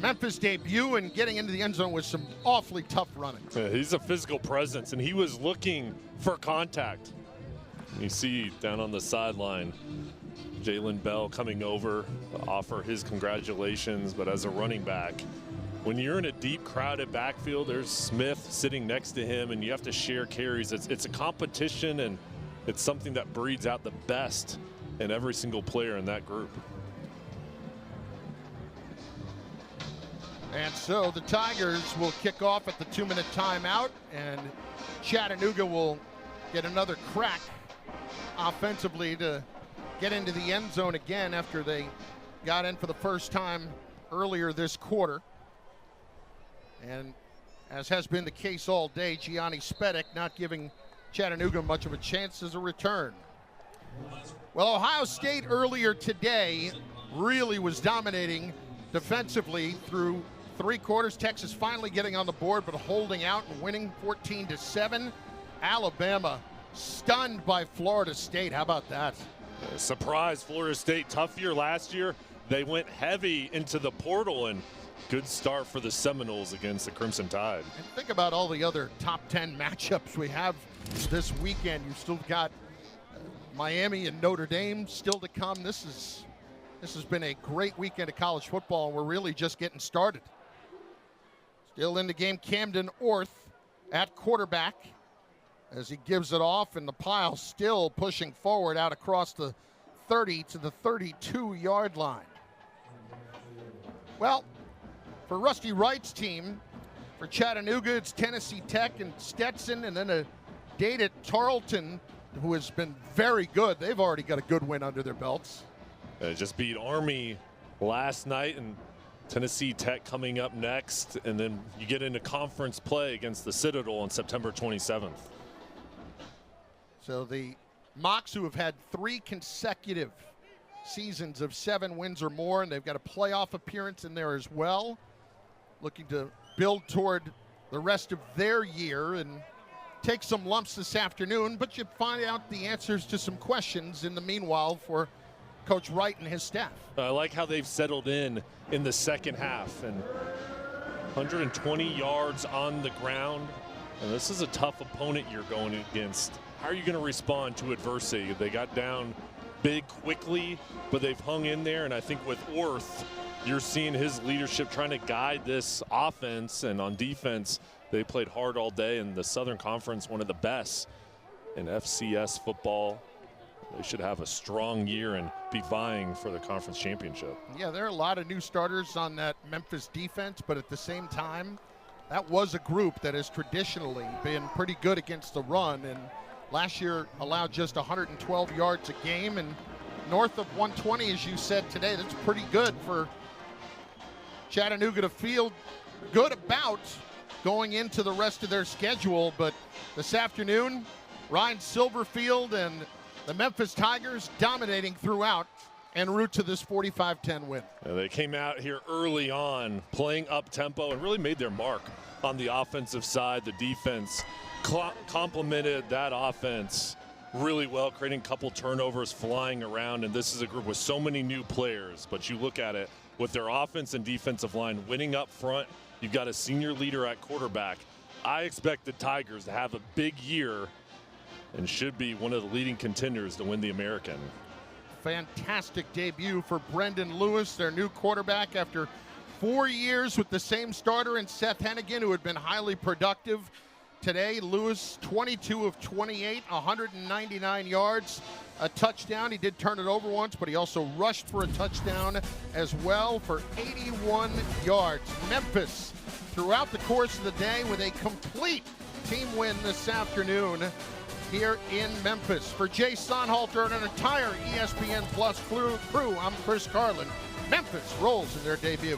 Memphis debut and getting into the end zone with some awfully tough running. Yeah, he's a physical presence, and he was looking for contact. You see down on the sideline, Jalen Bell coming over to offer his congratulations, but as a running back, when you're in a deep, crowded backfield, there's Smith sitting next to him, and you have to share carries. It's a competition, and it's something that breeds out the best in every single player in that group. And so the Tigers will kick off at the 2-minute timeout, and Chattanooga will get another crack offensively to get into the end zone again after they got in for the first time earlier this quarter. And as has been the case all day, Gianni Spedic not giving Chattanooga much of a chance as a return. Well, Ohio State earlier today really was dominating defensively through 3 quarters. Texas finally getting on the board, but holding out and winning 14-7. Alabama stunned by Florida State. How about that? Surprise, Florida State. Tough year last year. They went heavy into the portal, and good start for the Seminoles against the Crimson Tide. And think about all the other top 10 matchups we have this weekend. You've still got Miami and Notre Dame still to come. This has been a great weekend of college football, and we're really just getting started. Still in the game, Camden Orth at quarterback as he gives it off, and the pile still pushing forward out across the 30 to the 32-yard line. Well, for Rusty Wright's team, for Chattanooga, it's Tennessee Tech and Stetson, and then a date at Tarleton, who has been very good. They've already got a good win under their belts. Just beat Army last night, and Tennessee Tech coming up next, and then you get into conference play against the Citadel on September 27th. So the Mocs, who have had 3 consecutive seasons of 7 wins or more, and they've got a playoff appearance in there as well, looking to build toward the rest of their year and take some lumps this afternoon, but you find out the answers to some questions in the meanwhile for Coach Wright and his staff. I like how they've settled in the second half, and 120 yards on the ground. And this is a tough opponent you're going against. How are you going to respond to adversity? They got down big quickly, but they've hung in there. And I think with Orth, you're seeing his leadership trying to guide this offense. And on defense, they played hard all day. And the Southern Conference, one of the best in FCS football. They should have a strong year and be vying for the conference championship. Yeah, there are a lot of new starters on that Memphis defense, but at the same time, that was a group that has traditionally been pretty good against the run, and last year allowed just 112 yards a game, and north of 120, as you said today. That's pretty good for Chattanooga to feel good about going into the rest of their schedule. But this afternoon, Ryan Silverfield and the Memphis Tigers dominating throughout en route to this 45-10 win. They came out here early on playing up-tempo and really made their mark on the offensive side. The defense complemented that offense really well, creating a couple turnovers, flying around. And this is a group with so many new players. But you look at it with their offense and defensive line winning up front. You've got a senior leader at quarterback. I expect the Tigers to have a big year and should be one of the leading contenders to win the American. Fantastic debut for Brendan Lewis, their new quarterback, after 4 years with the same starter in Seth Hennigan, who had been highly productive. Today, Lewis, 22 of 28, 199 yards, a touchdown. He did turn it over once, but he also rushed for a touchdown as well for 81 yards. Memphis, throughout the course of the day, with a complete team win this afternoon here in Memphis. For Jay Sonhalter and an entire ESPN Plus crew, I'm Chris Carlin. Memphis rolls in their debut.